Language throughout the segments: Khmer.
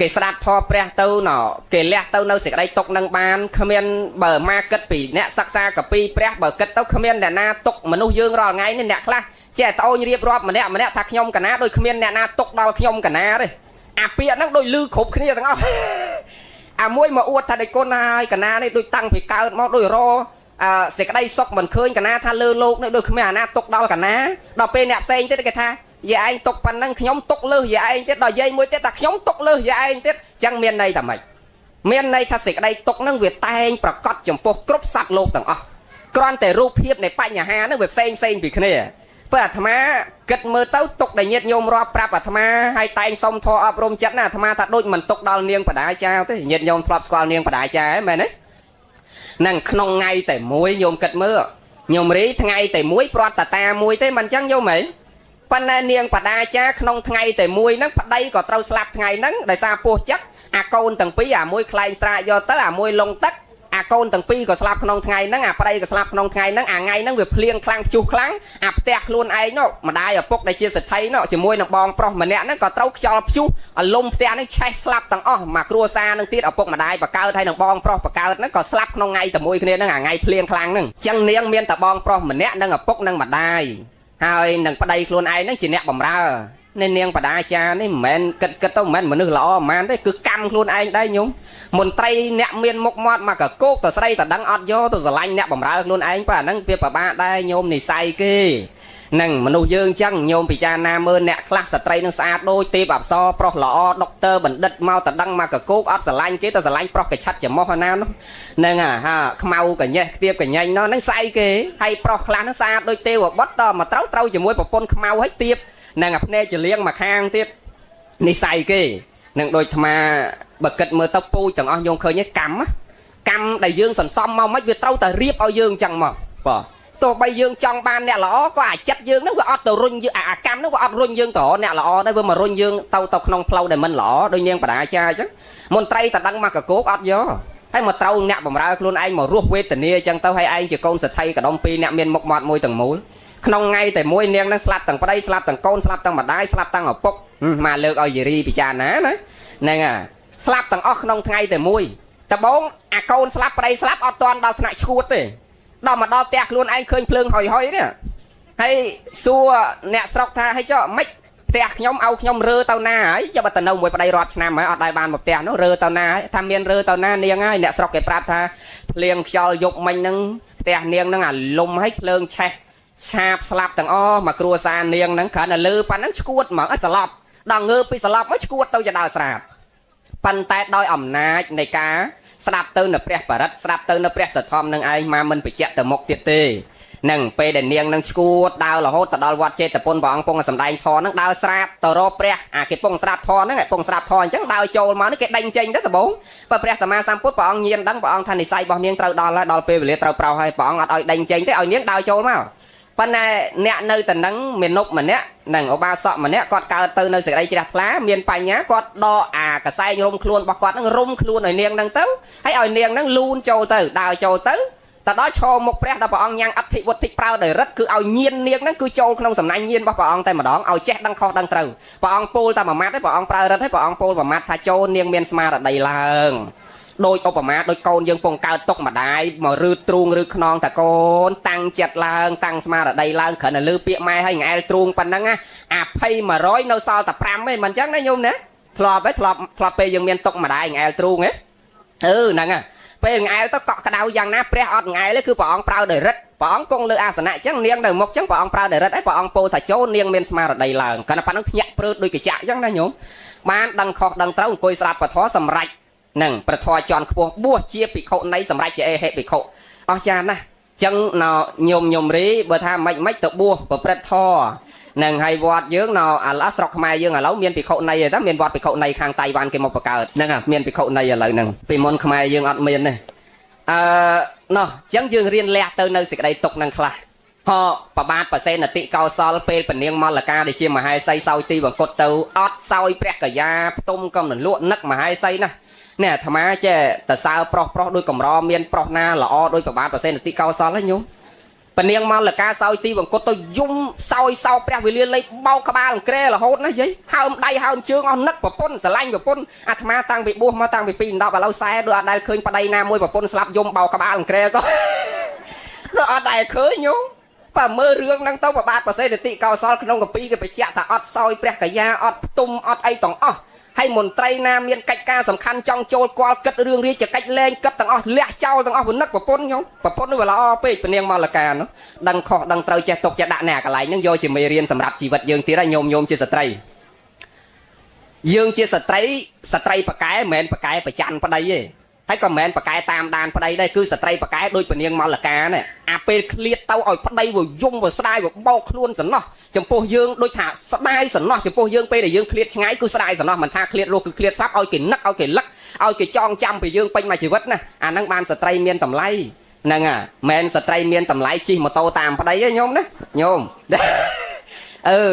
គេស្ដាប់ធម៌ព្រះទៅណគេលះទៅនៅសេចក្តីទុកនឹងបានគ្មានបើមកគិតពីអ្នកសិក្សាកពីព្រះបើគិតទៅគ្មានអ្នកណាទុកមនុស្សយើងរាល់ថ្ងៃនេះអ្នកខ្លះចេះតែអូនរៀបរាប់ម្នាក់ថាខ្ញុំកណាដូចគ្មានអ្នកណាទុកដល់ខ្ញុំកណាទេអាពាក្យហ្នឹងដូចលឺគ្រប់គ្នាទាំងអស់អាមួយមកអួតថាដេចគុណហើយកណានេះដូចតាំងពីកើតមកដូចរសេចក្តីសុខមិនឃើញកណាថាលើលោកនេះដូចគ្មានអាណាទុកដល់កណាដល់ពេលអ្នកផ្សេងទៀតគេថាយាយឯងទុកប៉ុណ្ណឹងខ្ញុំទុកលើសយាយឯងទៀតដល់យាយមួយទៀតថាខ្ញុំទុកលើសយាយឯងទៀតអញ្ចឹងមានន័យថាម៉េចមានន័យថាសេចក្តីទុកហ្នឹងវាតែងប្រកបចំពោះគ្រប់សត្វលោកទាំងអស់គ្រាន់តែរូបភាពនៃបញ្ហាហ្នឹងវាផ្សេងពីគ្នាព្រោះអាត្មាគិតមើលទៅទុកដែលញាតិញោមរាប់ប្រាប់អាត្មាហើយតែងសុំធម៌អប់រំចិត្តណាអាត្មាថាដូចមិនទុកដល់នាងបដាចាទេញាតិញោមធ្លាប់ស្គាល់នាងបដាចាហ៎មែនទេនឹងក្នុងថ្ងៃតែមួយញោមគិតមើលញោមរីថ្ងៃតែមួយប្រត់តាមួយទេមិនអញ្ចឹងញោមហីប៉ុន្តែនាងបដាចាក្នុងថ្ងៃតែមួយហ្នឹងប្តីក៏ត្រូវស្លាប់ថ្ងៃហ្នឹងដោយសារពោះចិត្តអាកូនទាំងពីរអាមួយខ្លែងស្រាកយកទៅអាមួយលងទឹកអាកូនទាំងពីរក៏ស្លាប់ក្នុងថ្ងៃហ្នឹងអាប្តីក៏ស្លាប់ក្នុងថ្ងៃហ្នឹងអាថ្ងៃហ្នឹងវាភ្លៀងខ្លាំងព្យុះខ្លាំងអាផ្ទះខ្លួនឯងនោះម្ដាយឪពុកដែលជាសេដ្ឋីនោះជាមួយនឹងបងប្រុសម្នាក់ហ្នឹងក៏ត្រូវខ្យល់ព្យុះអលុំផ្ទះហ្នឹងឆេះស្លាប់ទាំងអស់មកគ្រួសារហ្នឹងទៀតឪពុកម្ដាយបកើតហើយនឹងបងប្រុសបកើតហ្នឹងក៏ស្លាប់ក្នុងថ្ងៃតែមួយគ្នាហ្នឹងអាថ្ងៃភ្លៀងខ្លាំងហ្នឹងអញ្ចឹងនាងមានតែបងប្រុសម្នាក់និងឪពុកនិងម្ដាយហើយនឹងប្តីខ្លួនឯងហ្នឹងជាអ្នកបម្រើនាងបដាចានេះមិនមែនគិតទៅមិនមែនមនុស្សល្អហ្មងទេគឺកម្មខ្លួនឯងដែរញោមមន្ត្រីអ្នកមានមុខមាត់មកកកោកទៅស្រីតដឹងអត់យកទៅស្រឡាញ់អ្នកបម្រើខ្លួនឯងប៉ាហ្នឹងវាពិបាកដែរញោមនិស័យគេនឹងមនុស្សយើងអញ្ចឹងញោមពិចារណាមើលអ្នកខ្លះស្ត្រីនឹងស្អាតដូចទេពអប្សរប្រុសល្អដុកទ័របណ្ឌិតមកតដឹងមកកកោកអត់ស្រឡាញ់គេទៅស្រឡាញ់ប្រុសកឆិតច្មោះណានោះហ្នឹងហាខ្មៅកញេះខ្ទាបកញែងនោះហ្នឹងស្អីគេហើយប្រុសខ្លះហ្នឹងស្អាតដូចទេវបុត្រតមកត្រូវជាមួយប្រពន្ធខ្មៅហើយទៀបនឹងអាភ្នែកចលៀងមកខាងទៀតនិស័យគេនឹងដូចអាត្មាបើគិតមើលទៅពូជទាំងអស់ញោមឃើញទេកម្មដែលយើងសន្សំមកមិនវាត្រូវតែរៀបឲ្យយើងអញ្ចឹងមកបាទទោះបីយើងចង់បានអ្នកល្អក៏អាចិត្តយើងហ្នឹងវាអត់ទៅរុញយើងអាកម្មហ្នឹងវាអត់រុញយើងទៅអ្នកល្អដែរវាមករុញយើងទៅក្នុងផ្លូវដែលមិនល្អដូចនាងបដាចាអញ្ចឹងមន្ត្រីតដឹងមកកកោកអត់យកហើយមកត្រូវអ្នកបម្រើខ្លួនឯងមករស់វេទនាអញ្ចឹងទៅហើយឯងជាកូនសេដ្ឋីកដុំពីរអ្នកមានមុខមាត់មួយទាំងមូលក្នុងថ្ងៃតែមួយនាងនឹងស្លាប់ទាំងប្តីស្លាប់ទាំងកូនស្លាប់ទាំងម្ដាយស្លាប់ទាំងឪពុកមកលើកឲ្យយារីពិចារណាណាហ្នឹងស្លាប់ទាំងអស់ក្នុងថ្ងៃតែមួយតបងអាកូនស្លាប់ប្តីស្លាប់អត់ទាន់ដល់ថ្នាក់ឈួតទេដល់មកដល់ផ្ទះខ្លួនឯងឃើញភ្លើងហុយនេះហើយសួរអ្នកស្រុកថាហើយចុះម៉េចផ្ទះខ្ញុំឲ្យខ្ញុំរើទៅណាហើយចាំបើទៅនៅមួយប្តីរាប់ឆ្នាំហើយអត់ដែរបានមកផ្ទះនោះរើទៅណាហើយថាមានរើទៅណានាងហើយអ្នកស្រុកគេប្រាប់ថាភ្លៀងខ្យល់យប់មិញហ្នឹងផ្ទះនាងហ្នឹងអាលុំហើយភ្លើងឆេះឆាបស្លាប់ទាំងអស់មកគ្រួសារនាងហ្នឹងគ្រាន់តែលើប៉ណ្ណឹងឈួតហ្មងស្លាប់ដល់ងើបពីស្លាប់មកឈួតទៅចដើស្រាបប៉ុន្តែដោយអំណាចនៃការស្ដាប់ទៅនៅព្រះបរិត្តស្ដាប់ទៅនៅព្រះសទ្ធំនឹងឯងមកមិនបញ្ជាក់ទៅមុខទៀតទេនឹងពេលដែលនាងនឹងឈួតដើររហូតទៅដល់វត្តចេតពុនព្រះអង្គពងសម្ដែងធម៌ហ្នឹងដើរស្រាបទៅរកព្រះអាគេពងស្ដាប់ធម៌ហ្នឹងពងស្ដាប់ធម៌អញ្ចឹងដើរចូលមកនេះគេដេញចេញទៅដំបងបើព្រះសម្មាសម្ពុទ្ធព្រះអង្គញៀនដឹងព្រះអង្គថានិស័យរបស់នាងត្រូវដល់ហើយដល់ពេលវេលាត្រូវប្រោសហើយព្រះអង្គអត់ឲ្យដេញចេញទេឲ្យនាងដើរចូលមកប៉ុន្តែអ្នកនៅតែនឹងមាននុកម្នាក់នឹងឧបាសកម្នាក់គាត់កើតទៅនៅសេចក្តីជ្រះថ្លាមានបញ្ញាគាត់ដកអាកសែងរុំខ្លួនរបស់គាត់នឹងរុំខ្លួនឲ្យនាងនឹងទៅហើយឲ្យនាងនឹងលូនចូលទៅដើរចូលទៅតែដល់ឈរមុខព្រះដល់ព្រះអង្គញ៉ាំងអធិវត្ថិប្រើដោយរិទ្ធគឺឲ្យញៀននាងនឹងគឺចូលក្នុងសំណាញ់ញៀនរបស់ព្រះអង្គតែម្ដងឲ្យចេះដឹងខុសដឹងត្រូវព្រះអង្គពោលតែមួយម៉ាត់ទេព្រះអង្គប្រើរិទ្ធហើយព្រះអង្គពោលមួយម៉ាត់ថាចូលនាងមានស្មារតីឡើងដោយឧបមាដោយកូនយើងពងកើតទុកម្ដាយមករឺទ្រូងឬខ្នងតាកូនតាំងចិត្តឡើងតាំងស្មារតីឡើងគ្រាន់តែលើពាក្យម៉ែឲ្យងែលទ្រូងប៉ុណ្ណឹងអា20 100នៅសល់តែ5ទេមិនអញ្ចឹងណាញោមណាធ្លាប់ពេលយើងមានទុកម្ដាយងែលទ្រូងហ្នឹងពេលងែលទៅកក់ក្ដៅយ៉ាងណាព្រះអត់ងែលទេគឺព្រះអង្គប្រើដោយរិទ្ធព្រះអង្គគង់លើអាសនៈអញ្ចឹងនាងនៅមុខអញ្ចឹងព្រះអង្គប្រើដោយរិទ្ធហើយព្រះអង្គពោលថាចូលនាងមានស្មារតីឡើងគ្រាន់តែប៉ុណ្ណឹងភ្ញាក់ព្រឺតដូចកញ្ចាក់អញ្ចឹងណាញោមបានដឹងខុសដឹងត្រូវអង្គុយស្ដាប់ពធសម្រេចនឹងប្រធរជាន់ខ្ពស់បួសជាភិក្ខុនៃសម្រាប់ជាអេហិភិក្ខុអស្ចារ្យណាស់អញ្ចឹងញោមរីបើថាមិនទៅបួសប្រព្រឹត្តធម៌នឹងហើយវត្តយើងឥឡូវស្រុកខ្មែរយើងឥឡូវមានភិក្ខុនៃទេមានវត្តភិក្ខុនៃខាងតៃវ៉ាន់គេមកបង្កើតហ្នឹងមានភិក្ខុនៃឥឡូវហ្នឹងពីមុនខ្មែរយើងអត់មានទេអញ្ចឹងយើងរៀនលះទៅនៅសេចក្តីទុកហ្នឹងខ្លះប្របាទប្រសេនតិកោសលពេលពនាងមលកាដែលជាមហេសីសោយទីបង្គត់ទៅអត់សោយព្រះកយាផ្ទុំកំលក់នឹកមហេសីណានេះអាត្មាចេះតសើប្រុសដូចកម្រមានប្រុសណាល្អដូចប្របាទប្រសេនតិកោសលហ្នឹងញោម bà niềng mà là ca sao ti bằng cốt tôi dung sau bè vì liên lấy bao cả ba lần kê là hốt nó giấy hao đây hao chương on nấc và pôn sờ lanh và pôn ma tăng bị buông ma tăng bị pin đó và lâu xe đưa đây khơi vào đây nam môi và pôn slap dung bao cả ba lần kê rồi rồi ở đây khơi nhú và mơ rương năng tao và ba và xe để tị cao sao không có pi cái phải chạm thà ọt soi bè cả da ọt tung ọt ai tổng ọt hay một trai nam miền cách ca sầm khăn trong châu qua cất rương riêng chỉ cách lên cất tầng ọt lẹ trao tầng ọt vốn nấc và pôn nhú và pôn nó là o pe bên niềng mà là cà nó đằng kho đằng trai che tục che đạn nè cả lại nhưng do chỉ mê riêng sầm rạp chỉ vật dương tí ra nhôm chia sợi trai dương chia sợi trai bạc cái phải chăn vào đây thấy còn mền bạc cái tam đàn vào đây cứ sợi trai bạc cái đôi bên niềng mà là cà này ap clear tao ở vào đây vừa dung vừa sai vừa bao luôn sẵn nó chấm po dương đôi thả sai sẵn nó chấm po dương pe để dương clear ngay cứ sai sẵn nó mình tha clear luôn cứ clear pháp oi kì nấc oi kì lắc oi kì chong chăm thì dương pin mà chỉ vất nè năng ban sợi trai miên tầm lay nè mền sợi trai miên tầm lay chi mà tô tam vào đây nhôm đấy nhôm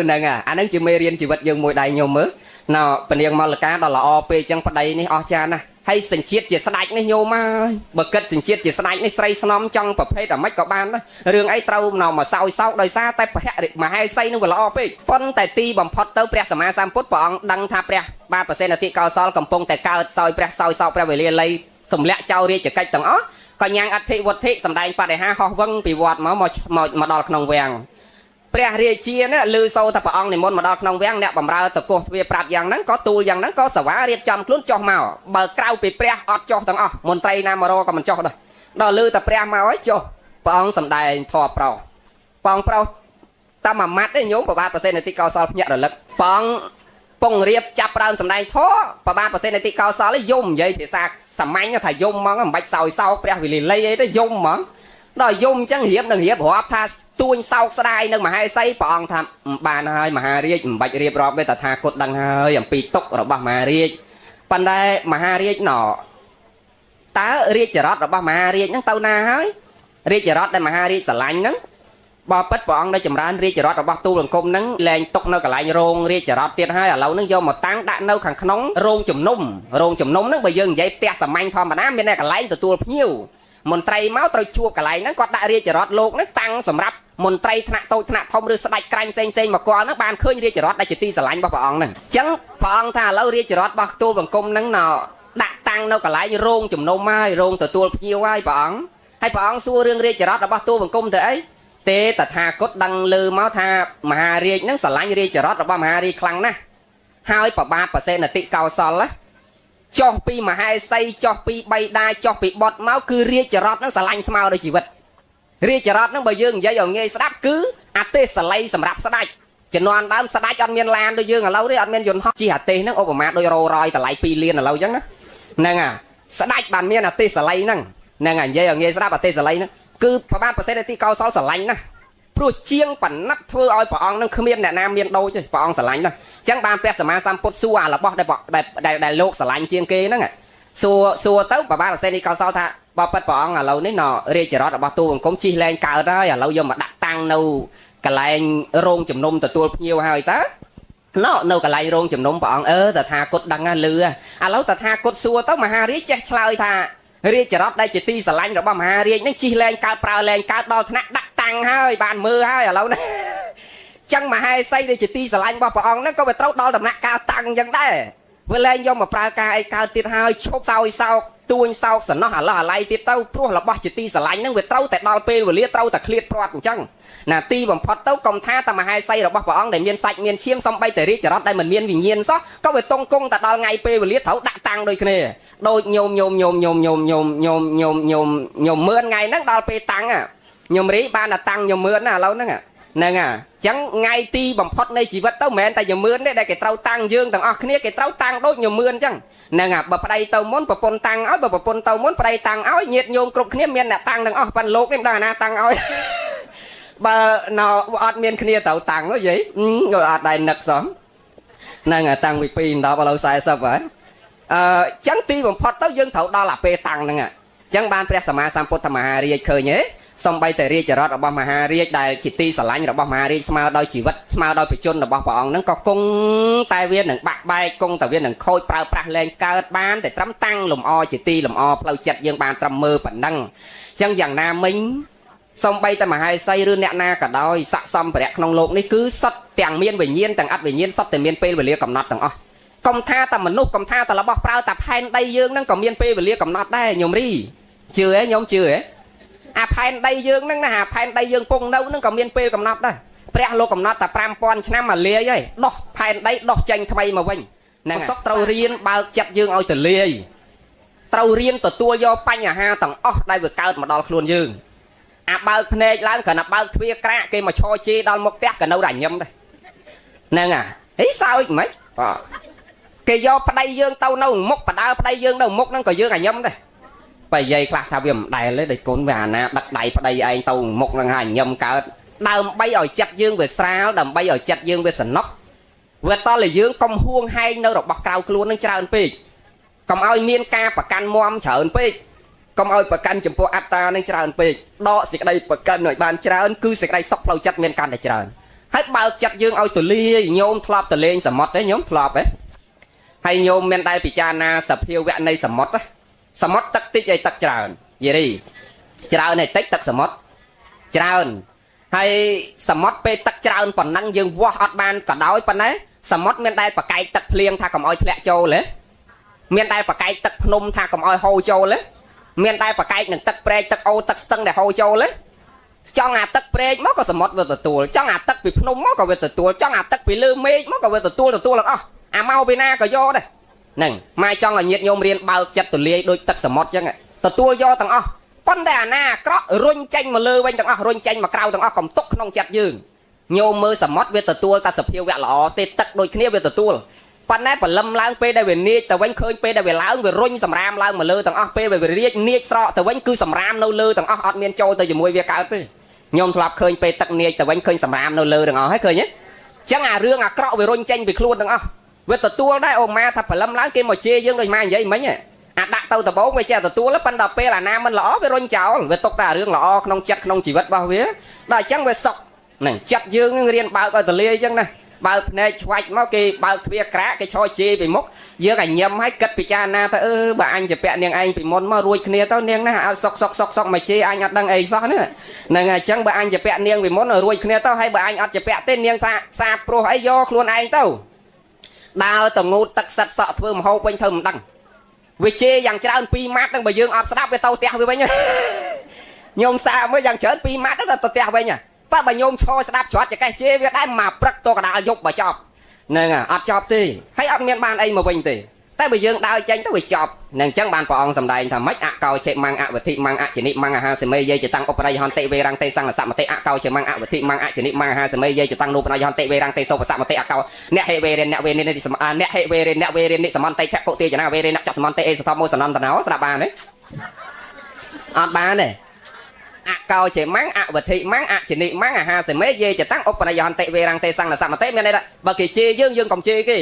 nè năng chỉ mê riêng chỉ vật dương mùi đầy nhôm mới nào bên niềng mà là cá đó là op chẳng vào đây này cha nè hay sinh chiết chỉ sạch này nhôm mà bậc kết sinh chiết chỉ sạch này say snom trong tập phê là mấy cậu ban đó riêng ấy trâu nào mà sau đời xa tay mà hay say nó vừa là op phân tại ti bằng phật tơ pre sama sam phút bọn đăng tha pre 3% là ti cao sol cầm pông tại cao soi pre sau pre về liền lấy thùng lẹ trâu đi chỉ cách tầng ó còn nhang ắt thị vật thị sầm đai pa để ha ho vâng bị vọt mà đọt nòng vàng pre ria chia nè lư sâu thập ông này môn mà đọt nòng vàng nè bầm ra từ cô về prap yang nắng có tu yang nắng có sờ vá riệp chăm luôn cho màu bờ cao bị pre ọt cho tầng ó môn tây nam mà còn mình cho đây đò lư tập pre màu ấy cho ông sầm đai thò pro ta mà mát đấy nhúng vào 3% này ti cao sol nhận được lực pong riệp chắp ra sầm đai thó và 3% này ti cao sol lấy dùng vậy thì xa sầm anh nó phải dùng món bạch sòi sau pre vì liền lấy ấy nó dùng món đòi dùng chẳng hiệp đừng hiệp họ tha tuôn sau sai nâng mà hai say bọn tham bàn hơi mà hai riết bạch riệp rồi bây giờ tha cột đằng hơi ẩm pi tốc rồi bà mà riết pan đây mà hai riết nọ tá riết chở rót rồi bà mà riết nhắn tao na hơi riết chở rót đây mà hai riết sờ lạnh nắng bà bết bọn đây chầm rán riết chở rót rồi bà tu lần công nắng lên tốc nơi cả lại rôn riết chở rót tiền hơi ở lâu nắng do một táng đạn nâu khẳng nóng rôn chùm nung nắng bây giờ vậy tia sầm anh thôi mà đám bên này cả lại từ tu nhiều một trai máu trai chua cả lại nó có đại riết chở rót lột nó tăng sầm rắp một trai thạ tôi thạ thông đưa sạch canh xanh mà qua nó ban khơi riết chở rót đây chỉ ti sờ lạnh bà bọn này chẳng bọn thà lâu riết chở rót bà tu bằng công nắng nọ đã tăng đâu cả lại rôn chùm nâu mai rôn từ tu nhiều ai bọn hay bọn xua riêng riết chở rót là bà tu bằng công thế tê tạt hà cốt đăng lư máu tha mà riết nó sờ lạnh riết chở rót là bà mà riết khăng nè hai bà 3% là tị cao sol á cho pi mà hai say cho pi bay đai cho pi bọt máu cứ riết chở rót nó sờ lạnh sao đây chỉ vật riết chở rót nó bây giờ vậy rồi nghe sắp cứ tê sờ lay sầm rạp sờ đai chỉ non đám sờ đai cho miền lan đôi dương ở lâu đấy ăn miền dồn hot chi hạt tê nó ô mà đôi rồi tại lại pi liên ở lâu chẳng á nè sờ đai bàn miền tê sờ lay nè vậy rồi nghe sắp tê sờ lay nó cứ 3% là tị cao sol sờ lạnh nè pro chiêng bản nát thưa oi bỏ ông nó không miền nam miền đâu chứ bỏ ông sờ lạnh nè chẳng ban pe sờ sam pot xua là bỏ đại lục sờ lạnh chiêng kê đó nè xua tới và 3% đi cao sol tha bỏ bật bỏ ông là lâu đấy nọ riêng chở đó bỏ tu cũng chi lên cao đó là lâu giờ mà đặt tăng nâu cả lại rôn chùm nôm từ tu nhiều hơi ta nó nâu cả lại rôn chùm nôm bỏ ông tờ tha cốt đăng lừa lâu tờ tha cốt xua tới mà ha riết che chơi tha riêng chở đó đây chỉ ti sờ lạnh rồi bỏ mà ha riêng nó chi lên cao prao lên cao đo thắt đặt tăng hơi bàn mưa hơi ở lâu này chẳng mà hai say đi chỉ ti sờ lạnh bỏ ông nó có phải trâu đo tầm nặng cao tăng chẳng đấy vừa lên do mà prao cao cao tiết hơi chốt sau tuôn sau sẵn nó hả lại tiết tao pro là bỏ chỉ ti sờ lạnh nó về trâu tại đo pe vừa lia trâu tại clear prot chẳng nè ti bằng phật tao công tha ta mà hai say rồi bỏ ông để miên sạch miên chiêm xong bay tới riêng chở đó đây mình miên vì nhiên sót có về tông cung tại đo ngày pe vừa lia thấu đặt tăng đôi kia đôi nhôm mượn ngày nó đo pe tăng à nhôm rí ban là tăng nhôm mượn là lâu nữa nè chẳng ngay ti bằng phật này chỉ vật tao mẹ tại nhôm mượn đấy đây cái trâu tăng dương thằng kia cái trâu tăng đôi nhôm mượn chẳng nè bờ đây tao muốn bờ pôn tăng áo bờ pôn tao muốn đây tăng áo nhiệt nhôm cục kia miền là tăng thằng pan lô cái đó là tăng áo bờ nào ọt miền kia tao tăng nó vậy rồi ọt đây nực sớm nè tăng bị pin đó bao lâu sai sao vậy chẳng ti bằng phật tao dương thầu đó là pe tăng nè chẳng ban pre sama sam pot ma ri khơi nhé xong bay tới ri chở rótរបស់មហារាជដែលជាទីស្រឡាញ់របស់មហារាជស្មើដោយជីវិតស្មើដោយបជនរបស់ព្រះអង្គហ្នឹងក៏គង់តែវានឹងបាក់បែកគង់តែវានឹងខូចប្រើប្រាស់លែងកើតបានតែត្រឹមតាំងលំអជាទីលំអផ្លូវចិត្តយើងបានត្រឹមមើលប៉ុណ្ណឹងអញ្ចឹងយ៉ាងណាមិញ សំបីតែមហាសីឬអ្នកណាក៏ដោយស័កសមប្រៈក្នុងโลกនេះគឺសត្វទាំងមានវិញ្ញាណទាំងអត់វិញ្ញាណសត្វតែមានពេលវេលាកំណត់ទាំងអស់កុំថាតែមនុស្សកុំថាតែរបស់ប្រើតែផែនដីយើងហ្នឹងក៏មានពេលវេលាកំណត់ដែរញោមរីជឿហ៎ញោមជឿហ៎អាផែនដីយើងហ្នឹងណាអាផែនដីយើងពងនៅហ្នឹងក៏មានពេលកំណត់ដែរព្រះលោកកំណត់តែ 5000 ឆ្នាំមកលាយហើយដោះផែនដីដោះចេញថ្មីមកវិញហ្នឹងសុខត្រូវរៀនបើកចិត្តយើងឲ្យទៅលាយត្រូវរៀនទទួលយកបញ្ហាទាំងអស់ដែលវាកើតមកដល់ខ្លួនយើងអាបើកភ្នែកឡើងគ្រាន់តែបើកទ្វារក្រាក់គេមកឈរជេរដល់មុខផ្ទះក៏នៅតែញឹមដែរហ្នឹងហីសើចមិនបាទគេយកប្តីយើងទៅនៅមុខបដើប្តីយើងនៅមុខហ្នឹងក៏យើងអាញឹមដែរបើនិយាយខ្លះថាវាមិនដែលទេដូចកូនវាអាណាដឹកដៃប្តីឯងទៅមុខហ្នឹងហើយញឹមកើតដើម្បីឲ្យចិត្តយើងវាស្រាលដើម្បីឲ្យចិត្តយើងវាសំណុកវាតតែយើងកុំហួងហែងនៅរបស់ក្រៅខ្លួននឹងច្រើនពេកកុំឲ្យមានការប្រកាន់មមច្រើនពេកកុំឲ្យប្រកាន់ចំពោះអត្តានឹងច្រើនពេកដកសេចក្តីប្រកាន់ឲ្យបានច្រើនគឺសេចក្តីសុខផ្លូវចិត្តមានកាន់តែច្រើនហើយបើកចិត្តយើងឲ្យទូលាយញោមធ្លាប់ទៅលេងសមុទ្រទេញោមធ្លាប់ទេហើយញោមមានដែរពិចារណាសភាវៈនៃសមុទ្រសមុទ្រទឹកតិចឲ្យទឹកច្រើនយីរីច្រើនឲ្យតិចទឹកសមុទ្រច្រើនហើយសមុទ្រពេលទឹកច្រើនប៉ុណ្ណឹងយើងវាស់អត់បានក៏ដោយប៉ុន្តែសមុទ្រមានតែប្រកែកទឹកភ្លៀងថាកុំឲ្យធ្លាក់ចូលទេមានតែប្រកែកទឹកភ្នំថាកុំឲ្យហូរចូលទេមានតែប្រកែកនឹងទឹកព្រែកទឹកអូរទឹកស្ទឹងដែលហូរចូលទេចង់អាទឹកព្រែកមកក៏សមុទ្រវាទទួលចង់អាទឹកពីភ្នំមកក៏វាទទួលចង់អាទឹកពីលើមេឃមកក៏វាទទួលទាំងអស់អាមកពីណាក៏យកដែរហ្នឹងម៉ែចង់ឲ្យញាតិញោមរៀនបើកចិត្តទូលាយដូចទឹកសមុទ្រចឹងទទួលយកទាំងអស់ប៉ុន្តែអាណាអាក្រក់រុញចេញមកលើវិញទាំងអស់រុញចេញមកក្រៅទាំងអស់កុំទុកក្នុងចិត្តយើងញោមមើលសមុទ្រវាទទួលតែសភាវៈល្អទេទឹកដូចគ្នាវាទទួលប៉ុន្តែបលឹមឡើងពេលដែលវានាចទៅវិញឃើញពេលដែលវាឡើងវារុញសម្រាមឡើងមកលើទាំងអស់ពេលវារាជនាចស្រកទៅវិញគឺសម្រាមនៅលើទាំងអស់អត់មានចូលទៅជាមួយវាកើតទេញោមធ្លាប់ឃើញពេលទឹកនាចទៅវិញឃើញសម្រាមនៅលើទាំងអស់ហើយឃើញទេអញ្ចឹងអារឿងអាក្រក់វារុញចេញពីខ្លួនទាំងអស់វាទទួលដែរអូម៉ាថាបលឹមឡើងគេមកជេរយើងដូចម៉ានិយាយមិញអាដាក់ទៅដបងវាចេះទទួលប៉ុន្តែពេលអាណាមិនល្អវារុញចោលវាຕົកតែរឿងល្អក្នុងចិត្តក្នុងជីវិតរបស់វាដល់អញ្ចឹងវាសុកហ្នឹងចិត្តយើងនឹងរៀនបើកឲ្យទលាយអញ្ចឹងណាបើកភ្នែកឆ្វាច់មកគេបើកទ្វារក្រាក់គេឈរជេរពីមុខយើងអាញឹមឲ្យគិតពិចារណាទៅបើអញជាពាក់នាងឯងពីមុនមករួចគ្នាទៅនាងណាឲ្យសុកមកជេរអញអត់ដឹងអីសោះហ្នឹងហ្នឹងហើយអញ្ចឹងបើអញជាពាក់នាងពីមុនរួចគ្នាទៅហើយបើអញអត់ជាពាក់ទេនាងថាសាព្រោះអីយកខ្លួនឯងទៅដើរទៅងូតទឹកសិតសក់ធ្វើមហូបវិញធ្វើមិនដឹងវាជេរយ៉ាងច្រើន2ម៉ាត់ហ្នឹងបើយើងអត់ស្ដាប់វាទៅផ្ទះវាវិញញោមសាមើលយ៉ាងច្រើន2ម៉ាត់ទៅផ្ទះវិញប៉ះបើញោមឈរស្ដាប់ច្រត់ចកេះជេរវាដែរមកព្រឹកតកដាលយប់បើចប់ហ្នឹងអត់ចប់ទេហើយអត់មានបានអីមកវិញទេតែបើយើងដើរចេញទៅវាចប់ហ្នឹងអញ្ចឹងបានព្រះអង្គសម្ដែងថាម៉េចអកោចេម៉ាំងអវធិម៉ាំងអចនិម៉ាំងអាហាសេមេយេចតាំងឧបរិយហន្តិវេរង្តេសង្ឃសមតិអកោចេម៉ាំងអវធិម៉ាំងអចនិម៉ាំងអាហាសេមេយេចតាំងនូបរិយហន្តិវេរង្តេសោបសមតិអកោអ្នកហេវេរិនអ្នកវេរិននិសមអ្នកហេវេរិនអ្នកវេរិននិសមន្តិភពុទេចនាវេរិនអ្នកចសមន្តិអេសធម្មោសនន្តណោស្ដាប់បានទេអត់បានទេអកោចេម៉ាំងអវធិម៉ាំងអចនិម៉ាំងអាហាសេមេយេចតាំងឧបរិយហន្តិវេរង្តេសង្ឃសមតិមានន័យថាបើគេជេរយើងកុំជេរគេ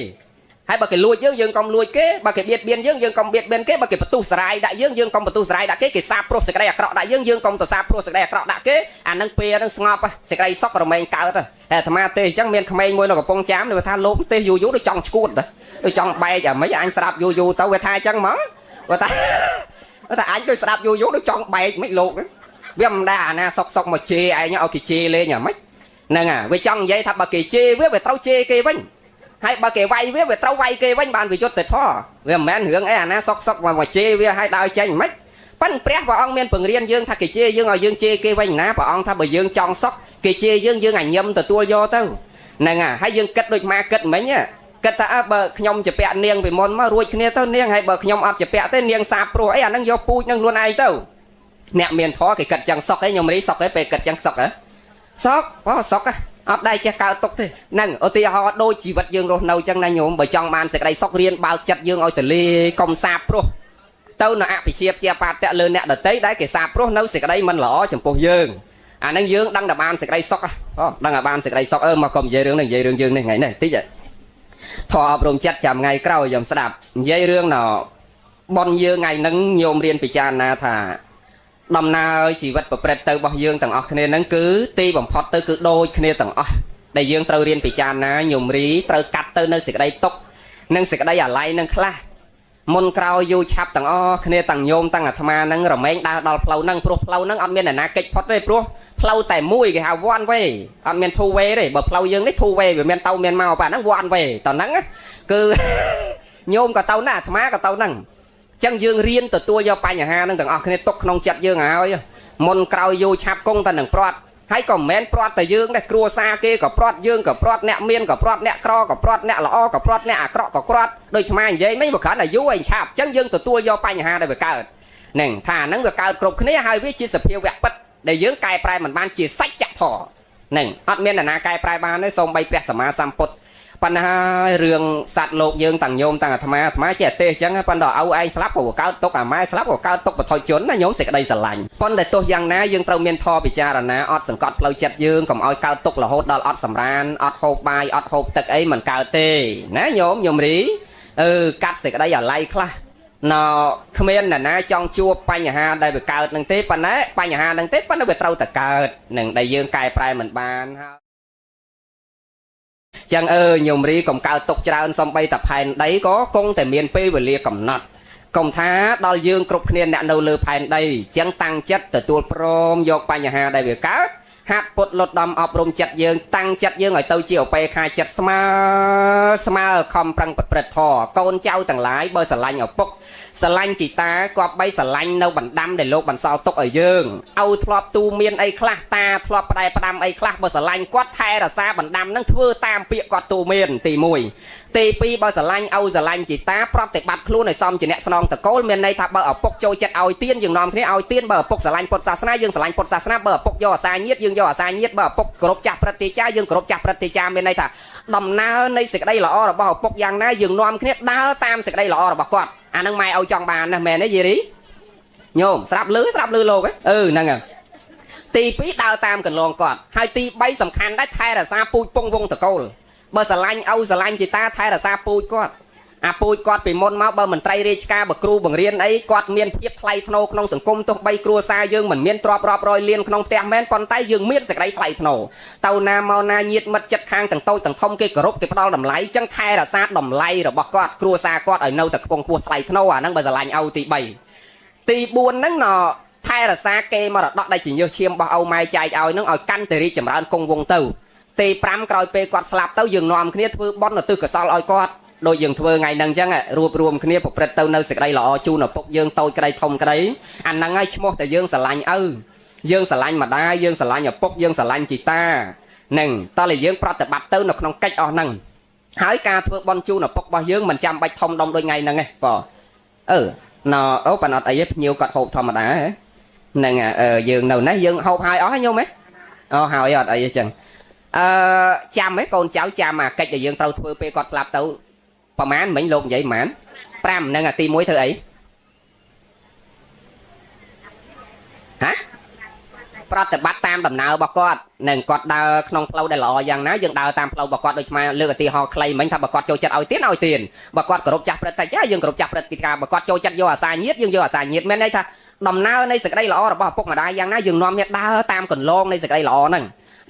ហើយបើគេលួចយើងកុំលួចគេបើគេបៀតបៀនយើងកុំបៀតបៀនគេបើគេបន្ទុះសារាយដាក់យើងកុំបន្ទុះសារាយដាក់គេគេសាបព្រោះសេចក្តីអាក្រក់ដាក់យើងកុំទៅសាបព្រោះសេចក្តីអាក្រក់ដាក់គេអានឹងពេលហ្នឹងស្ងប់សេចក្តីសុខរមែងកើតតែអាត្មាទេអញ្ចឹងមានក្មេងមួយនៅកំពង់ចាមវាថាលោកទេសយូរដូចចង់ឈួតដូចចង់បែកអាមិនអញស្ដាប់យូរទៅវាថាអញ្ចឹងហ្មងបើថាអញដូចស្ដាប់យូរដូចចង់បែកមិនលោកវាមិនដែរអាណាសុកមកជេរឯងឲ្យគេជេរលេងអាមិនហ្នឹងវាចង់និយាយថាបើគេជេរវាត្រូវជេរគេវិញហើយបើគេវាយវាត្រូវវាយគេវិញបានវាយុទ្ធធរវាមិនមែនរឿងអីអាណាសុកមកជេរវាឲ្យដើរចេញមិនប៉ិនព្រះអង្គមានបង្រៀនយើងថាគេជេរយើងឲ្យយើងជេរគេវិញណាព្រះអង្គថាបើយើងចង់សុកគេជេរយើងអាញឹមទទួលយកទៅហ្នឹងហើយយើងគិតដូចម៉ាគិតមិញគិតថាបើខ្ញុំជាពាក់នាងពីមុនមករួចគ្នាទៅនាងហើយបើខ្ញុំអត់ជាពាក់ទេនាងសាបព្រោះអីអាហ្នឹងយកពូជនឹងខ្លួនឯងទៅអ្នកមានធម៌គេគិតចឹងសុកឯងខ្ញុំរីសុកឯងពេលគិតចឹងសុកសុកសុកអត់ដែរចេះកើតទុកទេហ្នឹងឧទាហរណ៍ដូចជីវិតយើងរស់នៅចឹងណាញោមបើចង់បានសេចក្តីសុខរៀនបើកចិត្តយើងឲ្យទលាយកុំសាបព្រោះទៅនៅអភិជាជាបាតៈលើអ្នកដតីដែលគេសាបព្រោះនៅសេចក្តីមិនល្អចំពោះយើងអាហ្នឹងយើងដឹងតែបានសេចក្តីសុខដឹងតែបានសេចក្តីសុខមកកុំនិយាយរឿងនេះនិយាយរឿងយើងនេះថ្ងៃនេះតិចធម៌អប់រំចិត្តចាំថ្ងៃក្រោយខ្ញុំស្ដាប់និយាយរឿងណបនយើងថ្ងៃហ្នឹងញោមរៀនពិចារណាថាដំណើរជីវិតប្រព្រឹត្តទៅរបស់យើងទាំងអស់គ្នាហ្នឹងគឺទីបំផុតទៅគឺដូចគ្នាទាំងអស់ដែលយើងត្រូវរៀនពិចារណាញោមរីត្រូវកាត់ទៅនៅសេចក្តីទុក្ខនិងសេចក្តីអាល័យនឹងខ្លះ មុនក្រោយយូរឆាប់ទាំងអស់គ្នាទាំងញោមទាំងអាត្មាហ្នឹងរមែងដើរដល់ផ្លូវហ្នឹងព្រោះផ្លូវហ្នឹងអត់មានអ្នកណាកិច្ចផុតទេព្រោះផ្លូវតែមួយគេហៅ one way អត់មាន two way ទេបើផ្លូវយើងនេះ two way វាមានទៅមានមកប៉ាហ្នឹង one way តើហ្នឹងគឺញោមក៏ទៅណាអាត្មាក៏ទៅហ្នឹងអញ្ចឹងយើងរៀនទទួលយកបញ្ហាហ្នឹងទាំងអស់គ្នាទុកក្នុងចិត្តយើងហើយមុនក្រោយយូរឆាប់គង់តែនឹងព្រាត់ហើយក៏មិនមែនព្រាត់តែយើងដែរគ្រួសារគេក៏ព្រាត់យើងក៏ព្រាត់អ្នកមានក៏ព្រាត់អ្នកក្រក៏ព្រាត់អ្នកល្អក៏ព្រាត់អ្នកអាក្រក់ក៏ព្រាត់ដូចឆ្មានិយាយមិនគ្រាន់តែយូរឯងឆាប់អញ្ចឹងយើងទទួលយកបញ្ហាដែលវាកើតហ្នឹងថាហ្នឹងវាកើតគ្រប់គ្នាហើយវាជាសភាវៈពិតដែលយើងកែប្រែមិនបានជាសច្ចធម៌ហ្នឹងអត់មានអ្នកណាកែប្រែបានទេសូម្បីព្រះសម្មាសម្ពុទ្ធប៉ុន្តែរឿងសត្វលោកយើងទាំងញោមទាំងអាត្មាចេះទេអញ្ចឹងប៉ុន្តែឲ្យឯងស្លាប់ក៏កើតទុកអាម៉ែស្លាប់ក៏កើតទុកបថុជនណាញោមសេចក្តីស្រឡាញ់ប៉ុន្តែទោះយ៉ាងណាយើងត្រូវមានធម៌ពិចារណាអត់សង្កត់ផ្លូវចិត្តយើងកុំឲ្យកើតទុករហូតដល់អត់សម្រានអត់ហូបបាយអត់ហូបទឹកអីមិនកើតទេណាញោមរីកាត់សេចក្តីអាល័យខ្លះណ៎គ្មានអ្នកណាចង់ជួបបញ្ហាដែលវាកើតនឹងទេប៉ុន្តែបញ្ហានឹងទេប៉ុន្តែវាត្រូវតែកើតនឹងដែលយើងកែប្រែមិនបានហើយចឹងញោមរីកុំកើតទុកច្រើនសំបីតែផែនដីក៏គង់តែមានពេលវេលាកំណត់កុំថាដល់យើងគ្រប់គ្នាអ្នកនៅលើផែនដីចឹងតាំងចិត្តទទួលព្រមយកបញ្ហាដែលវាកើតហាត់ពុតលត់ដំអប់រំចិត្តយើងតាំងចិត្តយើងឲ្យទៅជាឧបេក្ខាចិត្តស្មើខំប្រឹងប្រព្រឹត្តធម៌កូនចៅទាំងឡាយបើស្រឡាញ់ឪពុកស្រឡាញ់ជីតាគាត់បីស្រឡាញ់នៅបណ្ដាំដែលលោកបន្សល់ទុកឲ្យយើងឲ្យធ្លាប់ទូមានអីខ្លះតាធ្លាប់ផ្ដែផ្ដាំអីខ្លះបើស្រឡាញ់គាត់ថែរក្សាបណ្ដាំនឹងធ្វើតាមពាក្យគាត់ទូមានទី1ទី2បើស្រឡាញ់ឲ្យស្រឡាញ់ជីតាប្រាប់តែបាត់ខ្លួនឲ្យសមជាអ្នកស្នងតកូលមានន័យថាបើឪពុកចូលចិត្តឲ្យទានយើងនាំគ្នាឲ្យទានបើឪពុកស្រឡាញ់ពុទ្ធសាសនាយើងស្រឡាញ់ពុទ្ធសាសនាបើឪពុកយកអាសាញាតិយើងយកអាសាញាតិបើឪពុកគោរពចាស់ព្រឹទ្ធាចារ្យយើងគោរពចាស់ព្រឹទ្ធាចារ្យមានន័យថាដំណើរនៃសេចក្តីល្អរបស់ឪពុកយ៉ាងណាយើងនាំគ្នាដើរតាមសេចក្តីល្អរបស់គាត់អានឹងម៉ែឲ្យចង់បានណាមែនទេយីរីញោមស្រាប់លឺលោកហ្នឹងហើយទី2ដើរតាមកន្លងគាត់ហើយទី3សំខាន់ដែរថែរក្សាពូជពងវងតកូលបើស្រឡាញ់ឲ្យស្រឡាញ់ជីតាថែរក្សាពូជគាត់អាពូជគាត់ពីមុនមកបើមន្ត្រីរាជការបើគ្រូបង្រៀនអីគាត់មានភាពថ្លៃថ្នូរក្នុងសង្គមទោះបីគ្រួសារយើងមិនមានទ្រព្យរាប់រយលានក្នុងផ្ទះមែនប៉ុន្តែយើងមានសេចក្តីថ្លៃថ្នូរទៅណាមកណាញាតិមិត្តចិត្តខាងទាំងតូចទាំងធំគេគោរពគេផ្ដល់តម្លៃចឹងថែរក្សាតម្លៃរបស់គាត់គ្រួសារគាត់ឲ្យនៅតែខ្ពង់ខ្ពស់ថ្លៃថ្នូរអាហ្នឹងបើស្រឡាញ់ឲ្យទី3ទី4ហ្នឹងណថែរក្សាគេមរតកដែលជាញើសឈាមរបស់ឪម៉ែចែកឲ្យហ្នឹងឲ្យកាន់តែរីកចម្រើនគង់វង្សទៅទី5ក្រោយពេលគាត់ស្លាប់ទៅយើងនាំគ្នាធ្វើបុណ្យឧទ្ទិសកុសលឲ្យគាត់ដូចយើងធ្វើថ្ងៃហ្នឹងអញ្ចឹងរួបរวมគ្នាប្រព្រឹត្តទៅនៅសេចក្តីល្អជូនឪពុកយើងតូចក្តីធំក្តីអាហ្នឹងហើយឈ្មោះតែយើងស្រឡាញ់ឪយើងស្រឡាញ់ម្ដាយយើងស្រឡាញ់ឪពុកយើងស្រឡាញ់ជីតាហ្នឹងតើតែយើងប្រតិបត្តិទៅនៅក្នុងកិច្ចអស់ហ្នឹងហើយការធ្វើបុណ្យជូនឪពុករបស់យើងមិនចាំបាច់ធំដុំដូចថ្ងៃហ្នឹងទេបងប៉ាណត់អីភ្ញៀវគាត់ហូបធម្មតាហ្នឹងយើងនៅនេះយើងហូបហើយអស់ញោមហ៎ហើយអត់អីចឹងចាំហ៎កូនចៅចាំអាកិច្ចដែលយើងត្រូវធ្វើពេលគាត់ស្លាប់ទៅប្រហែលមិញលោកនិយាយប្រហែល5ហ្នឹងអាទី1ធ្វើអីហ៎ប្រតិបត្តិតាមដំណើររបស់គាត់នឹងគាត់ដើរក្នុងផ្លូវដែលល្អយ៉ាងណាយើងដើរតាមផ្លូវរបស់គាត់ដូចមកលើកឧទាហរណ៍ខ្លីមិញថាបើគាត់ចូលចិត្តឲ្យទានបើគាត់គោរពចាស់ព្រឹទ្ធាចារ្យយើងគោរពចាស់ព្រឹទ្ធាចារ្យបើគាត់ចូលចិត្តយកអាសាញាតិយើងយកអាសាញាតិមានន័យថាដំណើរនៃសេចក្តីល្អរបស់ឪពុកម្ដាយយ៉ាងណាយើងនាំគ្នាដើរតាមកន្លងនៃសេចក្តីល្អហ្នឹង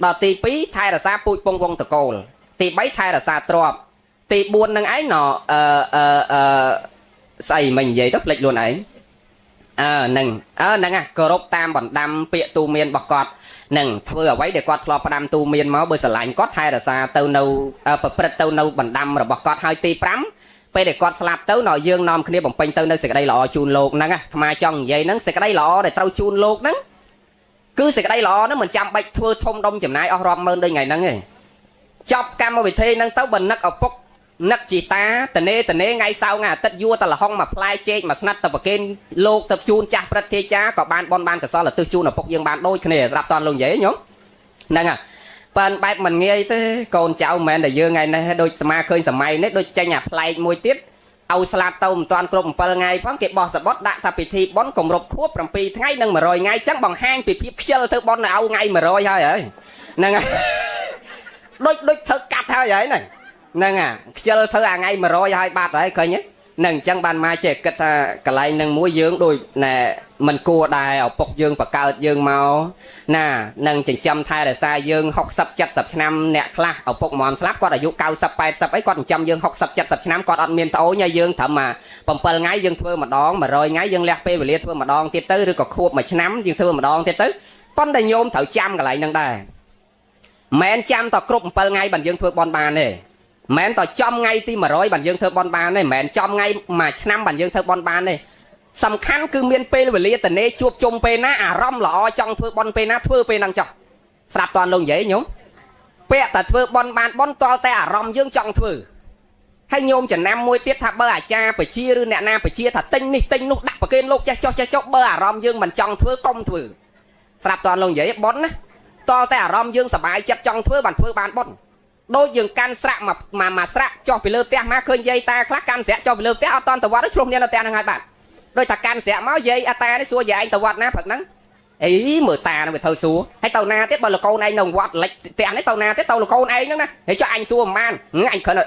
ដល់ទី2ថែរក្សាពូជពងវងតកូលទី3ថែរក្សាទ្រព្យទី4នឹងឯងស្អីមិននិយាយទៅភ្លេចខ្លួនឯងហ្នឹងគោរពតាមបណ្ដាំពាក្យទូមានរបស់គាត់នឹងធ្វើអ្វីដែលគាត់ធ្លាប់ផ្ដាំទូមានមកបើស្រឡាញ់គាត់ថែរក្សាទៅនៅប្រព្រឹត្តទៅនៅបណ្ដាំរបស់គាត់ហើយទី5ពេលដែលគាត់ស្លាប់ទៅយើងនាំគ្នាបំពេញទៅនៅសេចក្តីល្អជូនលោកហ្នឹងអាត្មាចង់និយាយហ្នឹងសេចក្តីល្អដែលត្រូវជូនលោកហ្នឹងគឺសេចក្តីល្អហ្នឹងមិនចាំបាច់ធ្វើធំដុំចំណាយអស់រាប់ម៉ឺនដូចថ្ងៃហ្នឹងទេចប់កម្មវិធីហ្នឹងទៅបើនឹកឪពុកនឹកជីតាតនេថ្ងៃសៅរ៍ថ្ងៃអាទិត្យយួរតលហុងមួយផ្លែចេកមួយស្និតទៅប្រគេនលោកទៅជូនចាស់ព្រឹទ្ធាចារ្យក៏បានបនបានកសលឧទ្ទិសជូនឪពុកយើងបានដូចគ្នាស្រាប់តន់លោកនិយាយញោមហ្នឹងហើយប៉ានបែបមិនងាយទេកូនចៅមិនមែនតែយើងថ្ងៃនេះដូចស្មាឃើញសម័យនេះដូចចេញអាប្លែកមួយទៀតឲ្យស្លាប់ទៅមិនទាន់គ្រប់7ថ្ងៃផងគេបោះសបុតដាក់ថាពិធីបុណ្យគម្រប់ខួប7ថ្ងៃនិង100ថ្ងៃចឹងបង្ហាញពីភាពខ្ជិលទៅបុណ្យឲ្យថ្ងៃ100ហើយហ្នឹងហើយដូចធ្វើកាត់ហើយហ្នឹងខ្ជិលធ្វើអាថ្ងៃ100ហើយបាត់ហើយឃើញទេ nâng chẳng bàn mai trẻ kết cả lại nâng múa dương đôi nè mình cua đài ở bọc dương và cao dương màu nè nâng chỉnh châm thai là xa dương học sập chặt sập năm nè khla ở bọc mòn slap có đại dụ cao sập bài sập ấy còn châm dương học sập chặt sập năm còn ăn miên tấu nha dương thầm mà bầm pờ ngái dương thưa mà đón mà rồi ngái dương lẹ phê và liệt thưa mà đón tiết tới rồi có khuộc mà năm dương thưa mà đón tiết tới con đầy nhôm thở chăm cả lại nâng đài mẹn chăm tao cướp pờ ngay bằng dương thưa bon bàn này mẹn tao chom ngay ti mà rồi bằng dương thưa bon bàn này mẹn chom ngay mà năm bằng dương thưa bon bàn nàyสำคัญคือเมียนเปรย์เวลีแต่เนจูบจมเปนะอารมณ์หล่อจังเพื่อบอลเปนะเพื่อเปนังจังสลับตอนลงใหญ่โยมเปะแต่เพื่อบอลบานบอลตอแต่อารมณ์ยื่งจังเพื่อให้โยมจะนำมวยเตี้ยทับเบอร์อาจารย์ไปเชียร์หรือแนะนำไปเชียร์ถ้าติ้งนี่ติ้งนุกดักประเกณฑ์ลูกจะเบอร์อารมณ์ยื่งมันจังเพื่อก้มเพื่อสลับตอนลงใหญ่บอลนะตอแต่อารมณ์ยื่งสบายจังเพื่อบันเพื่อบานบอลโดยยื่งการสระมาสระจ่อไปเลือกเตี้ยมาเคยใหญ่ตาคลักการเสียจ่อไปเลือกเตี้ยเอาตอนแต่ว่าได้ช่วงนี้เราเตี้ยยังไงบ้างโดยถ้าการเสียม้าใหญ่อาตาในสัวใหญ่ตะวัดนะผักนั้นไอ้มือตาเนี่ยเธอสัวให้เต่านาเตี้ยบอลลูกโคนไอ้นงวัดเล็กแต่อันนี้เต่านาเตี้ยเต่าลูกโคนไอ้นั่นนะให้เจ้าอันสัวมันไอ้คน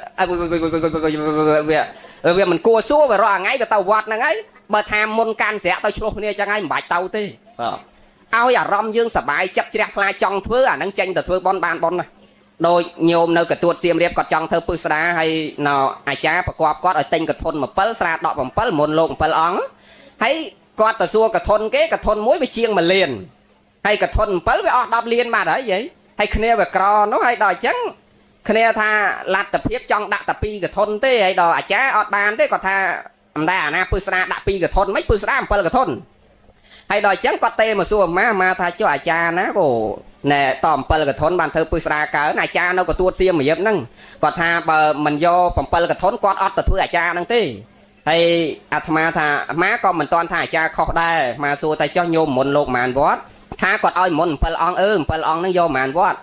เวียมันกลัวสัวไปรอไงกับเต่าวัดนะไงเบอร์ทามมนการเสียเต่าช่วงนี้จะไงบ่ายเต่าตีเอาอย่ารำยื่นสบายจับเจียคลายจังเพื่อนั่งเจงแต่เพื่อบอลบานบอลนะโดยโยมในกระตัวเสียมเรียบกอดจังเธอปืนสระให้นออาจารย์ประกอบกอดเอาเต็งกระทนมาเปิลสระดอกมาเปิลมนลงเปิลอ่องให้กอดตะซัวกระทนเก๊กระทนมุ้ยไปเชียงมาเลียนให้กระทนเปิ้ลไปออกดับเลียนมาได้ยังให้คะแนนแบบกรอน้องให้ดอยจังคะแนนท่าลัดตะเพียบจังดักตะปีกระทนเต้ให้ดอยอาจารย์ออกบานเต้ก็ท่าทำได้นะปืนสระดักปีกระทนไม่ปืนสระเปิ้ลกระทนให้ดอยจังก็เต้มาซัวมาท่าเจ้าอาจารย์นะโอ้เน่ตอมเปิลกระทนบานเธอปืนสระเกินอาจารย์เราก็ตัวเสียมาเยอะนั่งก็ท่าเปิลมันโยผมเปิลกระทนกอดออดตะทั่วอาจารย์นั่งเต้ให้อาตมาท่าม้าก็เหมือนตอนท่าจะขอได้มาสู่แต่เจ้าโยมมนโลกมานวอดท่ากอดอ้อยมนเปิลอองเปิลอองนั่งโยมมานวอด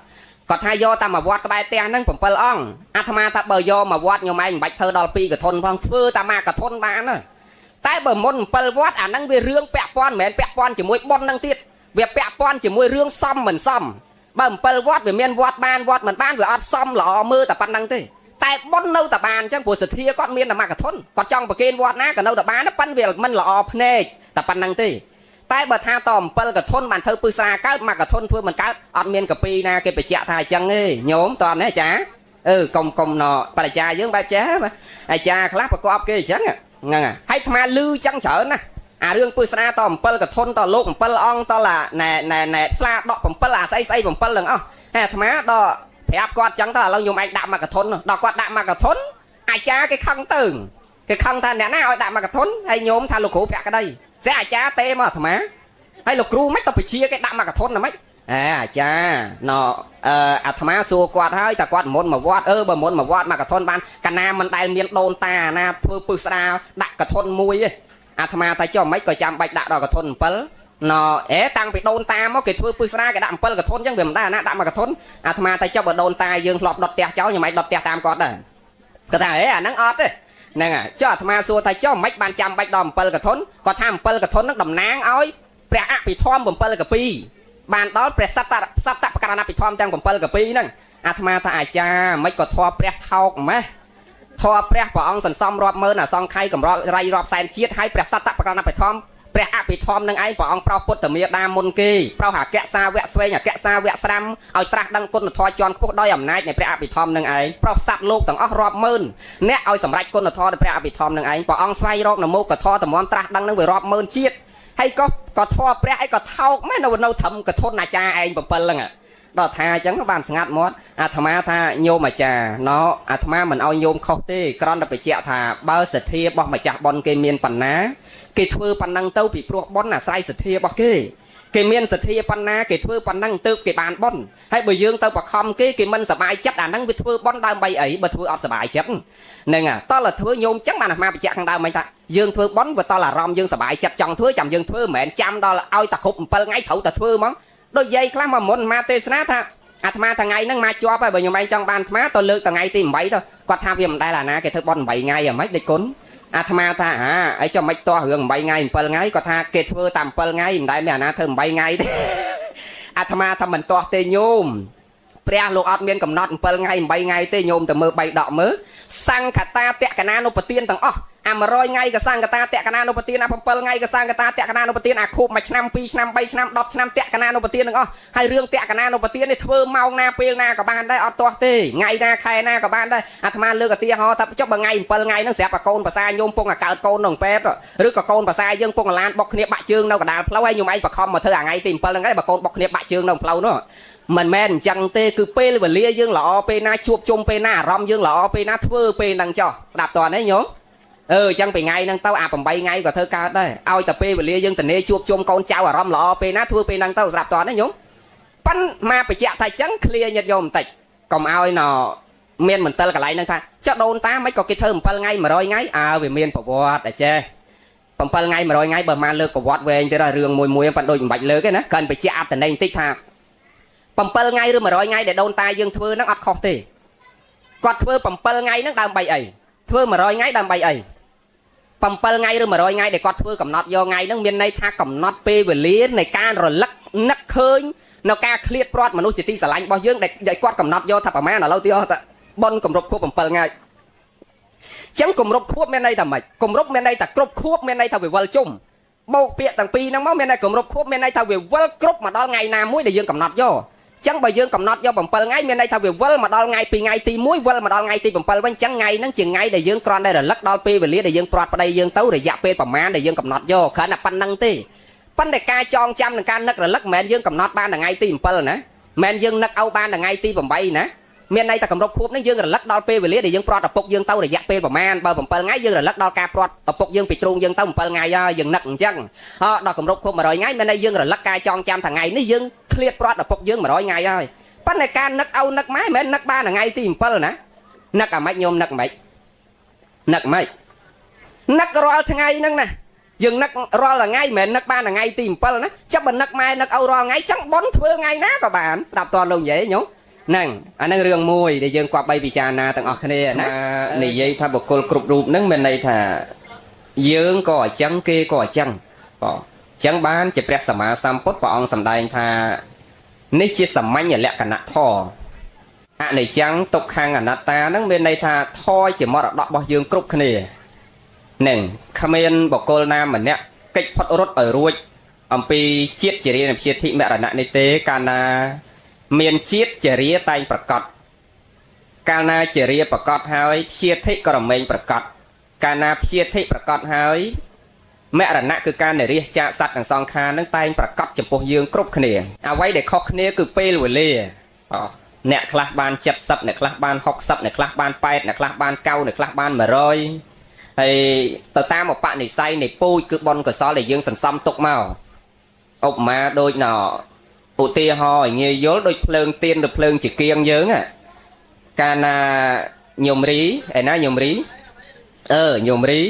กอดท่าโยตามมาวอดกระบายเตียนั่งผมเปิลอองอาตมาท่าเบอร์โยมาวอดโยมไอ้บัดเธอดอลปีกระทนฟังฟื้นตามากระทนบ้านน่ะแต่เบอร์มนเปิลวอดนั่งเวเรื่องแปะป้อนเหมือนแปะป้อนจะมวยบอลนั่งติดเวียแปะป้อนจะมวยเรื่องซ้ำเหมือนซ้ำเบอร์เปิลวอดเวียเมียนวอดบ้านวอดเหมือนบ้านเวียอดซ้ำหล่อมือแต่ปันนั่งติแต่บนเนื้อตะบานจังปวดเสียก้อนเมียนมากระทนกอดจ้องประเกณฑ์วอดนะกับเนื้อตะบานนับปั้นเวลมันหล่อพเนจแต่ปันนังตีแต่เบอร์ท่าตอมเปิลกระทนมันเธอปืนสาก้ามากระทนเพื่อมันก้าอดเมียนกับปีนาเกไปเจาะทายจังเอ้ยโยมตอนนี้จ้ากงหนอปลาจ่ายังใบแจ๊ะไอ้จ่าคลาประกอบเกยจังงั้นให้ทำมาลือจังเฉินนะเรื่องปืนสาตอมเปิลกระทนต่อโลกเปิลอ่องต่อละแน่สลาดอกผมเปิลใส่ผมเปิลเหลืองให้ทำมาดอแผลกอดจังถ้าเราโยมไอ้ดำมากระทนดอกกอดดำมากระทนไอ้จ้าcái khănตึงcái khănท่านเนี่ยน่าเอาดำมากระทนไอ้โยมท่านลูกครูแผลก็ได้เสียไอ้จ้าเตะมาทำไมให้ลูกครูไม่ต้องไปเชียร์cáiดำมากระทนนะไหมจ้าเนาะอาตมาสัวกอดให้แต่กอดมนมาวอดบะมนมาวอดมากระทนบ้านกันนามันได้เมียนโดนตานะเพื่อปืนสาดักกระทนมวยอาตมาแต่เจ้าไม่ก็จำใบดักดอกกระทนเปิ้ลนอตั้งไปโดนตาเมื่อเกิดปืนสาแกดำเปิ้ลกระทนยังเบี่ยมได้นะดำมากระทนอาตมาแต่เจ้าบ่โดนตายืนหลบดอดเตะเจ้าอย่างไรดอดเตะตามกอดได้ก็ได้นั่งออดเลยนั่งเจ้าอาตมาสัวแต่เจ้าไม่บานจำใบดอมเปิ้ลกระทนก็ทำเปิ้ลกระทนนักดำนางอ้อยแปะปีทอมผมเปิ้ลกระปีบานตอนแปะสัตตประการนับปีทอมจังผมเปิ้ลกระปีนั่งอาตมาถ้าอาจารย์ไม่ก็ทอแปะเท่าไหมทอแปะปองสันซ้อมรอบเมื่อน่ะซองไข่กับรอบแสนเชียดให้แปะสัตตประการนับปีทอมแปะปีทอมนั่งไอ้ปองเปล่าพุทธเมียดามนกีเปล่าหาแกะซาแวะสวยแกะซาแวะซ้ำเอาตรักดังก้นทอจอนพวกด้อยอำนาจในแปะปีทอมนั่งไอ้เปล่าสัตว์โลกต่างรอบเมื่อเนี่ยเอาสำหรับก้นทอในแปะปีทอมนั่งไอ้ปองไส้รอบน้ำมูกกับทอแต่มอนตรักดังนั่งไปรอบเมื่อเชียดให้ก็ทอแปะไอ้ก็เท่าแม่เราทำกระทนอาจารย์เองเปิลเลยดอทาจังก็บานสงัดมดอาตมาท่าโยมอาจารย์เนาะอาตมาเหมือนเอาโยมเข้าตีกรอนไปเจาะท่าเบอร์เสถียบอกมาจากบอลเกมียนปันนะเกทเวอร์ปันนังเต้าปีพวกบอลน่ะใส่เสถียบอกเกมียนเสถียปันนะเกทเวอร์ปันนังเต้าเกบานบอลให้ใบยืงเต้าปะคอมเกมันสบายจัดนั่งไปทเวอร์บอลดาวใบไอ้ใบทเวอร์ออดสบายจัดนั่งตอนละทเวอร์โยมจังมันมาไปเจาะข้างดาวไม่ตายืงทเวอร์บอลว่าตอนละรอมยืงสบายจัดจังทเวอร์จำยืงทเวอร์เหมือนจำตอนละเอาตะคุบเปิลไงเถาตะทเวอร์มั้งโดยยัยคลามาหมดมาเตสนาท่าอาตมาทางไงนั่งมาจ่อไปบ่ยังไม่จังบานอาตมาตัวเลือกทางไงตีมใบตัวก็ทำยังได้ละนะแกเธอบอลใบไงไม่ได้ก้นอาตมาท่าไอ้เจ้าไม่ตัวเหืองใบไงเปิลไงก็ท่าเกทเวอร์ตามเปิลไงได้เนี่ยนะเธอใบไงอาตมาทำเหมือนตัวเตยโยมเปรี้ยลูกอดเมียนกับน็อตเปิลไงใบไงเตยโยมแต่มือใบดอกมือสั่งขัดตาเตะกันนาโนปเตียนต่าง 100 ថ្ងៃក៏សង្កតាតក្កណានុពទាន7ថ្ងៃក៏សង្កតាតក្កណានុពទានអាខូប1ឆ្នាំ2ឆ្នាំ3ឆ្នាំ10ឆ្នាំតក្កណានុពទានទាំងអស់ហើយរឿងតក្កណានុពទាននេះធ្វើម៉ោងណាពេលណាក៏បានដែរអត់ទាស់ទេថ្ងៃណាខែណាក៏បានដែរអាត្មាលើកឧទាហរណ៍ថាចុះបើថ្ងៃ7ថ្ងៃហ្នឹងស្រាប់តែកូនភាសាញោមពងកើតកូនក្នុងពេទ្យឬក៏កូនភាសាយើងពងឡានបុកគ្នាបាក់ជើងនៅកណ្ដាលផ្លូវហើយញោមឯងបខំមកធ្វើអាថ្ងៃទី7ហ្នឹងហើយបើកូនបុកគ្នាបាក់ជើងនៅផ្លូវនោះមិនមែនអញ្ចឹងទេគឺពេលវេលាយើងល្អពេលណាជួបជុំពេលណាអារម្មណ៍យើងល្អពេលណាធ្វើពេលហ្នឹងចុះស្ដាប់តើទេញោមអញ្ចឹងពីថ្ងៃហ្នឹងទៅអា8ថ្ងៃក៏ធ្វើកើតដែរឲ្យតែពេលវេលាយើងតនេជួបជុំកូនចៅអារម្មណ៍ល្អពេលណាធ្វើពេលហ្នឹងទៅស្ដាប់តើទេញោមប៉ិនមកបញ្ជាក់ថាអញ្ចឹងឃ្លាញាតិញោមបន្តិចកុំឲ្យណមានមន្ទិលកន្លែងហ្នឹងថាចុះដូនតាមិនក៏គេធ្វើ7ថ្ងៃ100ថ្ងៃវាមានប្រវត្តិតែចេះ7ថ្ងៃ100ថ្ងៃបើមកលើកប្រវត្តិវែងទៀតរឿងមួយប៉ិនដូចមិនបាច់លើកទេណាកាន់បញ្ជាក់អត្តន័យបន្តិចថា7ថ្ងៃឬ100ថ្ងៃដែលដូនតាយើងធ្វើហ្នឹងអត់ខុសទេគាត់ធ្វើ7ថ្ងៃហ្នឹងដើម្បីអីធ្វើ100ថ្ងៃដើម្បីអី7ថ្ងៃឬ100ថ្ងៃដែលគាត់ធ្វើកំណត់យកថ្ងៃហ្នឹងមានន័យថាកំណត់ពេលវេលានៃការរលឹកនឹកឃើញនៅការឃ្លាតព្រាត់មនុស្សជាទីស្រឡាញ់របស់យើងដែលគាត់កំណត់យកថាប្រមាណឥឡូវទីអស់ប៉ុនគម្រប់ខួប7ថ្ងៃចឹងគម្រប់ខួបមានន័យថាម៉េចគម្រប់មានន័យថាគ្រប់ខួបមានន័យថាវិវលជុំបោកពាក្យទាំងពីរហ្នឹងមកមានន័យគម្រប់ខួបមានន័យថាវិវលគ្រប់មកដល់ថ្ងៃណាមួយដែលយើងកំណត់យកចឹងបើយើងកំណត់យក7ថ្ងៃមានន័យថាវាវិលមកដល់ថ្ងៃពីថ្ងៃទី1វិលមកដល់ថ្ងៃទី7វិញចឹងថ្ងៃហ្នឹងជាថ្ងៃដែលយើងគ្រាន់តែរលឹកដល់ពេលវេលាដែលយើងព្រាត់ប្តីយើងទៅរយៈពេលប្រមាណដែលយើងកំណត់យកគ្រាន់តែប៉ុណ្្នឹងទេប៉ុន្តែការចងចាំនិងការនឹករលឹកមិនមែនយើងកំណត់បានថ្ងៃទី7ណាមិនមែនយើងនឹកឲ្យបានថ្ងៃទី8ណាមានន័យថាគម្រប់ខួបហ្នឹងយើងរលឹកដល់ពេលវេលាដែលយើងព្រាត់ឪពុកយើងទៅរយៈពេលប្រមាណបើ7ថ្ងៃយើងរលឹកដល់ការព្រាត់ឪពុកយើងពីទ្រូងយើងទៅ7ថ្ងៃហើយយើងនឹកអញ្ចឹងដល់គម្រប់ខួប100ថ្ងៃមានន័យយើងរលឹកការចងចាំថ្ងៃនេះយើងឃ្លាតព្រាត់ឪពុកយើង100ថ្ងៃហើយប៉ុន្តែការនឹកឲ្យនឹកម៉ែមិនមែននឹកបានថ្ងៃទី7ណានឹកអាម៉េចញោមនឹកម៉េចនឹកម៉េចនឹករាល់ថ្ងៃហ្នឹងណាយើងនឹករាល់ថ្ងៃមិនមែននឹកបានថ្ងៃទី7ណាចាប់បើនឹកម៉ែនឹកឲ្យរាល់ថ្ងៃចឹងប៉ុនធ្វើថ្ងៃណាក៏បានស្ដាប់តលោកនិយាយញោមហ្នឹងអាហ្នឹងរឿងមួយដែលយើងគប្បីពិចារណាទាំងអស់គ្នាណានិយាយថាបុគ្គលគ្រប់រូបហ្នឹងមានន័យថាយើងក៏អញ្ចឹងគេក៏អញ្ចឹងបងអញ្ចឹងបានជាព្រះសម្មាសម្ពុទ្ធព្រះអង្គសម្ដែងថានេះជាសាមញ្ញលក្ខណៈធម៌អនិច្ចំទុក្ខំអនត្តាហ្នឹងមានន័យថាធម៌ជាមរតករបស់យើងគ្រប់គ្នានឹងគ្មានបុគ្គលណាម្នាក់កិច្ចផុតរត់ឲ្យរួចអំពីជាតិជារានៃជាធិមរណៈនេះទេកាលណាមានជាតិជារាតែងប្រកបកាលណាជារាប្រកបហើយជាធិក៏រមែងប្រកបកាលណាជាធិប្រកបហើយមរណៈគឺការនិរិះចាកសត្វទាំងសងខាងនឹងតែងប្រកបចំពោះយើងគ្រប់គ្នាអ្វីដែលខុសគ្នាគឺពេលវេលាអ្នកខ្លះបាន70អ្នកខ្លះបាន60អ្នកខ្លះបាន80អ្នកខ្លះបាន90អ្នកខ្លះបាន100ហើយទៅតាមឧបនិស្ស័យនៃពូជគឺបុណ្យកុសលដែលយើងសន្សំទុកមកឧបមាដូចណឧទាហរណ៍ឲ្យងាយយល់ដូចភ្លើងទៀនឬភ្លើងជាគៀងយើងកាលណាញោមរីឯណាញោមរីញោមរី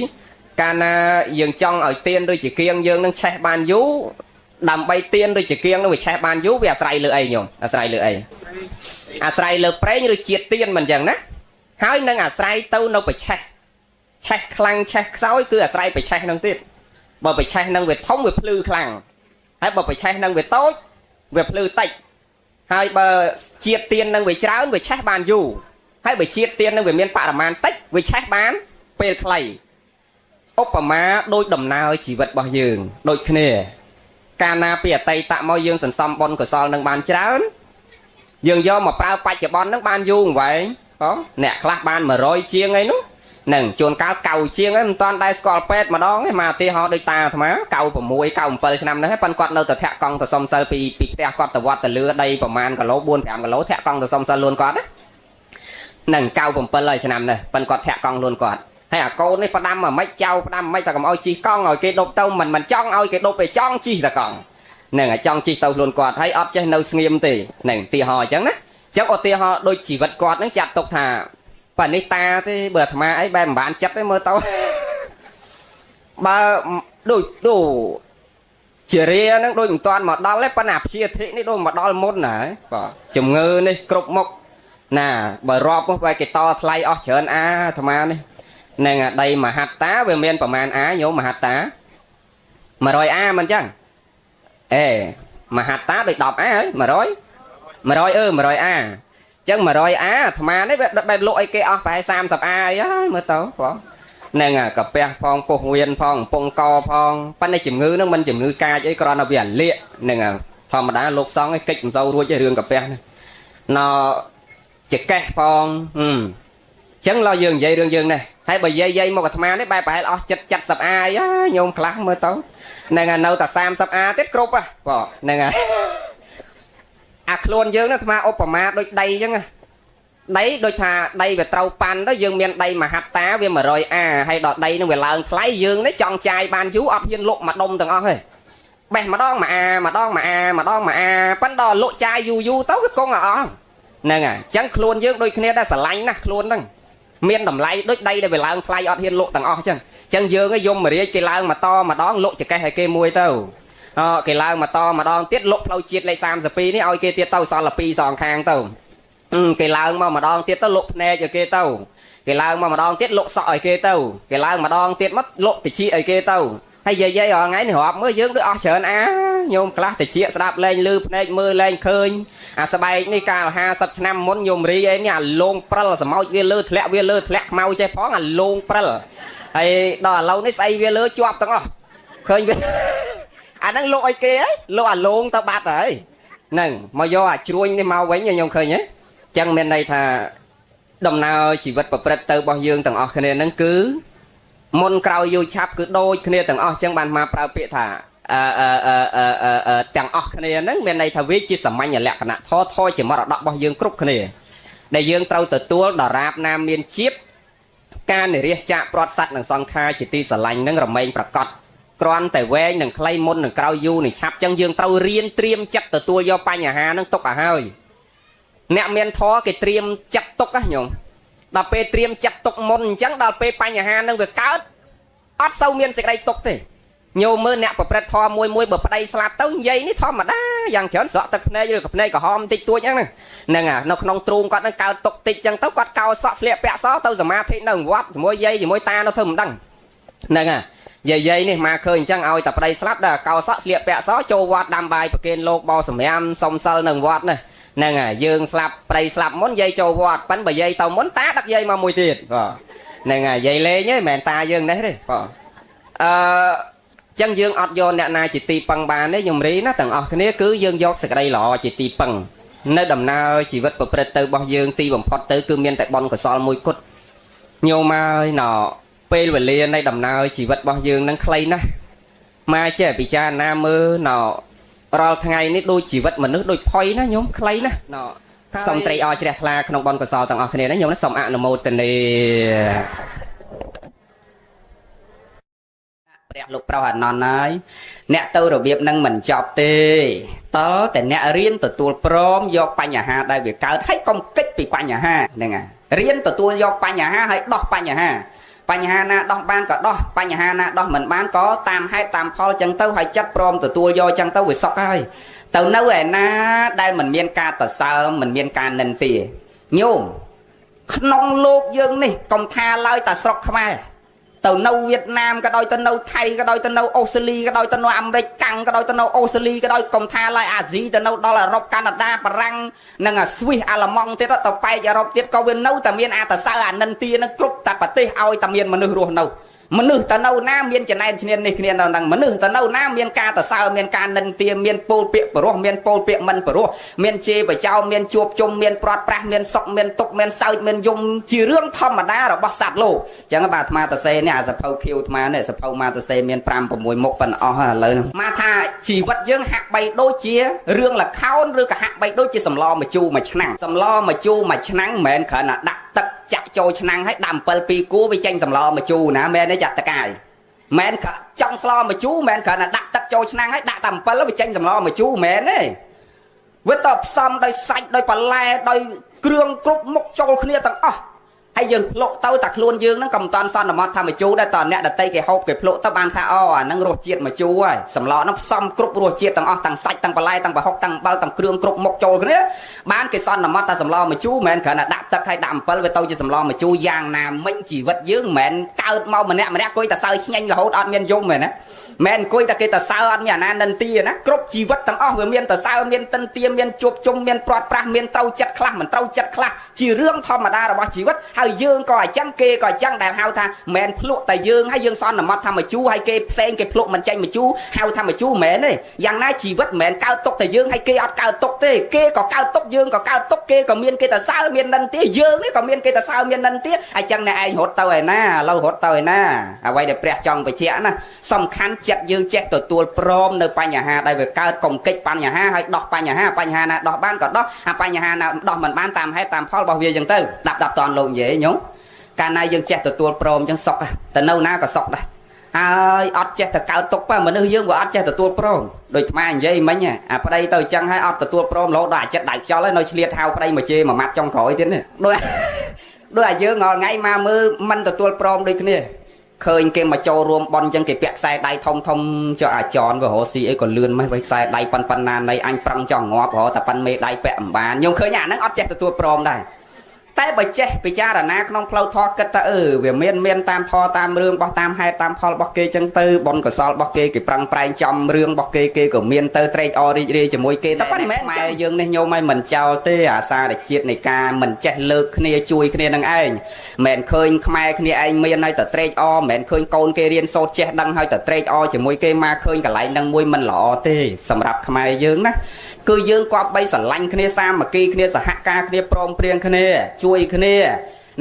កាលណាយើងចង់ឲ្យទៀនឬជាគៀងយើងនឹងឆេះបានយូរដើម្បីទៀនឬជាគៀងនឹងវាឆេះបានយូរវាអាស្រ័យលើអីញោមអាស្រ័យលើអីអាស្រ័យលើប្រេងឬជាតិទៀនមិនអញ្ចឹងណាហើយនឹងអាស្រ័យទៅនៅប្រឆេះឆេះខ្លាំងឆេះខ្សោយគឺអាស្រ័យប្រឆេះនឹងទៀតបើប្រឆេះនឹងវាធំវាភ្លឺខ្លាំងហើយបើប្រឆេះនឹងវាតូចវាភ្លឺតិចហើយបើជាតិទៀននឹងវាច្រើនវាឆេះបានយូរហើយបើជាតិទៀននឹងវាមានបរិមាណតិចវាឆេះបានពេលខ្លីឧបមាដូចដំណើរជីវិតរបស់យើងដូចគ្នាកាលណាពីអតីតមកយើងសន្សំបុណ្យកុសលនឹងបានច្រើនយើងយកមកប្រើបច្ចុប្បន្ននឹងបានយូរអង្វែងបងអ្នកខ្លះបាន100ជាងអីនោះនឹងជួនកាល90ជាងហ្នឹងមិនតាន់ដែរស្គាល់ពេទ្យម្ដងទេមកឧទាហរណ៍ដូចតាអាត្មា96 97ឆ្នាំហ្នឹងប៉ុន្តែគាត់នៅតែធាក់កង់ទៅសុំសិលពីផ្ទះគាត់ទៅវត្តទៅលឿដីប្រហែលគីឡូ4 5គីឡូធាក់កង់ទៅសុំសិលលួនគាត់ហ្នឹង97ហើយឆ្នាំនេះប៉ុន្តែគាត់ធាក់កង់លួនគាត់ហើយអាកូននេះផ្ដាំមកមិនចៅផ្ដាំមិនតែកុំឲ្យជិះកង់ឲ្យគេដប់ទៅមិនចង់ឲ្យគេដប់ទៅចង់ជិះតែកង់ហ្នឹងឲ្យចង់ជិះទៅលួនគាត់ហើយអត់ចេះនៅស្ងៀមទេហ្នឹងឧទាហរណ៍អញ្ចឹងណាអញ្ចឹងឧទាហរណ៍ដូចជីវិតគាត់ហ្នឹងចាត់ទុកថាប៉ានេះតាទេបើអាត្មាអីបែបមិនបានចិត្តទេមើលទៅបើដូចជារាហ្នឹងដូចមិនតាន់មកដល់ទេប៉ុន្តែព្យាធិនេះដូចមកដល់មុនហើយបាទជំងឺនេះគ្រប់មុខណាបើរាប់មកបែគេតថ្លៃអស់ច្រើនអាអាត្មានេះនឹងដីមហត្តាវាមានប្រមាណអាញោមមហត្តា100អាមិនអញ្ចឹងមហត្តាដូច10អាហើយ100អាចឹង100អាអាត្មានេះវាបែបលក់អីគេអស់ប្រហែល30អាអីហើយមើលទៅបង nè à cà phê phong bột nguyên phong bông co phong bắt này chìm ngư nó mình chìm ngư ca với con nó bị ảnh liệt nè à thò mà đã lột xong cái kịch dâu ruồi chơi đường cà phê nó chỉ kẹt phong chẳng lo dường dây đường này hay bởi dây một cái thằng đấy bài bài lo chặt sập ai á nhôm khắc mơ tấu nè à nâu ta sam sập a tết cướp à bỏ nè à luôn dương nó thằng Obama đôi đây chứ đấy đôi thà đây về trâu pan đó dương miền đây mà hạt tá về mà rồi hay đọt đây nó về lợn lái dương đấy chọn chai ban chú ấp hiên lộ mặt đông từng on thôi bè mà đong mà bắn đò lộ chai du tấu cái con on nè à chẳng luôn dương đôi kia đã xả lạnh nè luôn đó miền đầm lay đôi đây để về lợn lái ọt hiên lộ từng on chân chân dương cái dùng mà đi cái lợn mà to mà đón lộ chỉ cây hay cây muôi tao cái lợn mà to mà đón tiết lộ lâu chiết lấy sam giờ pi ní oi kia tiết tao son là pi son khang tao cái lợn mà đong tiết tao lục nè cho kia tao cái lợn mà đong tiết lộ sọi kia tao cái lợn mà đong tiết mất lộ thì chị ở kia tao hay giờ dây ở ngay này họp mới dưỡng đứa ở chợ nhôm class thì chị đạp lên lư này mưa lên khơi sao bay này cao 50 năm muốn nhôm ri ấy nhà lông prel là mau viên lư thẹt mau chơi phó là lông prel hay đó lâu này say viên lư chọp tao khơi viên đang lộ kia lộ lông tao bạt rồi nè mà do chuối này mau quấy nhôm khơi nhé chẳng bên đây thà đồng nào chỉ vật bật từ bao dương tầng ở này nó cứ môn cao vô chắp cứ đôi kia tầng ở chẳng bàn mà prao bịa thà tầng ở này nó bên đây thà viết chỉ sắm anh lẹ cả thôi chỉ mà đọc bao dương cướp này để dương trâu từ tua đỏ rạp nam miền chip ca này riêng chạm prot sắt đằng song khai chỉ ti sờ lạnh nó rầm mênh bạc cọt con tại ve đằng clay môn đằng cao vô này chắp chẳng dương trâu riêng triêm chặt từ tua do pa nhà hà nó tốc hơi nè miền thó cái triêm chặt tốc á nhung đào pe triêm chặt tốc môn chẳng đào pe pa nhà hà nó về cá ớt sâu miền sẽ đây tốc thế nhiều mưa nè bờ thò môi bờ đây slap tới dây ní thò mà đá dàn chởn sợ tật này rồi cặp này cả hòm tịch tua nhá nè à nó không truông con nó cao tốc tịch chẳng tốc con cao sợ sẹo bẹ xó tao giờ ma thế nó quắp môi dây thì môi ta nó thơm đắng nè à dây này mà khơi chẳng ao tập đây slap đã cao sợ sẹo bẹ xó châu quạt đam bài bờ kênh lô bao sầm em song sơ nâng quạt này nè à dương slap đây slap món dây châu quạt bắn bờ dây tao món tá đắt dây mà mùi tiền nè à dây lê nhé mẹ ta dương đấy đấy chân dương ọt vô nè này chỉ tì bằng bàn đấy nhung rí nó tầng ọt cái này cứ dương dốt sạc đây lọ chỉ tì bằng nơi đầm nào chỉ vật bậc từ bao dương tì bằng phật tới cứ miên tại bon của sol mùi cốt nhiều mà nọ pê về liền đây đầm nào chỉ vật bao dương đang clay nè mà trẻ bị cha nam mơ nọ rồi ngày nít đôi chỉ vật mà nước đôi phơi nó nhóm clay nè nọ xong tây o trẻ là không bon của sol tầng ọt cái này nó nhóm nó xong ạ nó một tình này lục prao hạt non ấy nè tôi rồi biết năng mình chọc tê tớแต่ nè riêng từ tua prom do pa nhà ha đây việc cao thấy công kích bị pa nhà ha nè à riêng từ tua do pa nhà ha hay đo pa nhà ha na đo ban có đo pa nhà ha na đo mình bán có tam hay tam phò chân tao hay chất prom từ tua do chân tao bị sốc hay từ nấu về na đây mình miên ca từ sao mình miên ca nền tìa nhôm nông lục dương này công tha lai ta sốc không ai từ nâu Việt Nam cái đôi từ nâu Thái cái đôi từ nâu Australia cái đôi từ nâu American cái đôi từ nâu Australia cái đôi công tha lại Asia từ nâu đó là Rop Canada Parang nâng Swiss Alamong thế đó tàu bay giờ Rop tiết câu viên nâu tầm miền ta sao nâng tia nó cướp ta bát tê ao tầm miền mà nư ruột nâu mà nư từ nâu Nam miền trên này trên này kia nào đằng mà nư từ nâu Nam miền ca ta sao miền ca nâng tia miền Pol Piet Pro miền Pol Piet Mình Pro miền chê và trao miền chuột chung miền Prot Pra miền sọc miền tục miền sao miền dùng chỉ riêng thầm mà đa rồi bắt sạt lô chẳng các bạn mà ta xe nè sập phâu kêu mà nè sập phâu mà ta xe miền Pram của mùi một phần lời mà tha chỉ vật dương hạt bay đôi chia riêng là khao riêng cả hạt bay đôi chia sầm lo mà chu mà chnăng mền khởi là đặt tất chặt trôi chnăng hết đầm pel pi cú với tranh sầm lo mà chu nè mền nó chặt tất cả mền trong lo mà chú mền khởi là đặt tất trôi chnăng hết đặt đầm pel với tranh sầm lo mà chú mền ấy với tập xong đôi sạch đôi bà le đôi cương cúp mốc trôi kia tầng hay dừng lộ tao tặc luôn dương nó cầm toàn son là mót tham mà chú đây toàn nè đặt tay cái hộp cái lộ tao ban tha năng ruột chiết mà chú ơi sầm lọ nó xong cúp ruột chiết tầng tầng sạch tầng bà lai tầng bà hộp tầng bao tầng cương cúp mốc trôi kia bán cái son là mót ta sầm lọ mà chú mền khởi là đặt tắc hay đầm pel với tao chỉ sầm lọ mà chú giang nam mình chỉ vật dương mền cao mau mà nè coi ta sao nhanh là hốt ăn miên dung mền á mền coi ta kia ta sao ăn nhà nan nân tia á cúp chỉ vật tầng vừa miên ta sao miên tân tia miên chuột chung miên prot pra miên tao chặt khla mình tao chặt khla chỉ riêng thom mà đa là bao chỉ vật ហើយយើងក៏អញ្ចឹងគេក៏អញ្ចឹងដែលហៅថាមិនភ្លក់តែយើងហើយយើងសន្មត់ថាមជូរហើយគេផ្សេងគេភ្លក់មិនចេញមជូរហៅថាមជូរមិនមែនទេយ៉ាងណាជីវិតមិនមែនកើតទុកតែយើងហើយគេអត់កើតទុកទេគេក៏កើតទុកយើងក៏កើតទុកគេក៏មានគេតសើមាននិន្ទាយើងនេះក៏មានគេតសើមាននិន្ទាអញ្ចឹងអ្នកឯងរត់ទៅឯណាឥឡូវរត់ទៅឯណាអ្វីដែលព្រះចង់បញ្ជាក់ណាសំខាន់ចិត្តយើងចេះទទួលព្រមនៅបញ្ហាដែលវាកើតកុំកិច្ចបញ្ហាហើយដោះបញ្ហាណាដោះបានក៏ដោះអាបញ្ហាណាដោះមិនបានតាមហេតុតាមផលរបស់វាអញ្ចឹងទៅដាប់តនលោកនិយាយញោមកាលណាយើងចេះទទួលព្រមអញ្ចឹងសុខទៅនៅណាក៏សុខដែរហើយអត់ចេះតែកើតទុកប៉មនុស្សយើងវាអត់ចេះទទួលព្រមដូចថ្មនិយាយមិញអាប្តីទៅអញ្ចឹងហើយអត់ទទួលព្រមរហូតដល់អាចិត្តដៃខ្យល់ហើយនៅឆ្លៀតហៅប្តីមកជេរមួយម៉ាត់ចុងក្រោយទៀតនេះដូចអាយើងរាល់ថ្ងៃមកមើលមិនទទួលព្រមដូចគ្នាឃើញគេមកចូលរួមបន់អញ្ចឹងគេពាក់ខ្សែដៃធំចុះអាចនក៏រស់ស៊ីអីក៏លឿនម៉េះវិញខ្សែដៃប៉ុណ្ណានៃអញប្រឹងចង់ងាប់រហូតតែប៉ុនមេដៃពាក់អំបានខ្ញុំឃើញអាហ្នឹងអត់ចេះទទួលព្រមដែរតែបើចេះពិចារណាក្នុងផ្លូវធម៌គិតថាវាមានតាមធម៌តាមរឿងរបស់តាមហេតុតាមផលរបស់គេចឹងទៅបុណ្យកុសលរបស់គេប្រឹងប្រែងចំរឿងរបស់គេក៏មានទៅត្រេកអររីករាយជាមួយគេតែប៉ុន្តែម៉ែយើងនេះញោមឲ្យមិនចោលទេអាសារជាតិនៃការមិនចេះលើកគ្នាជួយគ្នានឹងឯងមិនឃើញខ្មែរគ្នាឯងមានឲ្យតែត្រេកអរមិនឃើញកូនគេរៀនសូត្រចេះដឹងឲ្យតែត្រេកអរជាមួយគេមកឃើញកន្លែងនឹងមួយមិនល្អទេសម្រាប់ខ្មែរយើងណាគឺយើងគប្បីស្រឡាញ់គ្នាសាមគ្គីគ្នាសហការគ្នាព្រមព្រៀងគ្នាជួយគ្នា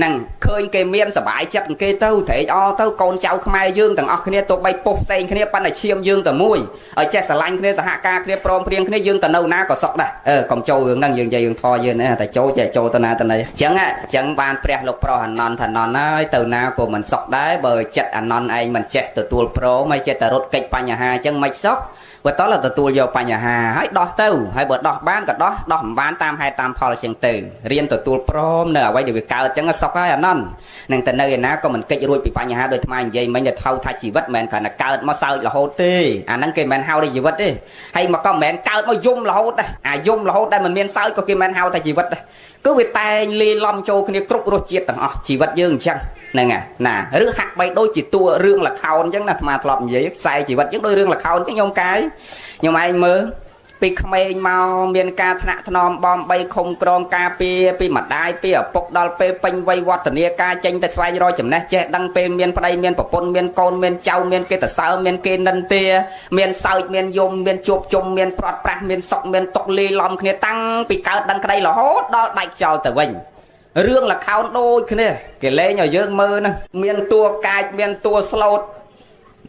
នឹងឃើញគេមានសบายចិត្តគេទៅត្រេកអរទៅកូនចៅខ្មែរយើងទាំងអស់គ្នាទៅបីពុះផ្សេងគ្នាប៉ុន្តែឈាមយើងតែមួយឲ្យចេះស្រឡាញ់គ្នាសហការគ្នាព្រមព្រៀងគ្នាយើងទៅនៅណាក៏សុខដែរកុំចូលរឿងហ្នឹងយើងនិយាយរឿងធម៌យើងណាតែចូលទៅណាទៅណីអញ្ចឹងបានព្រះលោកប្រោះអានន្តថានន្តហើយទៅណាក៏មិនសុខដែរបើចិត្តអានន្តឯងមិនចេះទទួលព្រមហើយចេះតែរត់កិច្ចបញ្ហាអញ្ចឹងមិនសុខបើតោះទទួលយកបញ្ហាហើយដោះទៅហើយបើដោះបានក៏ដោះមិនបានតាមហេតុតាមផលអញ្ចឹងទៅរៀនទទួលព្រមនៅអ្វីដែលវាកើតអញ្ចឹងសុខហើយអានន្តនឹងទៅនៅឯណាក៏មិនកិច្ចរួចពីបញ្ហាដោយថ្មនិយាយមិញទៅថៅថាជីវិតមិនមែនគ្រាន់តែកើតមកសើចរហូតទេអាហ្នឹងគេមិនមែនហៅថាជីវិតទេហើយមកក៏មិនមែនកើតមកយំរហូតដែរអាយំរហូតដែលមិនមានសើចក៏គេមិនហៅថាជីវិតដែរគឺវាតែងលាយឡំចូលគ្នាគ្រប់រសជាតិទាំងអស់ជីវិតយើងអញ្ចឹងហ្នឹងណាឬហាក់បីដូចជាតួរឿងល្ខោនអញ្ចឹងណាអាត្មាធ្លាប់និយាយខ្សែជីវិតយើងដូចរឿងល្ខោនអញ្ចឹងញោមកាយខ្ញុំឯងមើលពីក្មេងមកមានការថ្នាក់ថ្នមបំបីខុំក្រងការពារពីម្ដាយពីឪពុកដល់ពេលពេញវ័យវឌ្ឍនាការចេញទៅស្វែងរកចំណេះចេះដឹងពេលមានប្តីមានប្រពន្ធមានកូនមានចៅមានគេតសើមានគេនិន្ទាមានសើចមានយំមានជួបជុំមានប្រត់ប្រាស់មានសុកមានតុកលីឡំគ្នាតាំងពីកើតដឹងក្តីរហូតដល់ដាច់ខ្យល់ទៅវិញរឿងល្ខោនដូចគ្នាគេលេងឲ្យយើងមើលណាមានតួកាចមានតួស្លូត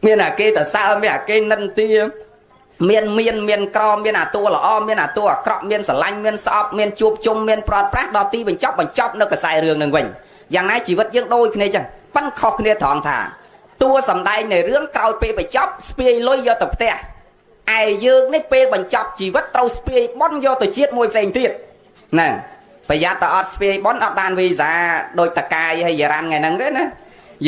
មានអាគេតសើមានអាគេនិន្ទាមានក្រមានអាតួល្អមានអាតួអាក្រក់មានស្រឡាញ់មានស្អប់មានជួបជុំមានប្រត់ប្រាស់ដល់ទីបញ្ចប់នៅខ្សែរឿងនឹងវិញយ៉ាងណាជីវិតយើងដូចគ្នាចឹងប៉ិនខុសគ្នាត្រង់ថាតួសម្ដែងនៃរឿងក្រោយពេលបញ្ចប់ស្ពាយលុយយកទៅផ្ទះឯយើងនេះពេលបញ្ចប់ជីវិតត្រូវស្ពាយបន់យកទៅជាតិមួយផ្សេងទៀតហ្នឹងប្រយ័ត្នតែអត់ស្ពាយបន់អត់បានវីសាដូចតកាយហើយយារ៉ាន់ថ្ងៃហ្នឹងទេណា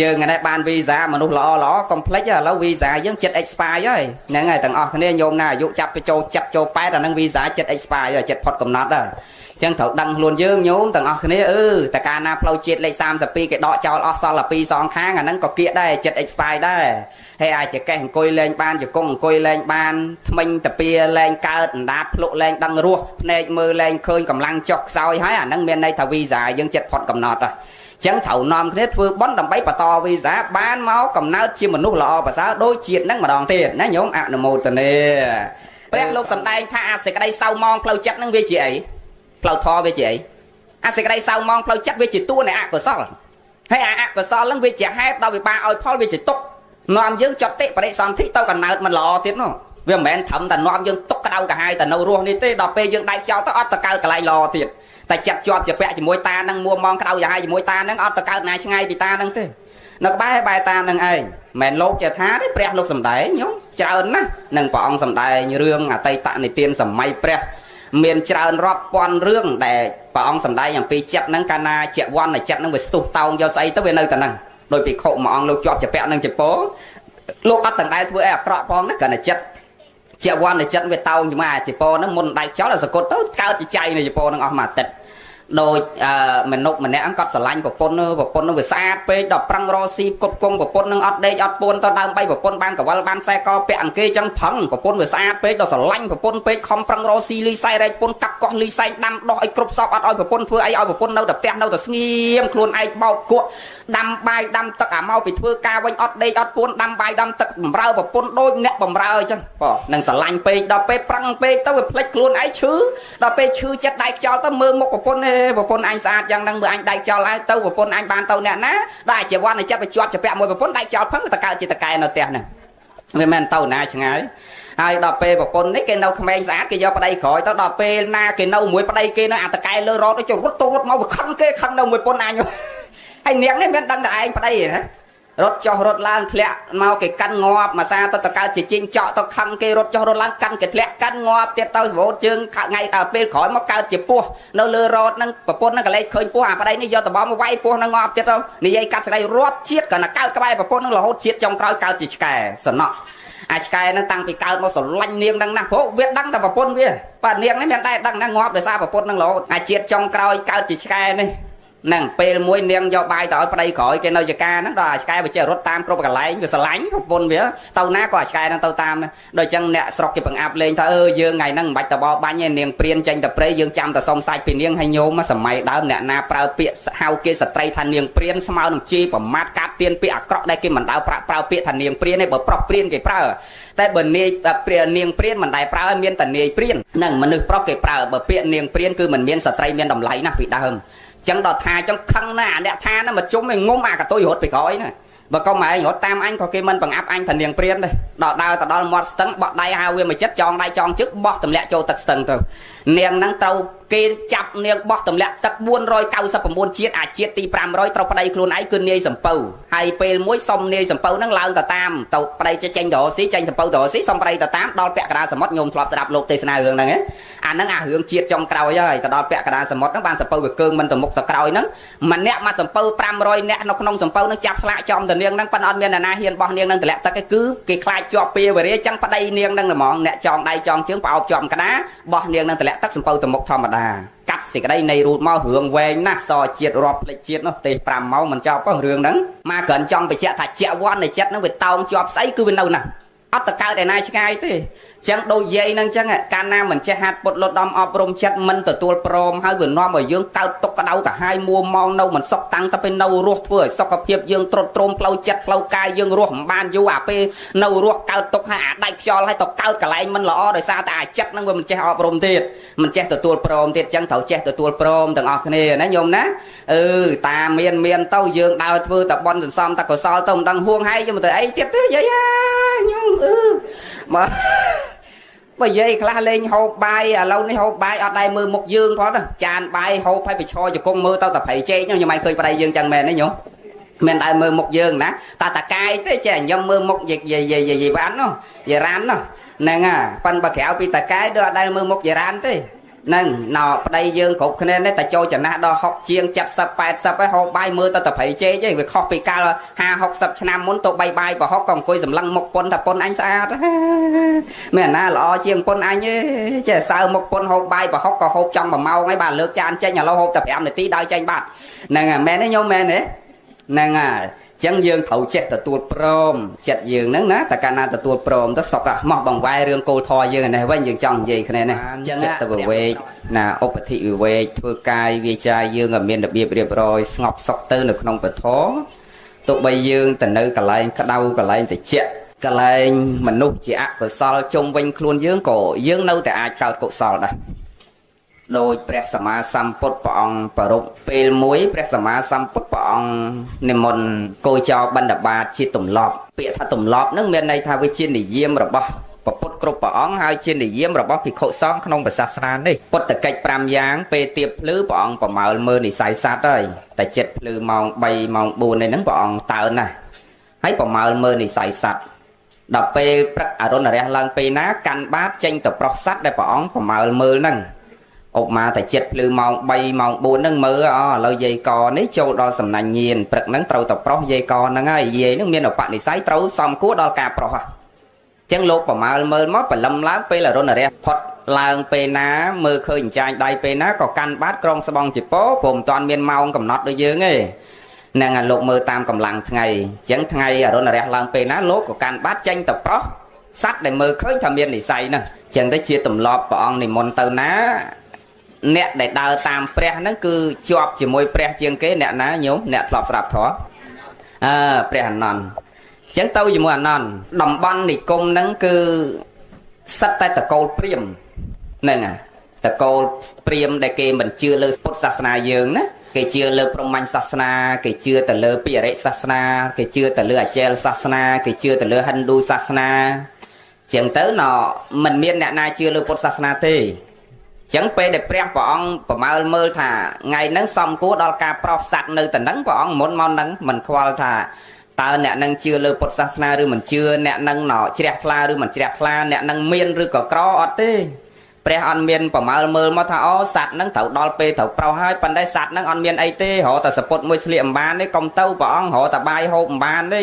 យើងថ្ងៃនេះបានវីសាមនុស្សល្អកុំភ្លេចឥឡូវវីសាយើងចិត្ត expire ហើយហ្នឹងហើយទាំងអស់គ្នាញោមណាអាយុចាប់ទៅចូល8អាហ្នឹងវីសាចិត្ត expire ហើយចិត្តផុតកំណត់ហើយអញ្ចឹងត្រូវដឹងខ្លួនយើងញោមទាំងអស់គ្នាតកាលណាផ្លូវជាតិលេខ32គេដកចោលអស់សល់តែ2សងខាងអាហ្នឹងក៏គៀកដែរចិត្ត expire ដែរហើយអាចចកេះអង្គុយលេងបានជង្គង់អង្គុយលេងបានថ្មិញតាពីលេងកើតអណ្ដាតភ្លុកលេងដឹងរស់ភ្នែកមើលលេងឃើញកម្លាំងចុះខ្សោយហើយអាហ្នឹងមានន័យថាវីសាយើងចិត្តផុតកំណត់ហើយចឹងត្រូវនាំគ្នាធ្វើបន់ដើម្បីបន្តវីសាបានមកកំណើតជាមនុស្សល្អប្រសើរដូចជាតិហ្នឹងម្ដងទៀតណាញោមអនុមោទនាព្រះលោកសម្ដែងថាអាសេចក្តីសៅមងផ្លូវចិត្តហ្នឹងវាជាអីផ្លូវធម៌វាជាអីអាសេចក្តីសៅមងផ្លូវចិត្តវាជាតួនៃអកុសលហើយអកុសលហ្នឹងវាជាហេតុដល់វិបាកឲ្យផលវាជាទុក្ខនាំយើងចតិបរិសន្ធិទៅកំណើតមិនល្អទៀតនោះវាមិនមែនត្រឹមតែនាំយើងទុក្ខក្តៅក្រហាយតែនៅរស់នេះទេដល់ពេលយើងដៃចោលទៅអត់ទៅកើតកន្លែងល្អទៀតតែចិត្តជាប់ជាពាក់ជាមួយតានឹងមួមងក្តៅក្រហាយជាមួយតានឹងអត់ទៅកើតណាឆ្ងាយពីតានឹងទេនៅក្បែរបែរតានឹងឯងមិនលោកជាថាទេព្រះលោកសំដែងញោមច្រើនណាស់នឹងព្រះអង្គសំដែងរឿងអតីតនិទានសម័យព្រះមានច្រើនរាប់ពាន់រឿងដែលព្រះអង្គសំដែងអំពីចិត្តនឹងកាលណាជាវ័នចិត្តនឹងវាស្ទុះតោងយកស្អីទៅវានៅតែហ្នឹងដោយពីខុមួយអង្គលោកជាប់ជាពាក់នឹងចពោលោកអត់ទាំងដែរធ្វើអីអាក្រក់ផងណាគាត់តែចិត្តជាវ័នចិត្តវាតោងជាមួយអាចពោហ្នឹងមុនដៃចោលសកុតទៅកើតជាចៃនៃចពោហ្នឹងអស់មួយអាទិត្យ ដូចមនុស្សម្នាក់គាត់ស្រឡាញ់ប្រពន្ធនឹងវាស្អាតពេកដល់ប្រឹងរកស៊ីគ្រប់គង់ប្រពន្ធនឹងអត់ដេកអត់ពួនទៅដើម្បីប្រពន្ធបានកវលបានខ្សែកពាក់អង្គេចឹងផឹងប្រពន្ធវាស្អាតពេកដល់ស្រឡាញ់ប្រពន្ធពេកខំប្រឹងរកស៊ីលីសៃរែកពុនកាប់កោះលីសៃដាំដោះឲ្យគ្រប់សពអត់ឲ្យប្រពន្ធធ្វើអីឲ្យប្រពន្ធនៅតែផ្ទះនៅតែស្ងៀមខ្លួនឯងបោកគក់ដាំបាយដាំទឹកអាមកពីធ្វើការវិញអត់ដេកអត់ពួនដាំបាយដាំទឹកបំរើប្រពន្ធដូចអ្នកបំរើអញ្ចឹងបងនឹងស្រឡាញ់ពេកដល់ពេលប្រឹងពេកទៅវាភ្លេចខ្លួនឯងឈឺដល់ពេលឈឺចិត្តដៃខ្យល់ទៅមើលមុខប្រពន្ធប្រពន្ធអញស្អាតយ៉ាងហ្នឹងមើលអញដៃខ្យល់ហើយទៅប្រពន្ធអញបានទៅអ្នកណាដែលអាជីវ័នចិត្តទៅជាប់ជាពាក់មួយប្រពន្ធដៃខ្យល់ផឹងទៅកើតជាតកែនៅផ្ទះហ្នឹងវាមិនទៅណាឆ្ងាយហើយដល់ពេលប្រពន្ធនេះគេនៅក្មេងស្អាតគេយកប្តីក្រោយទៅដល់ពេលណាគេនៅមួយប្តីគេនៅអាតកែលើរត់ទៅរត់ទៅរត់មកវាខឹងគេខឹងនៅមួយប្រពន្ធអញហើយនាងនេះមិនដឹងតែឯងប្តីណារត់ចុះរត់ឡើងធ្លាក់មកគេកាន់ងាប់មួយសាទៅតកើតជាជីងចក់ទៅខឹងគេរត់ចុះរត់ឡើងកាន់គេធ្លាក់កាន់ងាប់ទៀតទៅរត់ជើងថ្ងៃពេលក្រោយមកកើតជាពស់នៅលើរត់ហ្នឹងប្រពន្ធហ្នឹងក៏លេចឃើញពស់អាប្តីនេះយកតបមកវាយពស់ហ្នឹងងាប់ទៀតទៅនិយាយកាត់ស្ដីរាប់ជាតិក៏ណាកើតក្បែរប្រពន្ធហ្នឹងរហូតជាតិចុងក្រោយកើតជាឆ្កែសំណក់អាឆ្កែហ្នឹងតាំងពីកើតមកស្រឡាញ់នាងហ្នឹងណាព្រោះវាដឹងតែប្រពន្ធវាបាទនាងនេះមានតែដឹងណាងាប់ដោយសារប្រពន្ធហ្នឹងរហូតអាជាតិចុងក្រោយកើតជាឆ្កែនេះហ្នឹងពេលមួយនាងយកបាយទៅឲ្យប្តីក្រោយគេនៅចកាហ្នឹងដល់អាឆ្កែវាចេះរត់តាមគ្រប់កន្លែងវាស្រឡាញ់ប្រពន្ធវាទៅណាក៏អាឆ្កែហ្នឹងទៅតាមដូចចឹងអ្នកស្រុកគេបង្អាប់លេងថាយើងថ្ងៃហ្នឹងមិនបាច់តបបាញ់ទេនាងព្រានចេញទៅព្រៃយើងចាំតែសុំសាច់ពីនាងហើយញោមសម័យដើមអ្នកណាប្រើពាក្យហៅគេស្ត្រីថានាងព្រានស្មើនឹងជីប្រមាថកាត់ទៀនពាក្យអាក្រក់ដែលគេមិនដើរប្រើពាក្យថានាងព្រានទេបើប្រុសព្រានគេប្រើតែបើនាយព្រាននាងព្រានមិនដែលប្រើមានតែនាយព្រានហ្នឹងមនុស្សប្រុសគេប្រើបើពាក្យនាងព្រានគឺមិនមានស្ត្រីមានតម្លៃណាស់ពីដើមចឹងដល់ថាចឹងខឹងណាអ្នកថាណាមកជុំឲ្យងុំអាកតុយរត់ពីក្រោយណាបើកុំឯងរត់តាមអញក៏គេមិនបង្អាប់អញថានាងព្រានដែរដល់ដើរទៅដល់មាត់ស្ទឹងបោះដៃហៅវាមកចិត្តចងដៃចងជឹកបោះទម្លាក់ចូលទឹកស្ទឹងទៅនាងហ្នឹងត្រូវគេចាប់នាងបោះទម្លាក់ទឹក499ជាតិអាជាតិទី500ត្រូវប្តីខ្លួនឯងគឺនាយសំពៅហើយពេលមួយសុំនាយសំពៅហ្នឹងឡើងទៅតាមទៅប្តីចេញទៅរកស៊ីចេញសំពៅទៅរកស៊ីសុំប្តីទៅតាមដល់ពាក់កណ្ដាលសមុទ្រញោមធ្លាប់ស្ដាប់លោកទេសនារឿងហ្នឹងអាហ្នឹងអារឿងជាតិចុងក្រោយហើយទៅដល់ពាក់កណ្ដាលសមុទ្រហ្នឹងបានសំពៅវាកើងមិនទៅមុខទៅក្រោយហ្នឹងម្នាក់មកសំពៅ500នាក់នៅក្នុងសំពៅហ្នឹងចាប់ស្លាកចំទៅនាងហ្នឹងប៉ុន្តែអត់មានអ្នកណាហ៊ានបោះនាងហ្នឹងទម្លាក់ទឹកទេគឺគេខ្លាចជាប់ពីវរាចឹងប្តីនាងហ្នឹងហ្មងអ្នកចងដៃចងជើងប្រអប់ជាប់ក្តារបោះនាងហ្នឹងទម្លាក់ទឹកសំពៅទៅមុខធម្មតាកាត់សេចក្តីនៃរូតមករឿងវែងណាស់សជាតិរាប់ផ្លេចជាតិនោះទេ5ម៉ោងមិនចប់ផងរឿងហ្នឹងមកគ្រាន់ចង់បញ្ជាក់ថាជាវ័ននៃចិត្តហ្នឹងវាតោងជាប់ស្អីគឺវានៅណាអត់ទៅកើតឯណាឆ្ងាយទេចឹងដូចយាយហ្នឹងចឹងកាលណាមិនចេះហាត់ពុតលត់ដំអប់រំចិត្តមិនទទួលព្រមហើយវានាំឲ្យយើងកើតទុកក្តៅកាហាយមួម៉ងនៅមិនសុខតាំងតែពេលនៅរស់ធ្វើឲ្យសុខភាពយើងទ្រុឌទ្រោមផ្លូវចិត្តផ្លូវកាយយើងរស់មិនបានយូរអាពេលនៅរស់កើតទុកហើយអាដៃខ្យល់ហើយទៅកើតកន្លែងមិនល្អដោយសារតែអាចិត្តហ្នឹងវាមិនចេះអប់រំទៀតមិនចេះទទួលព្រមទៀតចឹងត្រូវចេះទទួលព្រមទាំងអស់គ្នាណាញោមណាតាមានទៅយើងដើរធ្វើតែបន់សន្សំតែកុសលទៅមិនដឹងហួងហើយយើងទៅអីទៀតទេយាយញោមមកបើយាយខ្លះលេងហូបបាយឥឡូវនេះហូបបាយអត់ដែរមើលមុខយើងផងចានបាយហូបហើយបិឈរជង្គង់មើលទៅតែប្រៃជែកខ្ញុំមិនឃើញប្តីយើងចឹងមែនទេញោមមិនដែរមើលមុខយើងណាតាកាយទេចេះញ៉ាំមើលមុខយាយវ៉ាន់នោះយារ៉ាន់នោះហ្នឹងប៉ិនបើក្រៅពីតាកាយដូចអត់ដែរមើលមុខយារ៉ាន់ទេហ្នឹងណោប្តីយើងគ្រប់គ្នានេះតែចូលចំណាស់ដល់60ជាង70 80ហើយហូបបាយមើលទៅតែប្រៃជែកទេវាខុសពីកាល50 60ឆ្នាំមុនទៅបាយប្រហុកក៏អង្គុយសម្លឹងមុខពុនថាពុនអញស្អាតមែនណាល្អជាងពុនអញទេចេះសើមុខពុនហូបបាយប្រហុកក៏ហូបចំ1ម៉ោងហើយបាទលើកចានចេញឥឡូវហូបតែ5នាទីដល់ចេញបាត់ហ្នឹងមែនទេញោមមែនទេហ្នឹងហើយចឹងយើងត្រូវចេះទទួលព្រមចិត្តយើងហ្នឹងណាតែកាលណាទទួលព្រមទៅសុកអាមកបង្វែររឿងគោលធម៌យើងនេះវិញយើងចង់និយាយគ្នានេះចឹងចិត្តទៅវិវេកណាឧបតិវិវេកធ្វើកាយវាចាយើងឲ្យមានរបៀបរៀបរយស្ងប់សុខទៅនៅក្នុងពធទោះបីយើងទៅនៅកន្លែងក្តៅកន្លែងតិចកន្លែងមនុស្សជាអកុសលជុំវិញខ្លួនយើងក៏យើងនៅតែអាចកើតកុសលដែរដោយព្រះសម្មាសម្ពុទ្ធព្រះអង្គប្រពពេលមួយព្រះសម្មាសម្ពុទ្ធព្រះអង្គនិមន្តគោចរបណ្ឌបាតជាទម្លាប់ពាក្យថាទម្លាប់នឹងមានន័យថាវាជានិយមរបស់ព្រះពុទ្ធគ្រប់ព្រះអង្គហើយជានិយមរបស់ភិក្ខុសង្ឃក្នុងសាសនានេះពុទ្ធកិច្ច5យ៉ាងពេលទៀបភ្លឺព្រះអង្គប្រមើលមើលនិស័យសត្វហើយតែចិត្តភ្លឺម៉ោង3ម៉ោង4នេះហ្នឹងព្រះអង្គតើណាហើយប្រមើលមើលនិស័យសត្វដល់ពេលព្រឹកអរុណរះឡើងពេលណាកាន់បាតចេញទៅប្រុសសត្វដែលព្រះអង្គប្រមើលមើលហ្នឹងអុកមកតែចិត្តភ្លឺម៉ោង3ម៉ោង4ហ្នឹងមើលឥឡូវយាយកនេះចូលដល់សំណាញ់ញៀនព្រឹកហ្នឹងត្រូវតែប្រុសយាយកហ្នឹងហើយយាយហ្នឹងមានឧបនិស្ស័យត្រូវសំគួរដល់ការប្រុស ចឹងលោកប្រមាលមើលមកបលឹមឡើងពេលរនរះផុតឡើងពេលណាមើលឃើញចាញ់ដៃពេលណាក៏កាន់បាតក្រងស្បង់ជាពោព្រមមិនតាន់មានម៉ោងកំណត់ដូចយើងទេហ្នឹងអាលោកមើលតាមកម្លាំងថ្ងៃចឹងថ្ងៃរនរះឡើងពេលណាលោកក៏កាន់បាតចេញទៅប្រុសសัตว์ដែលមើលឃើញថាមាននិស័យហ្នឹងចឹងទៅជាទម្លាប់ព្រះអង្គនិមន្តទៅណាអ្នកដែលដើរតាមព្រះហ្នឹងគឺជាប់ជាមួយព្រះជាងគេអ្នកណាញោមអ្នកធ្លាប់ស្ដាប់ធម៌ព្រះអនន្តចឹងទៅជាមួយអនន្តតំបន់និគមហ្នឹងគឺសិតតែតកូលព្រាហ្មណ៍ហ្នឹងតកូលព្រាហ្មណ៍ដែលគេមិនជឿលើពុទ្ធសាសនាយើងណាគេជឿលើព្រហ្មញ្ញសាសនាគេជឿទៅលើពិរិយសាសនាគេជឿទៅលើអចេលសាសនាគេជឿទៅលើហិណ្ឌូសាសនាចឹងទៅមិនមានអ្នកណាជឿលើពុទ្ធសាសនាទេចឹងពេលដែលព្រះអង្គប្រមាលមើលថាថ្ងៃហ្នឹងសំគួរដល់ការប្រោសសัตว์នៅតែហ្នឹងព្រះអង្គមុនមកហ្នឹងមិនខ្វល់ថាតើអ្នកនឹងជឿលើពុទ្ធសាសនាឬមិនជឿអ្នកនឹងជ្រះថ្លាឬមិនជ្រះថ្លាអ្នកនឹងមានឬក៏ក្រអត់ទេព្រះអត់មានប្រមាលមើលមកថាអូសัตว์នឹងត្រូវដល់ពេលត្រូវប្រោសហើយប៉ុន្តែសัตว์នឹងអត់មានអីទេរហតែសពុតមួយស្លៀកអំបានទេកុំទៅព្រះអង្គរហតែបាយហូបអំបានទេ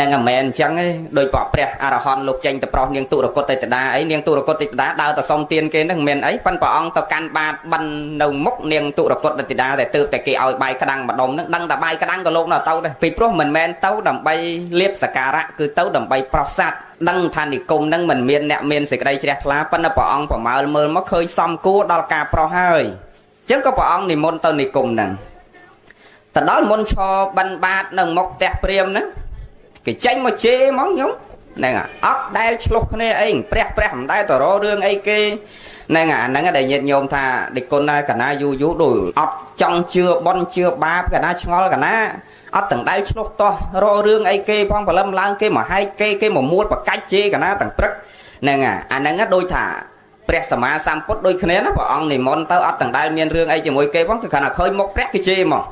នឹងមិនមែនអញ្ចឹងទេដោយព្រះអរហន្តលោកចេញទៅប្រោសនាងទុរគតទេវតាអីនាងទុរគតទេវតាដើរទៅសុំទានគេនឹងមិនមែនអីប៉ុន្តែព្រះអង្គទៅកាន់បាតបិណ្ឌនៅមុខនាងទុរគតទេវតាតែទើបតែគេឲ្យបាយក្តាំងម្ដុំនឹងដឹងតែបាយក្តាំងក៏លោកនៅទៅដែរពីព្រោះមិនមែនទៅដើម្បីលៀបសក្ការៈគឺទៅដើម្បីប្រោសសัตว์ដឹងថានិគមនឹងមិនមានអ្នកមានសេចក្តីជ្រះថ្លាប៉ុន្តែព្រះអង្គប្រមាលមើលមកឃើញសំគួរដល់ការប្រោសហើយអញ្ចឹងក៏ព្រះអង្គនិមន្តទៅនិគមហ្នឹងទៅដល់មុនឈរបិណ្ឌបាតនៅមុខផ្ទះព្រាហ្មណ៍ហ្នឹងគេចេញមកជេរហ្មងញោមហ្នឹងអត់ដែលឆ្លុះគ្នាអីព្រះមិនដែលទៅរករឿងអីគេហ្នឹងអាហ្នឹងដែលញាតិញោមថាដេគុណណាកណាយូរដូចអត់ចង់ជឿបន់ជឿបាបកណាឆ្ងល់កណាអត់ទាំងដែលឆ្លុះតោះរករឿងអីគេផងព្រលឹមឡើងគេមកហែកគេមកមួលបកាច់ជេរកណាទាំងព្រឹកហ្នឹងអាហ្នឹងដូចថាព្រះសម្មាសម្ពុទ្ធដូចគ្នាណាព្រះអង្គនិមន្តទៅអត់ទាំងដែលមានរឿងអីជាមួយគេផងគឺគ្រាន់តែឃើញមុខព្រះគេជេរមក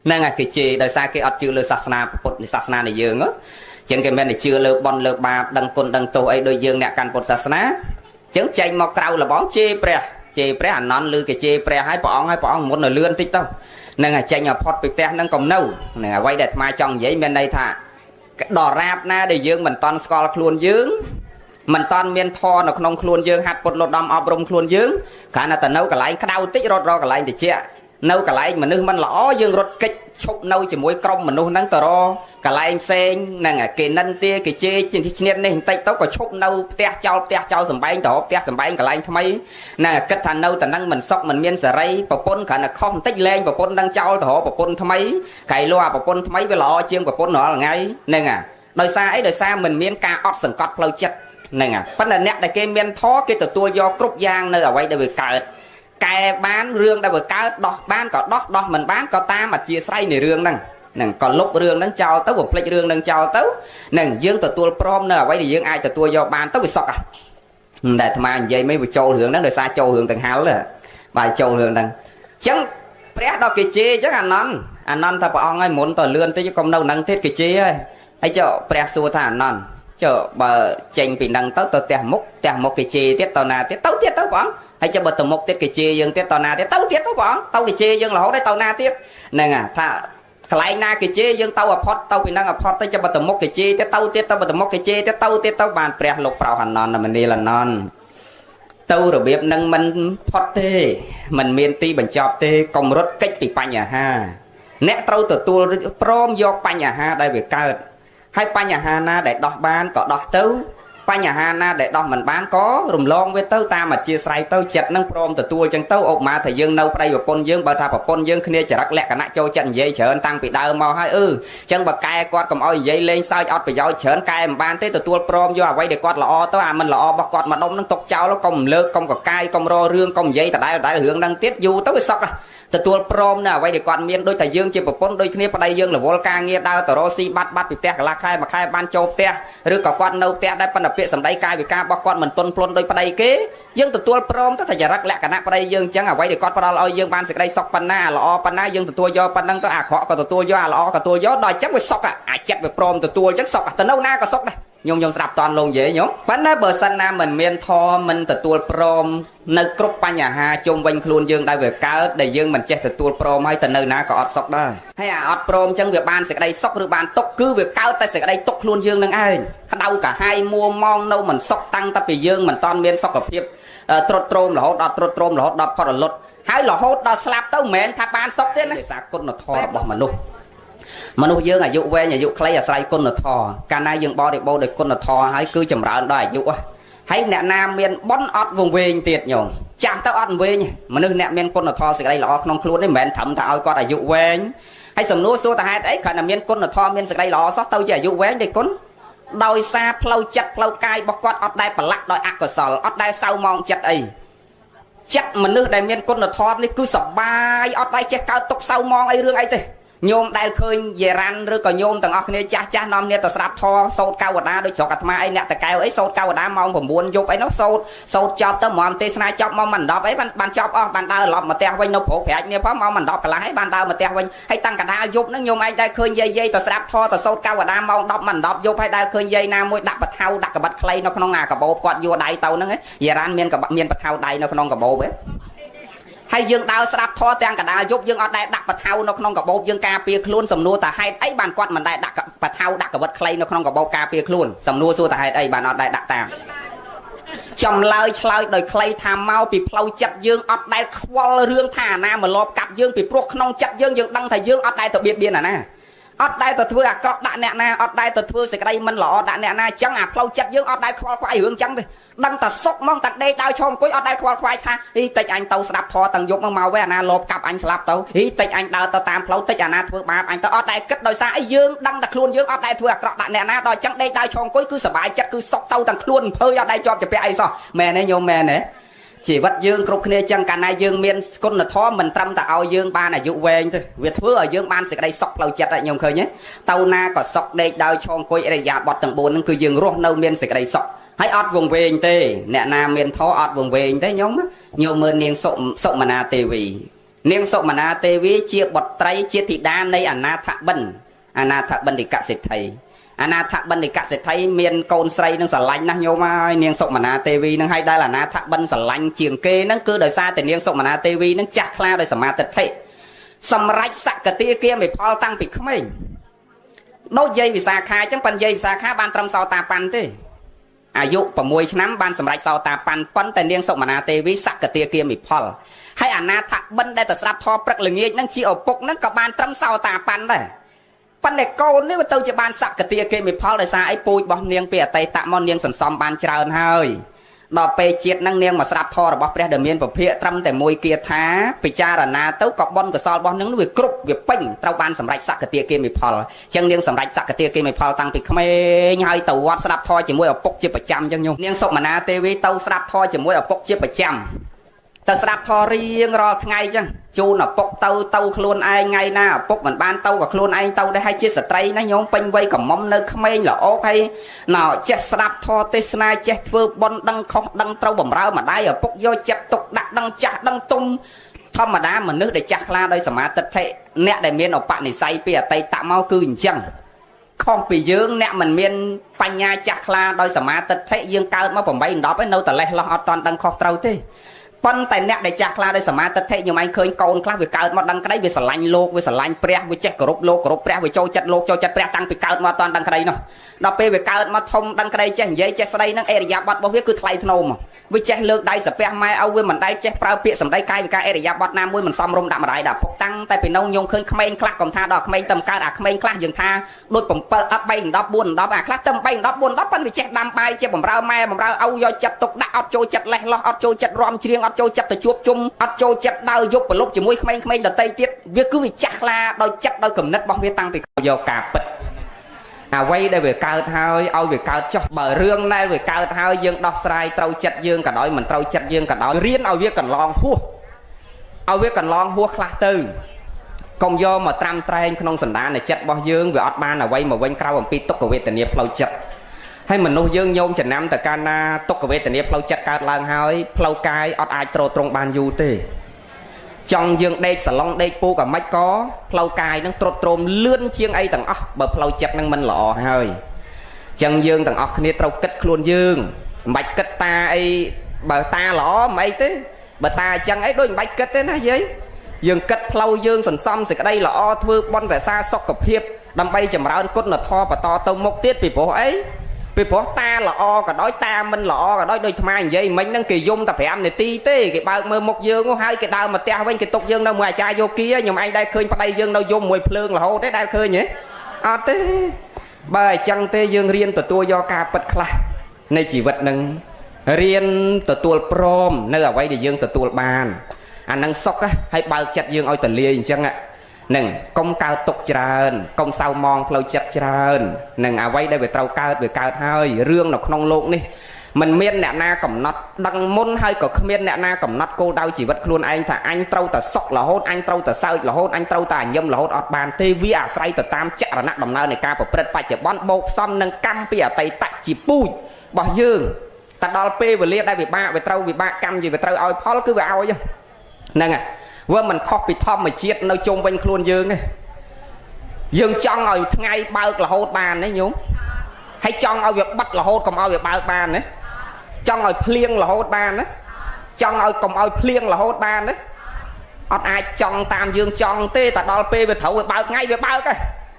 ហ្នឹងគេជេរដោយសារគេអត់ជឿលើសាសនាពុទ្ធនៃសាសនានៃយើងអញ្ចឹងគេមិនជឿលើបន់លើបាបដឹងគុណដឹងទោសអីដូចយើងអ្នកកាន់ពុទ្ធសាសនាអញ្ចឹងចេញមកក្រៅលបងជេរព្រះអានន្តឬគេជេរព្រះឲ្យព្រះអង្គមុននៅលឿនតិចទៅហ្នឹងចេញឲ្យផុតពីផ្ទះហ្នឹងកុំនៅហ្នឹងអ្វីដែលអាត្មាចង់និយាយមានន័យថាដល់រាបណាដែលយើងមិនតន់ស្គាល់ខ្លួនយើងមិនតន់មានធម៌នៅក្នុងខ្លួនយើងហាត់ពុតលត់ដំអប់រំខ្លួនយើងគ្រាន់តែនៅកន្លែងក្តៅតិចរត់រកកន្លែងតិចនៅកន្លែងមនុស្សមិនល្អយើងរត់កិច្ចឈប់នៅជាមួយក្រុមមនុស្សហ្នឹងទៅរកកន្លែងផ្សេងហ្នឹងគេនិនទាគេជេរឈ្នាតនេះបន្តិចទៅក៏ឈប់នៅផ្ទះចោលសំបែងទៅផ្ទះសំបែងកន្លែងថ្មីហ្នឹងគិតថានៅតែហ្នឹងមិនសុខមិនមានសេរីប្រពន្ធគ្រាន់តែខុសបន្តិចលែងប្រពន្ធហ្នឹងចោលទៅរកប្រពន្ធថ្មីកែលោអាប្រពន្ធថ្មីវាល្អជាងប្រពន្ធរាល់ថ្ងៃហ្នឹងដោយសារអីដោយសារមិនមានការអត់សង្កត់ផ្លូវចិត្តហ្នឹងប៉ុន្តែអ្នកដែលគេមានធម៌គេទទួលយកគ្រប់យ៉ាងនៅអ្វីដែលវាកើតកែបានរឿងដែលវាកើតដោះបានក៏ដោះមិនបានក៏តាមអធិស្ឋ័យនៃរឿងហ្នឹងក៏លុបរឿងហ្នឹងចោលទៅបំភ្លេចរឿងហ្នឹងចោលទៅហ្នឹងយើងទទួលព្រមនៅអ្វីដែលយើងអាចទទួលយកបានទៅវាសុខតែអាត្មានិយាយមិនបញ្ចូលរឿងហ្នឹងដោយសារចូលរឿងទាំងហៅបាទចូលរឿងហ្នឹងអញ្ចឹងព្រះដល់គេជេរអញ្ចឹងអានន្តថាព្រះអង្គឲ្យមុនទៅលឿនតិចកុំនៅហ្នឹងទៀតគេជេរហើយចុះព្រះសួរថាអានន្តចុះបើចេញពីហ្នឹងទៅផ្ទះមុខគេជេរទៀតតណាទៀតទៅទៀតទៅព្រះអង្គហើយចុះបើទៅមុខទៀតគេជេរយើងទៀតតណាទៀតទៅទៀតទៅព្រះអង្គទៅគេជេរយើងរហូតដល់ទៅណាទៀតហ្នឹងថាកន្លែងណាគេជេរយើងទៅអផុតទៅពីហ្នឹងអផុតទៅចុះបើទៅមុខគេជេរទៀតទៅទៀតទៅបើទៅមុខគេជេរទៀតទៅបានព្រះលោកប្រោសអានន្តមនីលអានន្តទៅរបៀបហ្នឹងមិនផុតទេមិនមានទីបញ្ចប់ទេកុំរត់កិច្ចពីបញ្ហាអ្នកត្រូវទទួលព្រមយកបញ្ហាដែលវាកើតហើយបញ្ហាណាដែលដោះបានក៏ដោះទៅបញ្ហាណាដែលដោះមិនបានក៏រំលងវាទៅតាមអធិស្ឋ័យទៅចិត្តនឹងព្រមទទួលចឹងទៅឧបមាថាយើងនៅប្តីប្រពន្ធយើងបើថាប្រពន្ធយើងគ្នាចរិតលក្ខណៈចូលចិត្តនិយាយច្រើនតាំងពីដើមមកហើយចឹងបើកែគាត់កុំឲ្យនិយាយលេងសើចអត់ប្រយោជន៍ច្រើនកែមិនបានទេទទួលព្រមយកអ្វីដែលគាត់ល្អទៅអាមិនល្អរបស់គាត់មកដុំនឹងຕົកចោលកុំលើកកុំកកាយកុំររឿងកុំនិយាយដដែលរឿងហ្នឹងទៀតយូរទៅវាសក់ទទួលព្រមនៅអ្វីដែលគាត់មានដូចតែយើងជាប្រពន្ធដូចគ្នាប្តីយើងរវល់ការងារដើរទៅរកស៊ីបាត់ពីផ្ទះកន្លះខែមួយខែបានចូលផ្ទះឬក៏គាត់នៅផ្ទះដែរប៉ុន្តែពាក្យសម្ដីកាយវិការរបស់គាត់មិនទន់ភ្លន់ដោយប្តីគេយើងទទួលព្រមទៅតែចរិតលក្ខណៈប្តីយើងអញ្ចឹងអ្វីដែលគាត់ផ្ដល់ឲ្យយើងបានសេចក្តីសុខប៉ុណ្ណាល្អប៉ុណ្ណាយើងទទួលយកប៉ុណ្ណឹងទៅអាក្រក់ក៏ទទួលយកអាល្អក៏ទទួលយកដល់អញ្ចឹងវាសុខអាចិត្តវាព្រមទទួលអញ្ចឹងសុខទៅនៅណាក៏សុខដែរ nhôm sạp toàn lông dễ nhóc vẫn nói bờ sân nam mình miên tho mình từ tua prom nơi cướp pa nhà ha chung quanh luôn dương đây về cá để dương mình che từ tua prom hay từ nơi ná có ọt sọc đây hay ọt prom chân việc ban sẽ đây sọc rồi ban tốc cứ việc cao tay sẽ đây tốc luôn dương nâng ai đau cả hai mua mong đâu mình sọc tăng ta bị dương mình toàn miên sọc gặp hiệp trot trom là hốt đọt trot trom là hốt đọt phật là lột hay là hốt đọt slap tao mến thà ban sọc thế này sạc con là thò bỏ mà nuôi dương dụ về nhà dụ clay sai con là thò cả nay dương bo để con là thò hay cứ chầm rỡ đó dụ hay nè nam miền bón ọt vùng về tiệt nhổn chạm tao ọt về nhỉ mà nước nè miền con là thò sẽ đây là ọt non luôn đấy mền thầm thà con là dụ về hay sầm núi số ta hai đấy khả là miền con là thò miền sẽ đây là sót tao chỉ dụ về để con đôi xa plau chặt plau cay bọc quạt ọt đây bật lắc đôi ác cờ sò ọt đây sau mong chặt ấy chặt mà nước đây miền con là thò này cứ sập bay ọt đây chặt cao tốc sau mong ấy rương ấy thế nhôm đại khơi về ran rồi còn nhôm tầng óc này cha nom này tờ sạp thò sâu cao của đá đôi chó cắt mai nè tờ cao ấy sâu cao của đá mongผมbuồn dục ấy nó sâu chọc tớ mỏm tê snai chọc mong mình đọc ấy ban chọc ban đào lọp mà teo quanh nó phổ phẹt như phó mong mình đọc cả lá ban đào mà teo quanh hay tăng cả đá dục nó nhôm ai đại khơi dây tờ sạp thò tờ sâu cao của đá mong đọc mình đọc dục hay đại khơi dây nam môi đặt bật thau đặt cả bật clay nó không ngà cả bộ quạt vô đại tàu nó ấy về ran miền cả miền bật thau đại nó không cả bộ ấy hay dương đào sạp thò tăng cả đá dục dương ở đây đặt bật thau nó không cả bộ dương ca pia luôn sầm nua ta hay ấy bàn quạt mình đại đặt bật thau đặt cả bật clay nó không cả bộ ca pia luôn sầm nua xua ta hay ấy bàn ở đây đặt tàng chồng lời đời clay tham mau bị plau chặt dương ở đây qual rương thả na mà lọp cặp dương bị pro không chặt dương dương đăng thầy dương ở đây tự biệt biên à nè ở đây tự thưa có đạn nè na ở đây tự thưa sẽ đây mình lọ đạn nè na chẳng plau chặt dương ở đây khoai hưởng chẳng thì đăng ta sốc mong tặng đây tao cho cuối ở đây khoai tha đi tịch anh tàu sạp thò tầng dục màu với na lọp cặp anh sạp tàu đi tịch anh đào tao tam plau tịch na thưa ba anh tao ở đây cất đôi xa dương đăng đặt luôn dương ở đây thưa có đạn nè na đòi chẳng đây tao cho cuối cứ sờ bài chắc cứ sốc tao tặng luôn phơi ở đây cho bé ai sao mẹ này nhôm mẹ này chỉ vật dương cục này chẳng cả này dương miên con là thó mình trăm ta ao dương ba này dụ về thôi việc thưa ở dương ban sẽ đây sọc lâu chặt lại nhung khơi nhé tàu na có sọc đây đào cho coi đây giả bọt tầng bốn cứ dương rốt nâu miên sẽ đây sọc hãy ọt vùng về tê nè na miên thó ọt vùng về thế nhóm nhiều mơn niên sộng mà na tê vì niên sộng mà na tê vì chia bọt trai chia thị đa này na thạ bần thì cả sẽ thầy na thạ bần thì cả sẽ thấy miền cồn say nó sờ lạnh nó nhô mai niên sộng mà na tivi nó hay đây là na thạ bần sờ lạnh chiềng kê nó cứ đời xa thì niên sộng mà na tivi nó chặt la đời sờ ma tật thế sầm rách sặc cái tia kia mày phao tăng bị không mình đôi dây vì xa khai chẳng phần dây xa khai ban trăm sau ta pan thế dụ và mùi nắm ban sầm rách sau ta pan panแต่niên sộng mà na tivi sặc cái tia kia mày phao hay na thạ bần đây tờ sạp thò bật lưng nghe nó chỉ ở bục nó cả ban trăm sau ta pan đấyปันเด็กโกนนี่ว่าตัวจะบานสักกะเตียเกมีพอเลยซาไอ้ปุยบอลเนียงเปียไตตะมอนเนียงสันซอมบานเจริญเฮ้ยดอกเปเจียดนั่งเนียงมาสลับทอระบบเปรี้ยเดเมียนประเภทตรำแต่มวยเกียร์ท้าปิจารณาเต้ากบบอลกับซอลบอลนึงด้วยกรุบเวียบปิ้งเต้าบานสำหรับสักกะเตียเกมีพอจังเนียงสำหรับสักกะเตียเกมีพอตั้งปิดขมายให้ตัววัดสลับทอจะมวยเอาปกเจียประจำจังยงเนียงศพมานาเตวีเต้าสลับทอจะมวยเอาปกเจียประจำแต่สลับทอเรียงรอไงจังจูนปกเต้าคลุนไอไงนะปกเหมือนบ้านเต้ากับคลุนไอเต้าได้ให้เจี๊ยสตรีนะโยมเป็นไว้กับมอมเนื้อขมิ้นหรอโอเคหน่อเจี๊ยสลับทอเตสนาเจี๊ยเฟือบอลดังคอกดังเต้าบ่มเรามาได้ปกโยเจี๊ยตกดักดังจักดังตุ้มธรรมดาเหมือนนึกได้จักลาโดยสมาติเทเนี่ยได้เมียนอปะในไซเปียไตตะเมาคือจังข้องปียืงเนี่ยมันเมียนปัญญาจักลาโดยสมาติเทยืงเกิดมาผมไปอินดอไปโนแต่เล่ลอตอนดังคอกเต้าที่ปันแต่เนี่ยได้จากลาได้สมาธิเทยังไม่เคยโกนคลาวิเกิดมาดังกระไดวิสลันโลกวิสลันเปรี้ยวิเจ็กกรุบโลกกรุบเปรี้ยวิโจจัดโลกโจจัดเปรี้ยตั้งไปเกิดมาตอนดังกระไดเนาะเราไปวิเกิดมาทมดังกระไดเจ๊เย่เจ๊สไลนั่งเอริยาบัดบ่เวียคือไทยทนมวิเจ็กเลิกได้สเปียไม่เอาเว้มันได้เจ๊เปล่าเปียสำได้กายวิการเอริยาบัดน้ำมวยมันซ้ำรมดำอะไรดับพกตั้งแต่เป็นน้องยงเคยขมิ้นคลากของท่าดอกขมิ้นตำการขมิ้นคลาอย่างท่าโดยผมเปิดอัพใบดับบุญดับคลาตำใบดับบุญดับปันวิเจ็กดำไปเจ๊ผมเราแม่ผมเราเอาโยจัดตกดักอัดโจจัดเล่ล้ออัดโจจัดรอมเชียงอัดโจจัดตะจุบจุ่มอัดโจจัดดาวยุบปลุกจะมวยขมิ้นแต่ไตเตี้ยวิคือวิจักลาโดยจัดโดยกำนัดบ้องวิตั้งไปโยกาปิดไว้ได้เวกาเท้าเอาเวกาจ่อเบอเรื่องได้เวกาเท้ายืงดอกสายเต้าจัดยืงกันน้อยเหมือนเต้าจัดยืงกันน้อยเรียนเอาเวียกันลองหัวเอาเวียกันลองหัวคลาตื่นกงโยมาตรำแตงขนมสันดานในจัดบ่ยืงเวอดบ้านเอาไว้มาเว้นคราวผมปีตกเวทเนียเพลาจัดให้มันนุ่งยืงโยมจะนำแต่การนาตกเวทเนียเพลาจัดการลางหายเพลากายอดไอโตรตรงบานยูเตจังยืงเด็กสลองเด็กปูกับไม่ก็เพลากายนั่งตรมเลื่อนเชียงไอต่างอ๋อเบอร์เพลาจัดนั่งมันหล่อเฮ้ย chẳng dương thằng ọc kia trâu kết luôn dương bạch kết ta ấy bà ta lõ mấy thế bà ta chẳng ấy đôi bạch kết thế này vậy dương kết lâu dương sần xăm thì cái đây là o thưa bon vẻ xa sọc cặp hiệp đâm bay chầm rau cốt là tho và to tông mốc tiết vì bố ấy vì bố ta là o cả đói ta mình là o cả đói đôi mai vậy mình đang kỳ dung tập phải ăn này ti tê cái bao mơ một dương có hai cái đau mà teo bên cái tục dương đâu ngoài cha vô kia nhưng mà anh đây khơi vào đây dương đâu vô mùi phượng là hô đấy đang khơi nhỉ thế bà chẳng tê dương riêng từ tua do ca bật khla này chỉ vật nâng riêng từ tua prom nơi ở quay để dương từ tua bàn anh năng sốc á hay bao chặt dương oi từ lia chẳng ạ nâng công cao tục tràn công sao mong lâu chặt tràn nâng à quay đây về trâu cao về cao hơi rương nó không lộn đi mình miên nè na cầm nát đăng môn hay có miên nè na cầm nát cô đau chỉ vật luôn anh thà anh trâu tờ sốc là hốt anh trâu tờ sao là hốt anh trâu tà nhâm là hốt ọt bàn tê vi à say tờ tam chạ là nát đầm nơi này ca và bật phải chở bón bột xong nâng cam pì à tay tạch chỉ pui bỏ dương ta đo pê vừa liệt đây vì ba về trâu vì ba cam gì về trâu oi phó cứ vào chứ nâng à vừa mình khóc bị thom mà chết nơi chung quanh luôn dương này dương trong rồi ngay bao là hốt bàn đấy nhúng hay trong ao việc bắt là hốt còn ao việc bao bàn đấy trong rồi pliêng là hốt bàn đấy trong rồi còn ao pliêng là hốt bàn đấy ọt ai trong tam dương trong tê ta đo pê về thấu về bao ngay về bao cái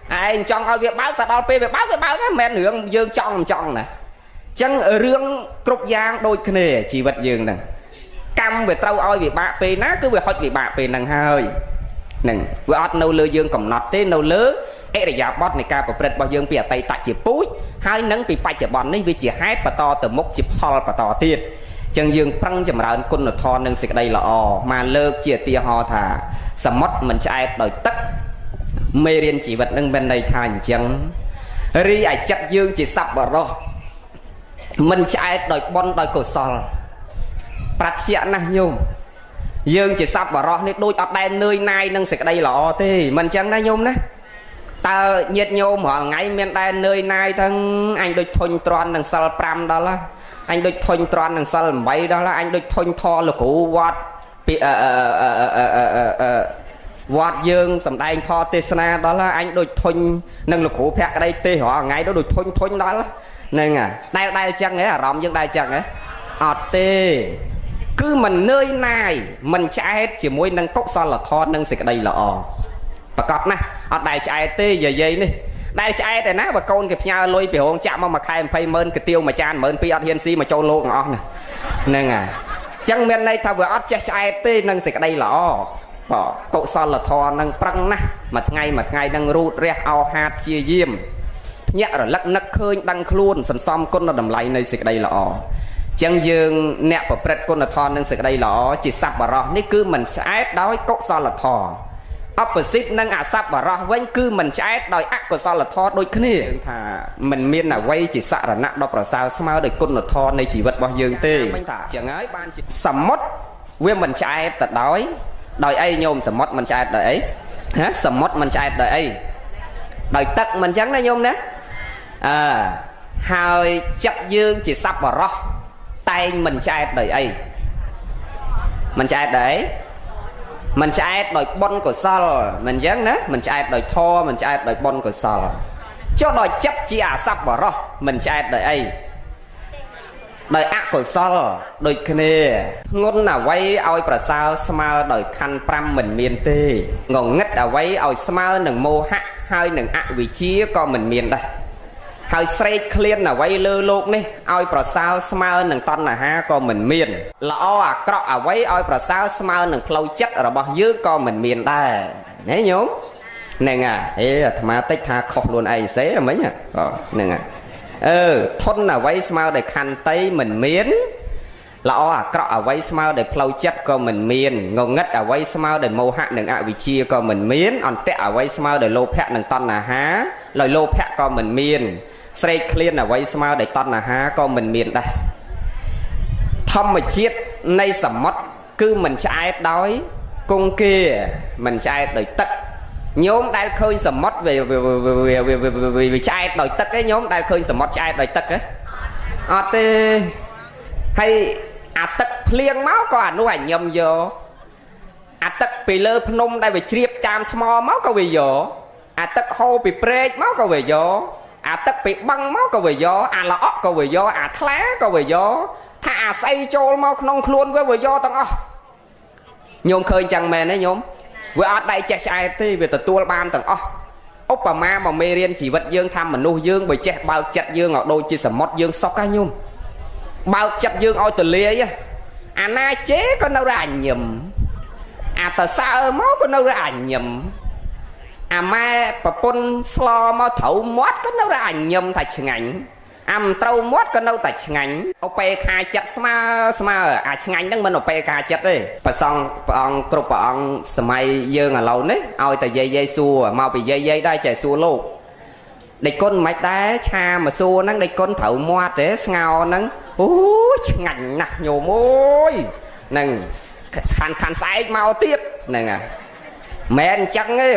ai trong ao việc báo ta đo pê về báo cái men nướng dương trong này chẳng ở rương cục giang đôi khề chỉ vật dương này cam về trâu oi về bạ pê ná cứ về hot về bạ pê nằng hơi nằng vừa ọt nâu lơ dương cầm nọt tê nâu lơ ấy là giả bót này ca và bật bao dương bìa tay tại chỉ púi hai nắng bị bay chỉ bòn này vì chỉ hai bà to từ mốc chỉ hol bà to tiền chân dương prăng chầm ra con nợ thon nâng xịt đây là o mà lơ chia tia ho thả sầm mót mình chạy đòi tất mê riêng chỉ vật nâng bên đây thành chẳng ri ai chắc dương chỉ sập vào rồi mình chạy đòi bon đòi cổ sò bát xịa nè nhung dương chỉ sắp vào rồi nên đôi ọt đen nơi này nâng xịt đây là o thế mình chẳng đây nhung đấy ta nhiệt nhôm họ ngay miền đen nơi này thằng anh đôi thôn tròn đằng sau pram đó là anh đôi thôn tròn đằng sau mấy đó là anh đôi thôn thò là cụ vót vót dương sầm đai thò tê na đó là anh đôi thôn nâng là cụ phẹt cái đây tê họ ngay đó đôi thôn đó là nên à đây chẳng ấy à rộng dương đây chẳng ấy ọt tê cứ mình nơi này mình chạy hết chỉ mỗi nâng cốc sao là thò nâng xịt đây là o và cọp nè ở đây chạy tê giờ dây đi đây chạy để ná và con kịp nhau lôi bị hồn chạm mà khai phay mơn cái tiêu mà chan mơn pi hiên si mà châu lô ngon nè nên à chẳng men đây thà vừa ót chạy tê nâng xịt đây là o bỏ cậu sao là thò nâng prăng nè mặt ngay nâng rụt re ao hạt chia diêm nhẹ rồi lắc nắc khơi đăng luôn sần xóm con nó đầm lầy này xịt đây là o chẳng dương nẹt và bật con là thò nâng xịt đây là o chỉ sắp vào rồi ní cứ mình sẽ đói cậu sao là thò opposite năng sắp và ra vẫn cứ mình trái đòi ác của sao là thò đôi kia thà mình miên là quay chỉ sợ là nặng đọc là sao sao để con là thò này chỉ vật bao dương tê chẳng ấy ban sầm mót nguyên mình trái tật đói đòi ấy nhôm sầm mót mình trái đòi ấy hả sầm mót mình trái đòi ấy đòi tật mình chẳng đây nhôm đấy à hai chấp dương chỉ sắp và ra tay mình trái đòi ấy mình trái đấy mình chạy đòi bon của sao mình dán đó mình chạy đòi thò mình chạy đòi bon của sao cho đòi chấp chia sắp vào đó mình chạy đòi ấy đòi ác của sao đòi kia ngôn là quay oi bà sao smile đòi khăn pram mình miền tê ngon ngất là quay oi smile nừng mô hạ hai nừng ạ vị trí con mình miền đây hơi straight clean là quay lơ lộn đi oi bà sao smile nừng ton là ha con mình miền là o à cọ à quay oi bà sao smile nừng flow chất rồi bao dưới con mình miền đây nhớ nhốm nè à ê mà tích tha khóc luôn ai xế mấy nhá nè à thôn là quay smile để khăn tay mình miến là o à cọ à quay smile để flow chất con mình miền ngầu ngất à quay smile để màu hạ nừng ạ vị chia con mình miến on tệ à quay smile để lô phẹt nừng ton là há lời lô phẹt con mình miền straight clean là quay smile để ton là há con mình miền đây thâm mà chiết nay sầm mất cứ mình chạy đói cung kia mình chạy đòi tất nhóm đang khơi sầm mất về chạy đòi tất cái nhóm đang khơi sầm mất chạy đòi tất ấy hay tất liêng máu có ảnh nuôi nhầm vô tất bị lơ phnom đây về triệp chạm mò máu có về vô tất hô bị break máu có về vô à tất bị băng máu có về gió à lọ có về gió à thá có về gió tha à say trôi máu non luôn với về gió tao nhôm khơi chẳng mền đấy nhôm với ở đây chạy chạy thì về từ tua ban tầng ốc bà ma mà mê riêng chỉ vật dương thăm mà nuôi dương bởi chạy bao chặt dương ở đôi chỉ sầm mót dương sóc cá nhôm bao chặt dương oi từ lia á à na chế con đâu ra ảnh nhầm à tờ sao máu con đâu ra ảnh nhầm à ma bà pôn slo mà thấu mót con đâu ra ảnh nhầm thạch ngành am trâu mót con đâu tạch ngành op khai chặt sma à ngành đang mình op khai chặt đi bà xong ông cục ông sầm dương ở lâu đấy oi tờ dây xua mau bị dây đây chạy xua luôn để con mạch đá cha mà xua nắng để con thấu mót thế ngao nắng ngành nè nhiều môi nâng khăn sai mau tiếp nè à mẹ chắc ấy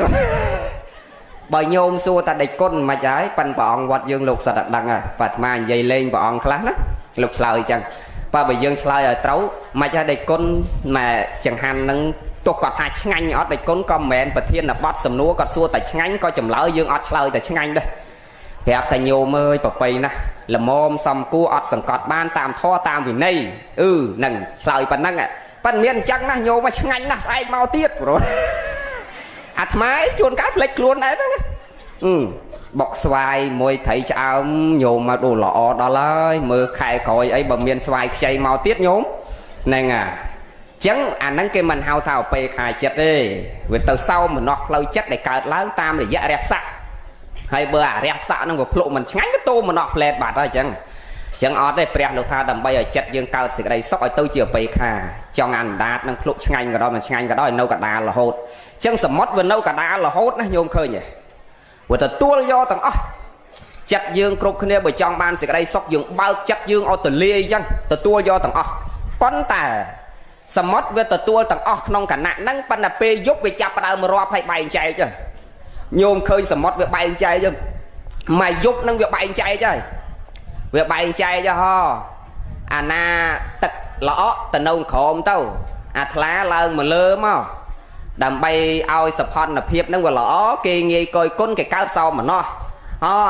bởi nhôm xua ta địch con mà trái pan bọn quạt dương lục sạch đằng à và mà dây lên bọn khá đó lục lời chẳng và bởi dương lời ở trấu mà cho địch con mà chẳng hạn nâng tôi có thạch ngành ở địch con comment và thiên là bắt sầm núa có xua tại ngành coi chùm lỡ dương ở lời tại ngành đây hẹp tại nhôm ơi bà pây nè là mồm xong cua ọt sẵn cọt ban tạm thoa tạm vì này nâng lời bà nâng ạ bạn miền chắc nè nhôm mà ngành là sai mau tiết rồi hạt máy chuồn cáp lệch luôn đấy đó bọc xoài môi thấy chào nhôm mà đồ lọ đó là mơ khai coi ấy bà miền xoài chay mau tiết nhôm này à chẳng anh nâng cái mình hao thảo bê khai chết đi vì từ sau mình nọt lâu chất để cợt lớn tam để dạ rẹp sạc hay bữa à rẹp sạc nó gục lộ mình ngánh cái tô mà nọt lên bạt ra chẳng chẳng ở đây bẹt lục tha đầm bay ở chất dương cao sự đây sốc ở tôi chiều bê khai cho ngàn đát nâng lúc ngành cái đó mình ngành cái đó nâu cả đá là hốt chẳng sầm mót vừa nâu cả đá là hốt nó nhôm khơi nhỉ vừa từ tua do tầng chất dương cục kia bởi trong ban sự đây sốc dương bao chất dương ở từ lia chăng từ tua do tầng con tà sầm mót vừa từ tua tầng nông cả nạn nâng pan là p giúp về chập đầu mà rọp hay bay chạy chứ nhôm khơi sầm mót về bay chạy chứ mà giúp nâng việc bay chạy chứ việc bay chạy cho ho à na tật lõ từ nông khom tao à thá lơn mà lơ mau đầm bay ao sập hòn là hiệp nâng vào lõ kỳ nghi coi con cái cao sau mà nó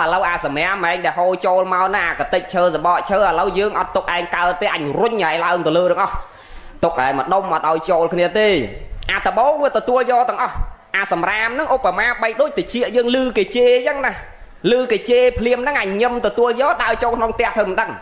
lâu à sầm mẹ mày để hôi trôi mau na cái tịch chơi rồi bỏ chơi lâu dương ở tục anh cao tới anh rút nhảy lao từ lơ được không tục này mà đông mà đòi trôi kia tê à tờ bố với tờ tua do tầng à sầm ram nó Obama bay đối từ chia dương lư cái chê chăng nè lư cái chê phim nó ngành nhâm tờ tua gió tao cho non tẹt thầm đằng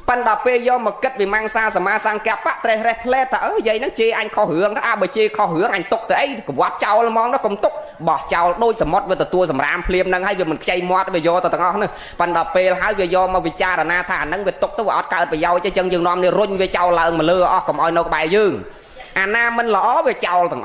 pan đạp pe do mà cất bị mang xa sầm ma sang kẹp á tre tre ta ở vậy nó chê anh kho hưởng nó bờ chê kho hưởng anh tục tới cũng quát trâu mong nó cũng tục bỏ trâu đôi sầm mót với tờ tua sầm ram phim năng hay vì mình chay mót bây giờ tờ ngon nữa pan đạp pe hay bây giờ mà bị cha là na thà năng về tục tới vọt cao bây giờ cho chân dương non đi run với trâu lợn mà lừa còn oi nâu bài dương à na mình lõ về trâu tầng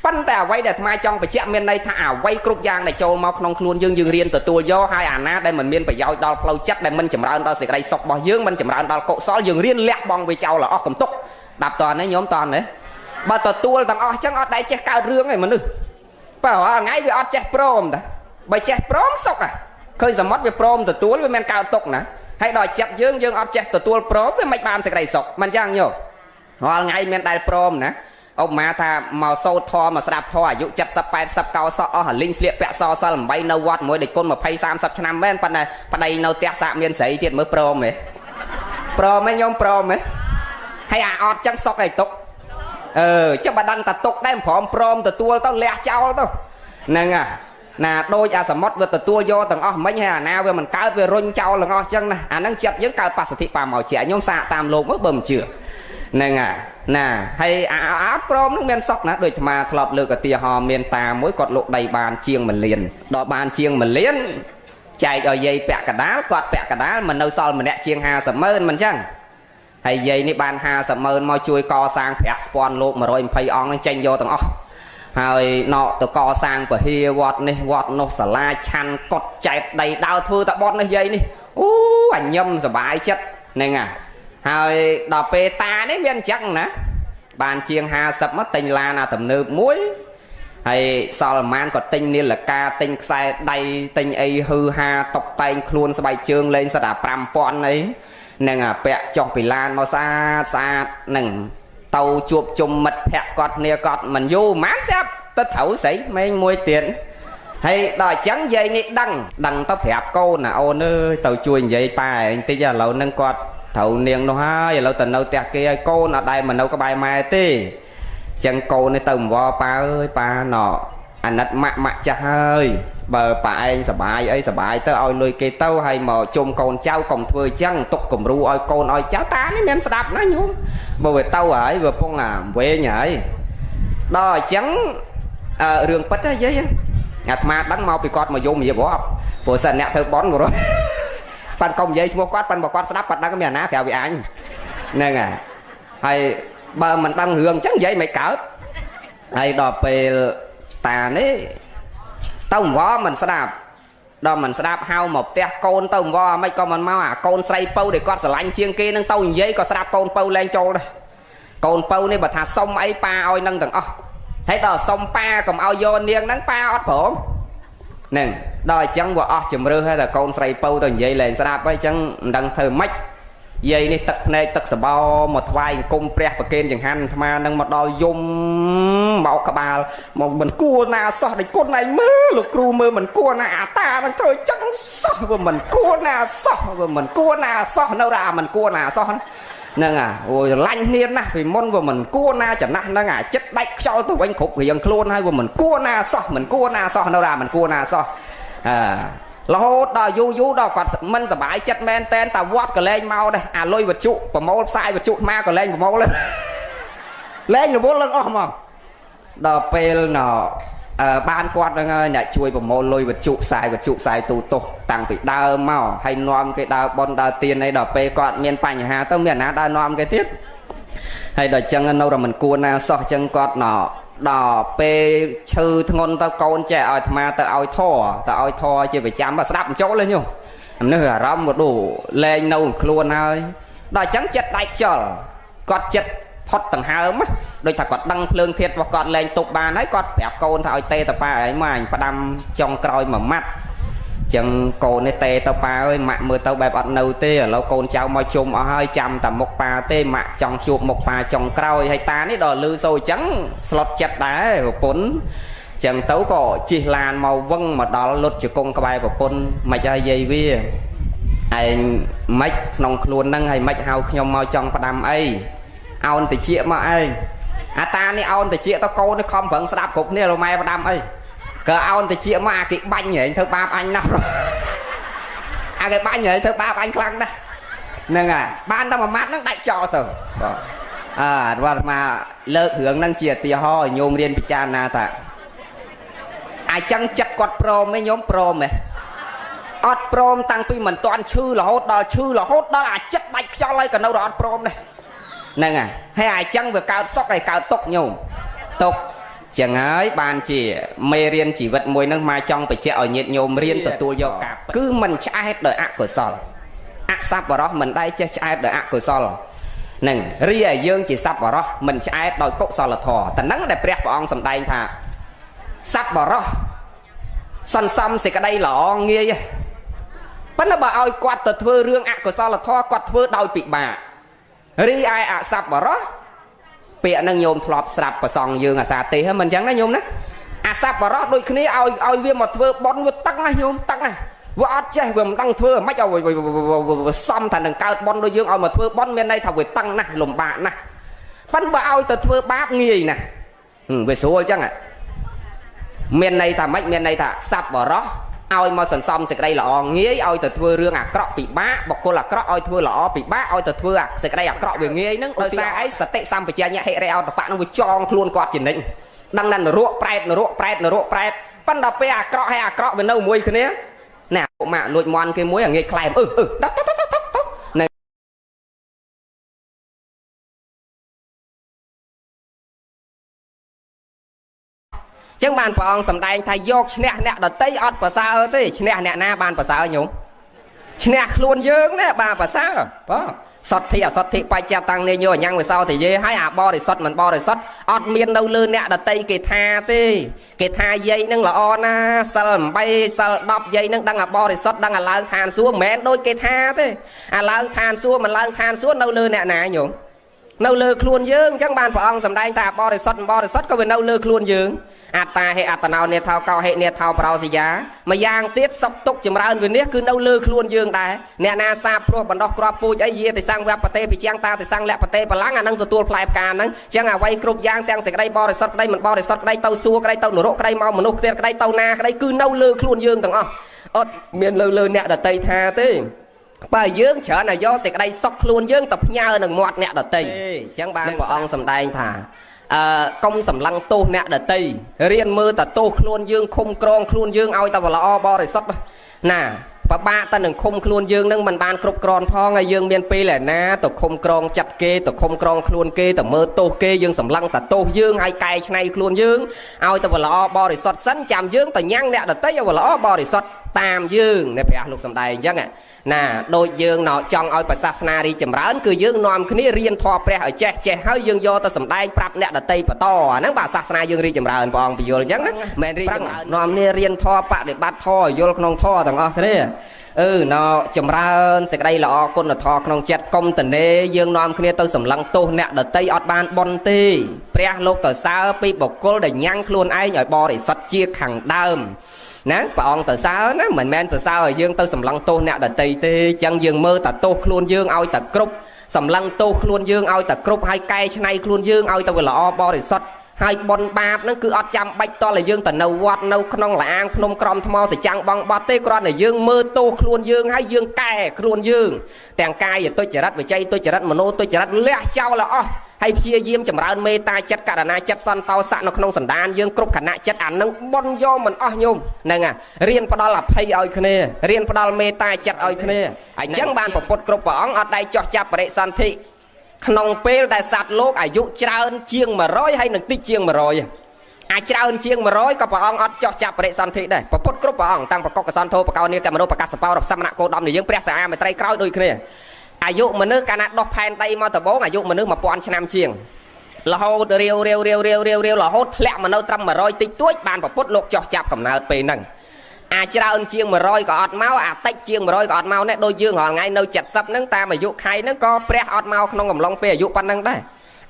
pan ta quay để mai trong phải chạm miền đây thà quay cục giang này trâu mau non luôn dương dương riêng từ tua do hai à na đây mình miền phải giao đo lâu chất đây mình chậm ra đo sẽ đây sọc bỏ dương mình chậm ra đo cộ xó dương riêng lẹt bong với trâu là cầm túc đạp toàn đấy nhóm toàn đấy bà tờ tua tầng chẳng ở đây che cao rương này mà nữ bảo ngay về che prom đó bài che prom sọc à khơi giờ mất về prom từ tua với men cao túc nè hay đòi chặt dương dương che từ tua prom với mạch bàn sẽ đây sọc mình chăng nhiều họ ngay men đại prom nè ông má ta màu sâu thò mà sạp thò dụ chặt sập bài sập cao sọ ở linh sliệp bẹ so làm bay nâu quạt mỗi địch côn mà pay sam sập năm bên phần này nâu tẹt sạm miên sấy tiền mới pro mấy nhôm pro mấy hay ọt chẳng sọc này tục chắc bà đăng ta tục đem phỏng pro từ tua tao lẹ trao tao nè nè đôi sầm mót với từ tua do tầng mấy hay nào về mình cao về run trao là ngon chân nè năng chặt những cao pa thị pa màu trẻ nhôm xạ tam lộn mới bầm chửa nè hay áp prom nó men sọc nè đôi mà thọp lừa cái tia hò miền ta mỗi cọt lộ đầy bàn chiêng mình liền đọ bàn chiêng mình liền chạy ở dây bẹ cả đá quạt bẹ cả đá mình đâu sol mình nẹt chiêng hà sầm mơn mình chăng hay dây ní bàn hà sầm mơn mau chui co sang bẹ spawn lộ mà rồi pay on nó tranh vô tầngហើយណតកសាងពហិវត្តនេះវត្តនោះសាលាឆាន់កត់ចែកដៃដើរធ្វើតបត់នេះយាយនេះអូអញញឹមសบายចិត្តហ្នឹងហើយដល់ពេលតានេះមានអញ្ចឹងណាបានជាង50មកទិញឡានទំនើបមួយហើយសល់ប្រហែលក៏ទិញនាឡិកាទិញខ្សែដៃទិញអីហឺហាតុបតែងខ្លួនស្បែកជើងលេងសិតតែ 5000 អីហ្នឹងពាក់ចុះពីឡានមកស្អាតហ្នឹងទៅជួបជុំមិត្តភក្តិគាត់គ្នាគាត់មិនយូរប៉ុន្មានស្រាប់ទៅត្រូវស្អីម៉េងមួយទៀត hay đòi trắng dây nít đăng tóc thẹp cô nè ôn ơi tàu chui vậy bài anh tí giờ lâu nâng quạt thầu niềng nó ha giờ lâu tình lâu tẹt kia cô nè đây mà đâu có bài mai tê chân cô này tầm vo pa ơi pa nọ anh nát mạ cha hơi bờ pa anh sờ bài tao oi lôi cây tao hay mà chôm con cháu cùng thôi chăng tục cùng ru oi con oi cháu ta nó nên đạp nó nhúng bờ về tao ấy vừa phong về nhảy đòi trắng rừng bít á vậy ngặt mà đắng mau bị con mà vô mình bỏ bộ sân nẹt thơ bón rồi pan công dây mua quát pan bò quát đáp quát đắng cái miền ná theo bị anh nên hay bờ mình đang hưởng chẳng vậy mày cỡ hay đò về tà đấy tao vó mình sẽ đạp đò mình sẽ đạp hao một tia côn tao vó mấy con mình mau côn say pâu để con sẽ lạnh chiên kia nâng tao giấy có sẽ đạp côn pâu lên châu đây côn pâu này bà thà sông ấy pa oi nâng tầng thấy đò sông pa còn ao vô niêng nắng pa ót phổ nè đòi chẳng vợ chùm rư hay là côn say pâu tao giấy lên sẽ đạp ấy chẳng đăng thơ mách dây này tật này tật sờ bao một vài cung pre và kênh chẳng hạn mà nâng một đôi dùng máu cả bà mà mình cua na so để con này mơ lục ru mơ mình cua na ta đang thôi chẳng so và mình cua na so và mình cua na so đâu ra mình cua na so nè ôi lanh niên na vì môn của mình cua na chẳng hạn nó chết đạch cho tôi anh khúc thì luôn hay của mình cua na so đâu ra mình cua na so là hốt đòi du đòi còn mình sẽ bãi chất men tên ta vót cả lên mau đây lôi vật trụ và máu sai vật trụ ma cả lên và máu lên lên là 4 lần mà đòi pel nó ban quạt đang nhà chui và máu lôi vật trụ sai tù tục tăng bị đau mau hay nom cái đau bon đau tiền này đòi pe quạt miền pành hà tao miền á đau nom cái tiếp hay đòi chân đâu là mình cua na so chân quạt nó đò pe chư thôn tao con trẻ oi mà tao oi thò chỉ phải chạm và đạp một chỗ lên nhung nó hở rong một đủ lên nâu luôn hơi đòi trắng chết đại trở quạt chết thoát tầng hai mất đôi thật quạt đăng lương thiệt và quạt lên tục bà nói quạt đẹp con thao tê tao pa ấy mà anh phải đâm trong coi mà mắt chân cô này tê tao pa ơi mạ mưa tao bài bọt nâu tê ở lâu con cháu moi chung ở hơi chăm tầm một pa tê mạ trong chuột một pa trong coi hay ta ní đò lư sôi trắng slot chặt đá của pún chân tấu có chỉ làn màu vân mà đó lột cho con cái bài của pún mày cho dây vi anh mách nông luôn nâng hay mách hao nhom mau trong pa đam ấy ao thì chia mà anh ta ní ao thì chia tao cô nó không vẫn đạp cục nè rồi mày pa đam ấy cờ ao thì chia mà cái bánh nhảy thơ ba anh nắp rồi cái bánh nhảy thơ ba anh khăn đó nên ban tao mà mát nó đại cho từ và mà lơ hưởng năng chia tia ho nhôm riêng bị cha na ta ai chăng chặt quạt pro mấy nhóm pro mày ọt pro tăng tuy mình toàn chư là hốt đó là chất bạch cho lấy còn đâu đó ọt pro này nên hay ai chăng vừa cao sóc này cao tốc nhôm tốc chẳng ấy bàn chỉ mê riêng chỉ vật mùi nâng mai trong phải chạy ở nhiệt nhôm riêng từ tua vô cả cứ mình chạy hết đời ác của sòl ác sắp vào đó mình đây chạy hết đời ác của sòl nè ri ở dương chỉ sắp vào đó mình chạy hết đòi cốc sòl là thò tận nắng để prep vào ông sầm đây thà sắp vào đó săn xăm thì cái đây là nghe bắt nó bà ơi quạt từ thưa rương ác của sòl là thò quạt thưa đòi bị bà ri ai sắp vào đó bịa năng nhôm thọp sạp và sòng dương xa tì hết mình chẳng đó nhôm đó sạp vào đó đôi khi ao viên một thưa bón vừa tăng này nhôm tăng này vừa ót chơi vừa tăng thưa mấy đầu xong thành đằng cao bón đôi dương ao mà thưa bón bên đây thằng vừa tăng này lùm bạn này phân bà ao từ thưa bát nghỉ nè về số chẳng ạ miền này thà mấy miền này thà sạp vào đó ao mà sần xong sẽ đây là nghĩa ao từ thưa rương cọ bị bá bọc cô là cọ ao thưa là bị bá ao từ thưa sẽ đây cọ về nghĩa nâng ở xa ấy sẽ tệ xăm phải chia nhẹ hệ reo tập bạn nó vừa cho luôn quạt chỉ định đang nằm ruộng pride ban đầu pe cọ hay cọ về nâu muối cái này nè mạ lụi mòn cái muối ở nghề climb đắp này chẳng bàn phải ông sầm đai thay vô nè đợt tây ọt và sao thế nè na bàn và sao nhúng nè luôn dương nè bà và sao đó sọt thị bay cha tăng lên vô nhang về sau thì dê hai bo để sọt mình bo để sọt ọt miên đâu lư nè đợt tây kì tha tê kì tha dây nâng là on sầm bay sờ đọc dây nâng đang bo để sọt đang lang than xuống mẹ đôi kì tha thế lang than xuống mình lang than xuống đâu lư nè nhúng នៅលើខ្លួនយើងអញ្ចឹងបានព្រះអង្គសម្ដែងថាបរិសុទ្ធក៏វានៅលើខ្លួនយើងអត្តាហេអត្តណោនេថោកោហេនេថោប្រោសយាម្យ៉ាងទៀតសុខទុក្ខចម្រើនវិនិច្ឆ័យគឺនៅលើខ្លួនយើងដែរអ្នកណាសាព្រោះបណ្ដោះគ្រាប់ពូជអីយាតិសង្វបតេពិជាងតាតិសង្លបតេបលាំងអានឹងទទួលផ្លែផ្កាហ្នឹងអញ្ចឹងអ្វីគ្រប់យ៉ាងទាំងសេចក្តីបរិសុទ្ធក្តីមិនបរិសុទ្ធក្តីទៅសួគ៌ក្តីទៅនរកក្តីមកមនុស្សទៀតក្តីទៅណាក្តីគឺនៅលើខ្លួនយើងទាំងអស់អត់មានលើអ្នកដតីថាទេបើយើងច្រើនតែយកសេចក្តីសុខខ្លួនយើងទៅផ្ញើនឹងមាត់អ្នកដតីអញ្ចឹងបានព្រះអង្គសម្ដែងថាកុំសម្លឹងទោសអ្នកដតីរៀនមើលតែទោសខ្លួនយើងឃុំក្រងខ្លួនយើងឲ្យតែល្អបរិសុទ្ធណាបបាក់តែនឹងឃុំខ្លួនយើងនឹងមិនបានគ្រប់គ្រាន់ផងហើយយើងមានពេលឯណាទៅឃុំក្រងចាត់គេទៅឃុំក្រងខ្លួនគេទៅមើលទោសគេយើងសម្លឹងតែទោសយើងឲ្យកែច្នៃខ្លួនយើងឲ្យតែល្អបរិសុទ្ធសិនចាំយើងទៅញ៉ាំងអ្នកដតីឲ្យល្អបរិសុទ្ធតាមយើងនេះព្រះលោកសម្ដែងអញ្ចឹងណាដូចយើងណោចង់ឲ្យសាសនារីចម្រើនគឺយើងនាំគ្នារៀនធម៌ព្រះឲ្យចេះហើយយើងយកទៅសម្ដែងប្រាប់អ្នកដតីបន្តអាហ្នឹងបាទសាសនាយើងរីចម្រើនព្រះអង្គពយល់អញ្ចឹងណាមិនរីចម្រើននាំគ្នារៀនធម៌បដិបត្តិធម៌យល់ក្នុងធម៌ទាំងអស់គ្នាណោចម្រើនសេចក្តីល្អគុណធម៌ក្នុងចិត្តកុំតនេយើងនាំគ្នាទៅសម្លឹងទោសអ្នកដតីអត់បានបន់ទេព្រះលោកទៅសើពីបុគ្គលដែលញ៉ាំងខ្លួនឯងឲ្យបរិសុទ្ធជាខាងដើមណាព្រះអង្គទៅសើណាមិនមែនសរសើរឲ្យយើងទៅសម្លឹងទោសអ្នកដតីទេអញ្ចឹងយើងមើលតែទោសខ្លួនយើងឲ្យតែគ្រប់សម្លឹងទោសខ្លួនយើងឲ្យតែគ្រប់ហើយកែច្នៃខ្លួនយើងឲ្យតែវាល្អបរិសុទ្ធហើយបនបាបហ្នឹងគឺអត់ចាំបាច់តឲ្យយើងទៅនៅវត្តនៅក្នុងលាងភ្នំក្រំថ្មសចាំងបងបត់ទេគ្រាន់តែយើងមើលទោសខ្លួនយើងហើយយើងកែខ្លួនយើងទាំងកាយទុច្ចរិតវិច័យទុច្ចរិតមโนទុច្ចរិតលះចោលអស់ហើយព្យាយាមចម្រើនមេត្តាចិត្តករុណាចិត្តសន្តោសៈនៅក្នុងសន្តានយើងគ្រប់ខណៈចិត្តអានឹងបនយកមិនអស់ញោមហ្នឹងរៀនផ្ដល់អភ័យឲ្យគ្នារៀនផ្ដល់មេត្តាចិត្តឲ្យគ្នាអញ្ចឹងបានប្រពុតគ្រប់ព្រះអង្គអត់ដៃចោះចាប់បរិសន្ធិក្នុងពេលដែលសត្វលោកអាយុច្រើនជាង100ហើយនឹងតិចជាង100អាចច្រើនជាង100ក៏ព្រះអង្គអត់ចោះចាប់បរិសន្ធិដែរប្រពុតគ្រប់ព្រះអង្គតាំងប្រកបកសន្ធោបកោនីកមនោបកាសបោរសមណគោដំនៃយើងព្រះសាមេត្រីក្រោយដូចគ្នាអាយុមនុស្សកាលណាដោះផែនដីមកដំបូងអាយុមនុស្ស1000ឆ្នាំជាងរហូតរាវរហូតធ្លាក់មកនៅត្រឹម100តិចតួចបានប្រពុតលោកចោះចាប់កំណើតពេលហ្នឹងអាចច្រើនជាង100ក៏អត់មកអាតិចជាង100ក៏អត់មកដែរដូចយើងរាល់ថ្ងៃនៅ70ហ្នឹងតាមអាយុខៃហ្នឹងក៏ព្រះអត់មកក្នុងកំឡុងពេលអាយុប៉ុណ្ណឹងដែរ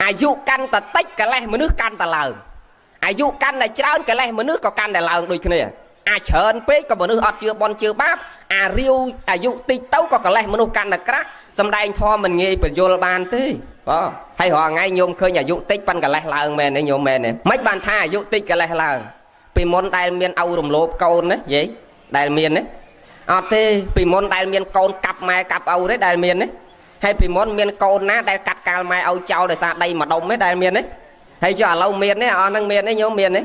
អាយុកាន់តែតិចកលេសមនុស្សកាន់តែឡើងអាយុកាន់តែច្រើនកលេសមនុស្សក៏កាន់តែឡើងដូចគ្នាអាចច្រើនពេកក៏មនុស្សអត់ជឿបន់ជឿបាបអារាវអាយុតិចទៅក៏កលេសមនុស្សកាន់តែក្រាស់សំដែងធម៌មិនងាយបញ្យល់បានទេបាទហើយរាល់ថ្ងៃញោមឃើញអាយុតិចប៉ិនកលេសឡើងមែនទេញោមមែនទេមិនបានថាអាយុតិចកលេសឡើងពីមុនដែលមានឪរំលោភកូនណាយាយដែលមានណាអត់ទេពីមុនដែលមានកូនកាប់ម៉ែកាប់ឪទេដែលមានណាហើយពីមុនមានកូនណាដែលកាត់កាលម៉ែឪចោលដោយសារដីម្ដុំទេដែលមានណាហើយចុះឥឡូវមានទេអស់ហ្នឹងមានទេញោមមានទេ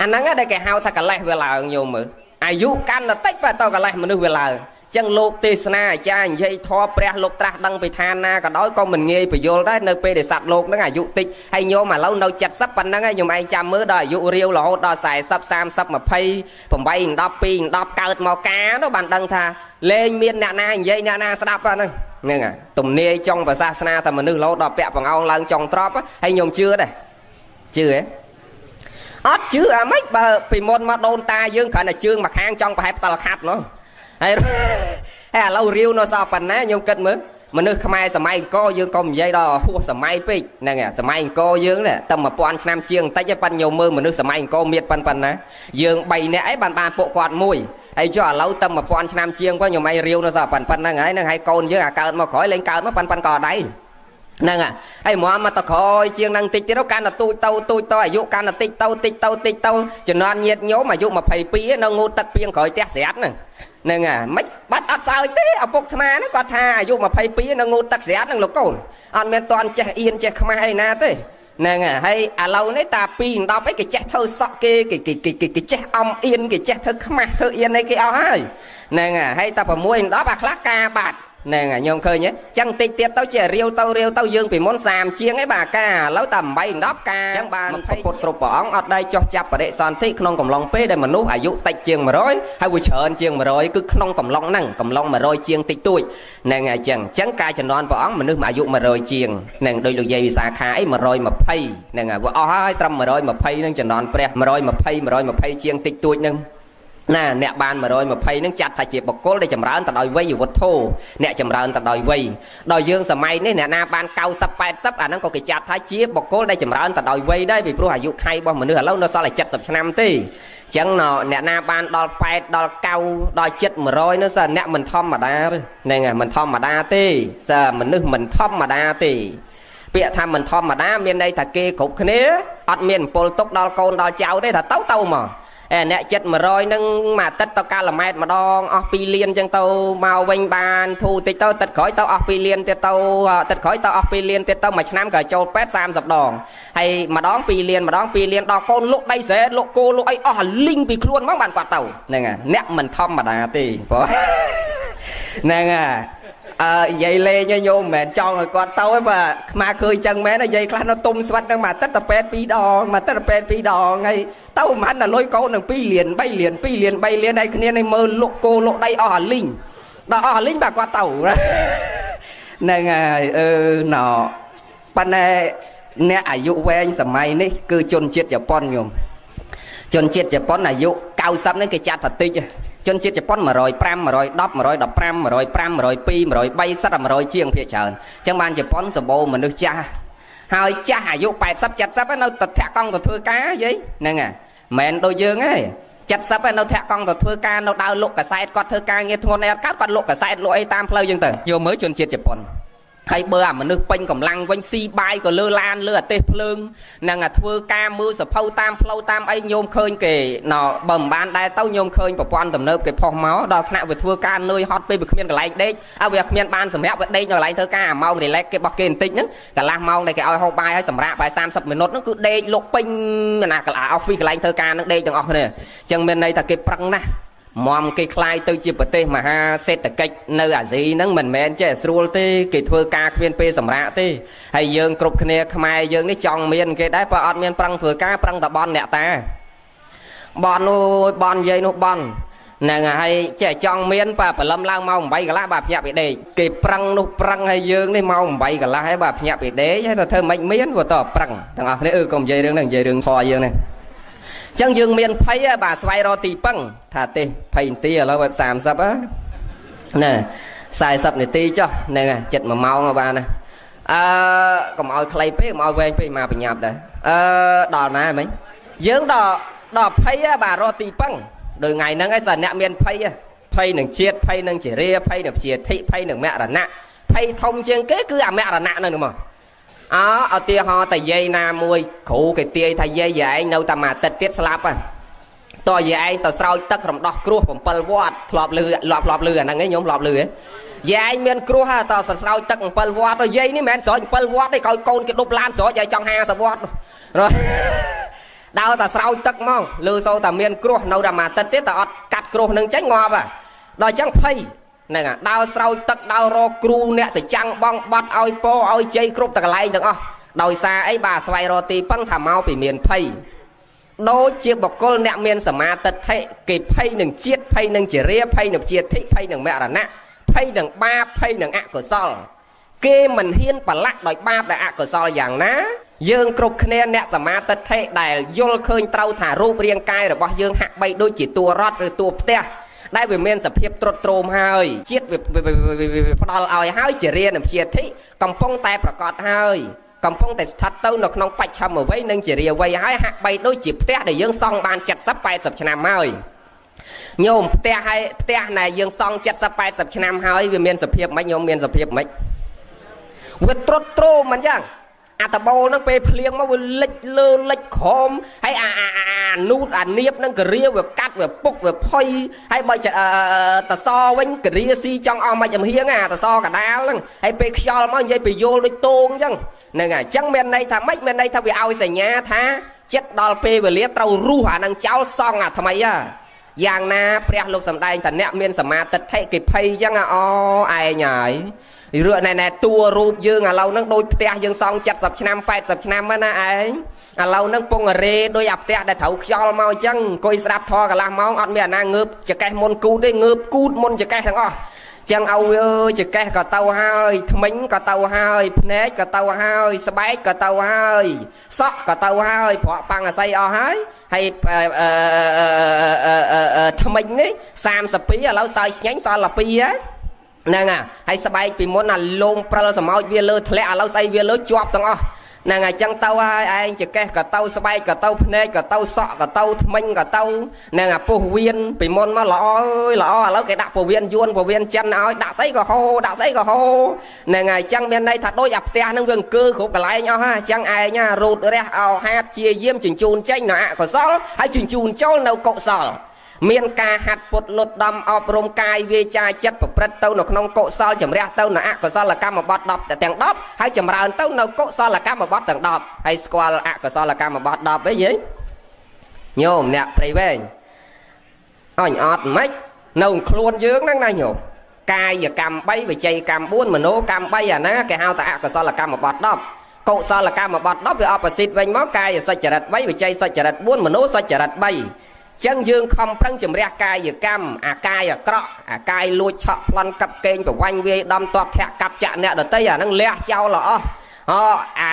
អាហ្នឹងដែលគេហៅថាកលេសវាឡើងញោមមើលអាយុកាន់តែតិចបែរទៅកលេសមនុស្សវាឡើងចឹងលោកទេសនាអាចារ្យនិយាយធម៌ព្រះលោកត្រាស់ដឹងពីឋានណាក៏ដោយក៏មិនងាយបញ្យល់ដែរនៅពេលដែលសត្វលោកហ្នឹងអាយុតិចហើយញោមឥឡូវនៅ70ប៉ុណ្ណឹងហើយញោមឯងចាំមើលដល់អាយុរាវរហូតដល់40 30 20 8 10 2 10កើតមកការនោះបានដឹងថាលែងមានអ្នកណានិយាយអ្នកណាស្ដាប់ហ្នឹងទំនាយចង់ប្រសាសនាតែមនុស្សរហូតដល់ពាក់បង្អោងឡើងចង់ទ្របហើយញោមជឿដែរជឿហ៎អត់ជឿអាម៉េចបើពីមុនមកដូនតាយើងគ្រាន់តែជឿងមួយខាងចង់ប្រហែលផ្ដាល់ខាត់នោះហើយឥឡូវរាវនៅសល់ប៉ុណ្ណាខ្ញុំគិតមើលមនុស្សខ្មែរសម័យអង្គរយើងក៏និយាយដល់ហួសសម័យពេកហ្នឹងសម័យអង្គរយើងតែ1000ឆ្នាំជាងបន្តិចទេប៉ិនខ្ញុំមើលមនុស្សសម័យអង្គរមានប៉ុណ្ណាយើង3នាក់អីបានពួកគាត់មួយហើយចុះឥឡូវតែ1000ឆ្នាំជាងខ្ញុំឯងរាវនៅសល់ប៉ុណ្ណឹងហើយហ្នឹងហើយកូនយើងអាកើតមកក្រោយលេងកើតមកប៉ុណ្ក៏ដៃហ្នឹងហើយមកតក្រោយជាងហ្នឹងតិចទៀតកាន់តែទូចទៅអាយុកាន់តែតិចទៅជំនាន់ញាតិញោមអាយុ22នៅងូតទឹកពីងក្រោយផ្ទះស្រាត់ហ្នឹងមិនបាត់អត់សើចទេឪពុកថ្មហ្នឹងគាត់ថាអាយុ22នៅងូតទឹកស្រាត់ហ្នឹងលោកកូនអត់មានតន់ចេះអៀនចេះខ្មាស់អីណាទេហ្នឹងហើយឥឡូវនេះតា2 10អីគេចេះធ្វើសក់គេចេះអំអៀនគេចេះធ្វើខ្មាស់ធ្វើអៀនអីគេអស់ហើយហ្នឹងហើយតា6 10អាខ្លះការបាត់ហ្នឹងខ្ញុំឃើញចឹងតិចទៀតទៅជារាវទៅយើងពីមុន30ជាងឯបាទការឥឡូវតែ8 10ការចឹងបានពុទ្ធគ្រប់ព្រះអង្គអត់ដៃចោះចាប់បរិសន្ធិក្នុងកំឡុងពេលដែលមនុស្សអាយុតិចជាង100ហើយវាច្រើនជាង100គឺក្នុងកំឡុងហ្នឹងកំឡុង100ជាងតិចតួចហ្នឹងហើយចឹងការចំនួនព្រះអង្គមនុស្សអាយុ100ជាងហ្នឹងដូចលោកយាយវិសាខាអី120ហ្នឹងហើយវាអស់ហើយត្រឹម120ហ្នឹងចំនួនព្រះ120ជាងតិចតួចហ្នឹង nè nè ban mà rồi mà phay nó chặt thay chỉ bọc cố để chầm rán tao đòi vây vật thô nè chầm rán tao đòi vây đòi dương sầm mày nè na ban cao sắp bay sắp nó có cái chặt thay chỉ bọc cố để chầm rán tao đòi vây đấy vì pro hải dụ hay bao mà nữa lâu nó sao lại chặt sập năm tí chẳng nọ nè na ban đòi bay đòi cao đòi chết mà rồi nó sao nè mình thom mà đa này nè mình thom mà đa tí giờ mình nước mình thom mà đa tí bịa tham mình thom mà đá miền đây thật kê cục khné ọt miền pol tốc đo côn đo cháu đây thật tấu mà nè chết mà rồi nâng mà tất tao ca là mệt mà đo pi liên chân tao mau vinh bàn thu tịch tao tịch khỏi tao pi liên tịch tao tịch khỏi tao pi liên tịch tao mà năm cả châu pet sam dập đòn hay mà đón pi liên đo con lúc đây sẽ lúc cô lúc ấy linh bị luôn mắc bàn quạt tàu này nè mình thom mà đá thì nè dây lê cho nhôm mẹ cho người con tao ấy mà khơi chân mẹ nó dây class nó tung xoát nó mà tất tập pet pi đòn mà tất tập pet pi đòn ngay tao mà là lôi câu đừng pi liền bay liền đây kia này mơ lộ cô lộ đây linh đó linh bà qua tàu này nọ ban này nèอายุ แวง สมัย នេះ គឺ ជន ជាតិ ជប៉ុន ញោម ជន ជាតិ ជប៉ុន អាយុ 90 នេះ គេ ចាត់ ថា តិច ជន ជាតិ ជប៉ុន 105 110 115 105 102 103 សិត 100 ជាង ភាគ ច្រើន ចឹង បាន ជប៉ុន សម្បូរ មនុស្ស ចាស់ ហើយ ចាស់ អាយុ 80 70 នៅ ទៅ ធាក់ កង់ ទៅ ធ្វើ ការ យាយ ហ្នឹង មែន ដូច យើង ទេ 70 នៅ ធាក់ កង់ ទៅ ធ្វើ ការ នៅ ដើរ លុក កសែត គាត់ ធ្វើ ការ ងារ ធ្ងន់ អី គាត់ លុក កសែត លុក អី តាម ផ្លូវ ចឹង ទៅ យក មើល ជន ជាតិ ជប៉ុន hay bơមនុស្សពេញកម្លាំងវិញស៊ីបាយក៏លើឡានលើអាទេសភ្លើងនឹងធ្វើការមើលសភៅតាមផ្លូវតាមអីញោមឃើញគេណបើមិនបានដែរទៅញោមឃើញប្រព័ន្ធទំនើបគេផុសមកដល់ថ្នាក់វាធ្វើការនឿយហត់ពេលវាគ្មានកន្លែងដេកវាគ្មានបានសម្រាប់វាដេកនៅកន្លែងធ្វើការអាម៉ោង relax គេបោះគេបន្តិចហ្នឹងកន្លះម៉ោងដែលគេឲ្យហូបបាយឲ្យសម្រាប់បាយ30 មីនិតហ្នឹងគឺដេកលុកពេញណាកន្លះ office កន្លែងធ្វើការហ្នឹងដេកទាំងអស់គ្នាអញ្ចឹងមានន័យថាគេប្រឹងណាស់មមគេខ្លាយទៅជាប្រទេសមហាសេដ្ឋកិច្ចនៅអាស៊ីហ្នឹងមិនមែនចេះស្រួលទេគេធ្វើការគ្មានពេលសម្រាប់ទេហើយយើងគ្រប់គ្នាខ្មែរយើងនេះចង់មានគេដែរបើអត់មានប្រឹងធ្វើការប្រឹងតែបនអ្នកតាបននោះបនយាយនោះបនហ្នឹងហើយចេះចង់មានបើព្រលឹមឡើងម៉ោង 8 កន្លះបាទភ្ញាក់ពីដេកគេប្រឹងនោះប្រឹងហើយយើងនេះម៉ោង 8 កន្លះហើយបាទភ្ញាក់ពីដេកហើយទៅធ្វើមិនមានព្រោះតប្រឹងទាំងអស់គ្នាកុំនិយាយរឿងហ្នឹងនិយាយរឿងធម៌យើងនេះចឹងយើងមានភ័យបាទស្វែងរកទីពឹងថាទេភ័យនាទីឥឡូវវា30ណា40នាទីចុះហ្នឹងចិត្ត1ម៉ោងបាទណាកុំឲ្យខ្លីពេកកុំឲ្យវែងពេកមកបញ្ញាប់ដែរដល់ណាមិញយើងដល់ភ័យបាទរកទីពឹងដូចថ្ងៃហ្នឹងឯងសិនអ្នកមានភ័យភ័យនឹងជាតិភ័យនឹងជារាភ័យនឹងជាធិភ័យនឹងមរណៈភ័យធំជាងគេគឺអមរណៈហ្នឹងមកឧទាហរណ៍តែយាយណាមួយគ្រូគេទាយថាយាយឯងនៅតែមួយអាទិត្យទៀតស្លាប់តើយាយឯងទៅស្រោចទឹករំដោះគ្រោះ7 វត្តធ្លាប់លឺអាហ្នឹងឯងញោមធ្លាប់លឺហ៎យាយឯងមានគ្រោះតើស្រោចទឹក7 វត្តទៅយាយនេះមិនមែនស្រោច7 វត្តទេឲ្យកូនគេដប់ឡានស្រោចយាយចង់50 វត្តដើរតែស្រោចទឹកមកលឺសូវតែមានគ្រោះនៅតែមួយអាទិត្យទៀតតែអត់កាត់គ្រោះនឹងចេញងាប់ដល់អញ្ចឹងភ័យហ្នឹងដើរស្រោចទឹកដើររកគ្រូអ្នកសច្ចាំងបងបាត់ឲ្យពោឲ្យជ័យគ្រប់តកន្លែងទាំងអស់ដោយសារអីបាទស្វែងរកទីពឹងថាមកពីមានភ័យដូចជាបុគ្គលអ្នកមានសមាទិដ្ឋិគេភ័យនឹងជាតិភ័យនឹងជារាភ័យនឹងជាធិភ័យនឹងមរណៈភ័យនឹងបាបភ័យនឹងអកុសលគេមិនហ៊ានប្រឡាក់ដោយបាបដែលអកុសលយ៉ាងណាយើងគ្រប់គ្នាអ្នកសមាទិដ្ឋិដែលយល់ឃើញត្រូវថារូបរាងកាយរបស់យើងហាក់បីដូចជាតួរត់ឬតួផ្ទះដែលវាមានសភាពត្រុតត្រោមហើយជាតិវាផ្ដល់ឲ្យហើយជារានឹងជាធិកំពុងតែប្រកាសហើយកំពុងតែស្ថិតទៅនៅក្នុងបច្ចុប្បន្នវ័យនិងជារាវ័យហើយហាក់បីដូចជាផ្ទះដែលយើងសង់បាន70 80 ឆ្នាំហើយញោមផ្ទះដែលយើងសង់70 80 ឆ្នាំហើយវាមានសភាពម៉េចញោមមានសភាពម៉េចវាត្រុតត្រោមមិនចឹងអាតបូលនឹងពេលភ្លៀងមកវាលិចលើលិចក្រោមហើយអានូតអានៀបនឹងការាវាកាត់វាពុកវាផុយហើយបើតសវិញការាស៊ីចង់អស់មិនចំហៀងអាតសកដាលហ្នឹងហើយពេលខ្យល់មកនិយាយពយល់ដូចតោងអញ្ចឹងហ្នឹងហើយអញ្ចឹងមានន័យថាម៉េចមានន័យថាវាឲ្យសញ្ញាថាចិត្តដល់ពេលវេលាត្រូវរុះអានឹងចោលសង់អាថ្មីយ៉ាងណាព្រះលោកសំដែងថាអ្នកមានសមាទិដ្ឋិគេភ័យអញ្ចឹងឯងហើយរឿងណែតួរូបយើងឥឡូវហ្នឹងដូចផ្ទះយើងសង់70 ឆ្នាំ 80 ឆ្នាំណាឯងឥឡូវហ្នឹងពងរេដោយអាផ្ទះដែលត្រូវខ្យល់មកអញ្ចឹងអង្គុយស្ដាប់ធម៌កន្លះម៉ោងអត់មានអាណាងើបចកេះមុនគូតទេងើបគូតមុនចកេះទាំងអស់អ chẳng âu ơi chỉ cái có tàu hơi mình có tàu hơi nét có tàu hơi spike có tàu hơi sóc có tàu hơi bỏ bằng là say o hơi hay mình ấy sam sập pí là lâu say nhánh sao là pí á nè à hay spike vì muốn là luôn pro sầm mau viên lơ thẹn lâu say viên lơ chọp tầng o nè ngày chẳng tàu hai anh chỉ cái cả tàu spike cả tàu nét cả tàu sọ cả tàu mình cả tàu nè à po viên vì môn mà lọ ơi lọ lâu cái đặt po viên chân ơi đặt sấy có hô nè ngày chẳng bên đây thật đôi dập te nó gần cơ khổ cả lại nhau ha chẳng ai nha rụt ra ao hát chia diêm chỉnh chun tranh nọ có gió hay chỉnh chun cho đâu cậu sò miền ca hạt bột lột đầm ọp rôm cai về chai chất và bật tàu nó không cậu sò chấm ra tàu nọ có gió là cam mà bọt đậpแต่ tiếng đập hay chấm ra tàu nó cậu sò là cam mà bọt tiếng đập hay squall có gió là cam mà bọt đập đấy gì nhôm nè phải về anh ọt mấy nông khuôn dướng năng này nhổ cai và cam bay và chay cam buôn mà nô cam bay à ná cái hao tạ có sao là cam mà bọt đắp cậu sao là cam mà bọt đắp với opposite vành máu cai và sao chả đặt bay và chay sao chả đặt buôn mà nô sao chả đặt bay chân dương không prăng chùm ra cai và cam cai và cọ cai lùi chọc lăn cặp kênh của quanh về đâm toạc thẹt cặp chạm nè đợt tây à năng lẹ trao lọ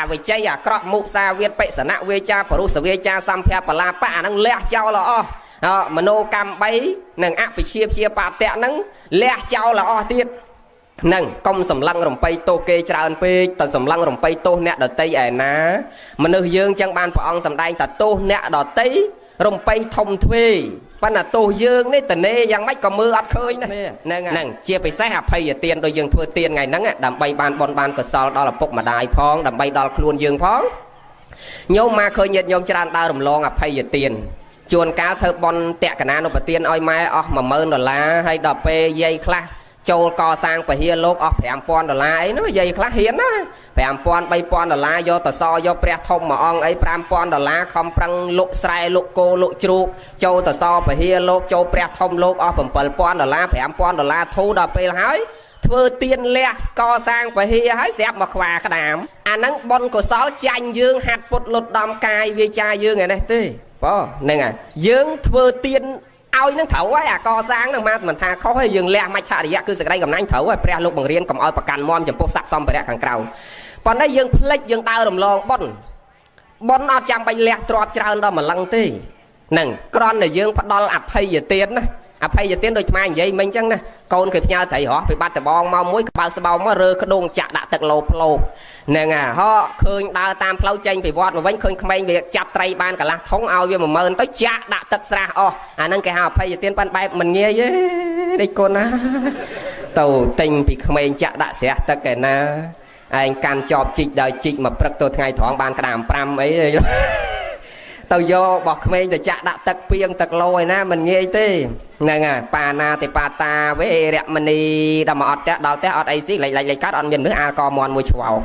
với chay cọ mục sa việt bệ sở nạo về cha paru sở về cha sam phe pa la pa năng lẹ trao lọ mà nô cam bay nâng áp bị chia pa tẹ nâng lẹ trao là tiết nâng công sầm lăng rồng bay tô kê tràn pe tận sầm lăng rồng bay tô nẹt đợt tây ẻ ná mà nơi dương chẳng ban phò ông sầm đai tận tô nẹt đợt tây rồng bay thông thuê ban là tô dương đấy tận nê giang mách có mưa ắt khơi này nâng chia phải sai hạp hay tiền đôi dương thua tiền ngày nắng đầm bay ban bon ban cờ sò đó là phục mà đài phong đầm bay đó luôn dương phong nhau mà khơi nhiệt nhau tràn đa rồng lo ngập hay tiền chuồn cá thơ bon tẹt cả na nó bật tiền oi mai mà mơn $hay đập pe dây kla châu co sang phải hiên lốc $5,000 ấy nó dây kla hiến á $3,000 do tờ so do pre thông mà on ấy $5,000 không prăng lục sai lục cô lục trụ châu tờ so phải hiên lốc châu pre thông lốc $7,000 $5,000 thu đập pe hái thưa tiền lẹ co sang phải hiên hái xẹp mà khóa cái đám nắng bon của sáu chanh dương hạt bột lột đầm cài về cha dương ngày này tê nên à dương thưa tiền ao nó thấu ấy co sáng nó mà mình tha khó hay dương lẹ mai chả thì cứ sự đây cầm anh thấu ấy pre lục bằng riêng cầm oi bạc can mom chấm bốc sạc xong phải hàng cầu còn đây dương plek dương tao đầm lon bon ở trong bay lẹ trọt trơn đó mà lăng tê nè con này dương phát đo ập hay giờ tiền á hay giờ tiền đôi mai vậy mình chẳng nè con kịp nhau thầy họ phải bắt từ bon mau muối bao sao bao mà rơ cái đôn chặt đã tật lô nè à họ khơi đa tam plau chanh phải vọt mà vẫn khơi không việc chặt tray ban cả là thống ao với mà mơn tới chặt đã tật ra nâng cái hào hay giờ tiền ban bay mình nghe với đây con á tàu tình thì không chặt đã sẽ tất cả na anh can chọp chích đời chích mà bật tôi ngày thoáng ban cả đàm pram ấy tàu do bọc mình để chặt đã tật piêng tật lôi na mình nghe tê nè pa na thì pa ta với rẹt mình đi đầm ọt đào té ọt ấy xí lại cắt ọt miền nước a co mòn mùi chùa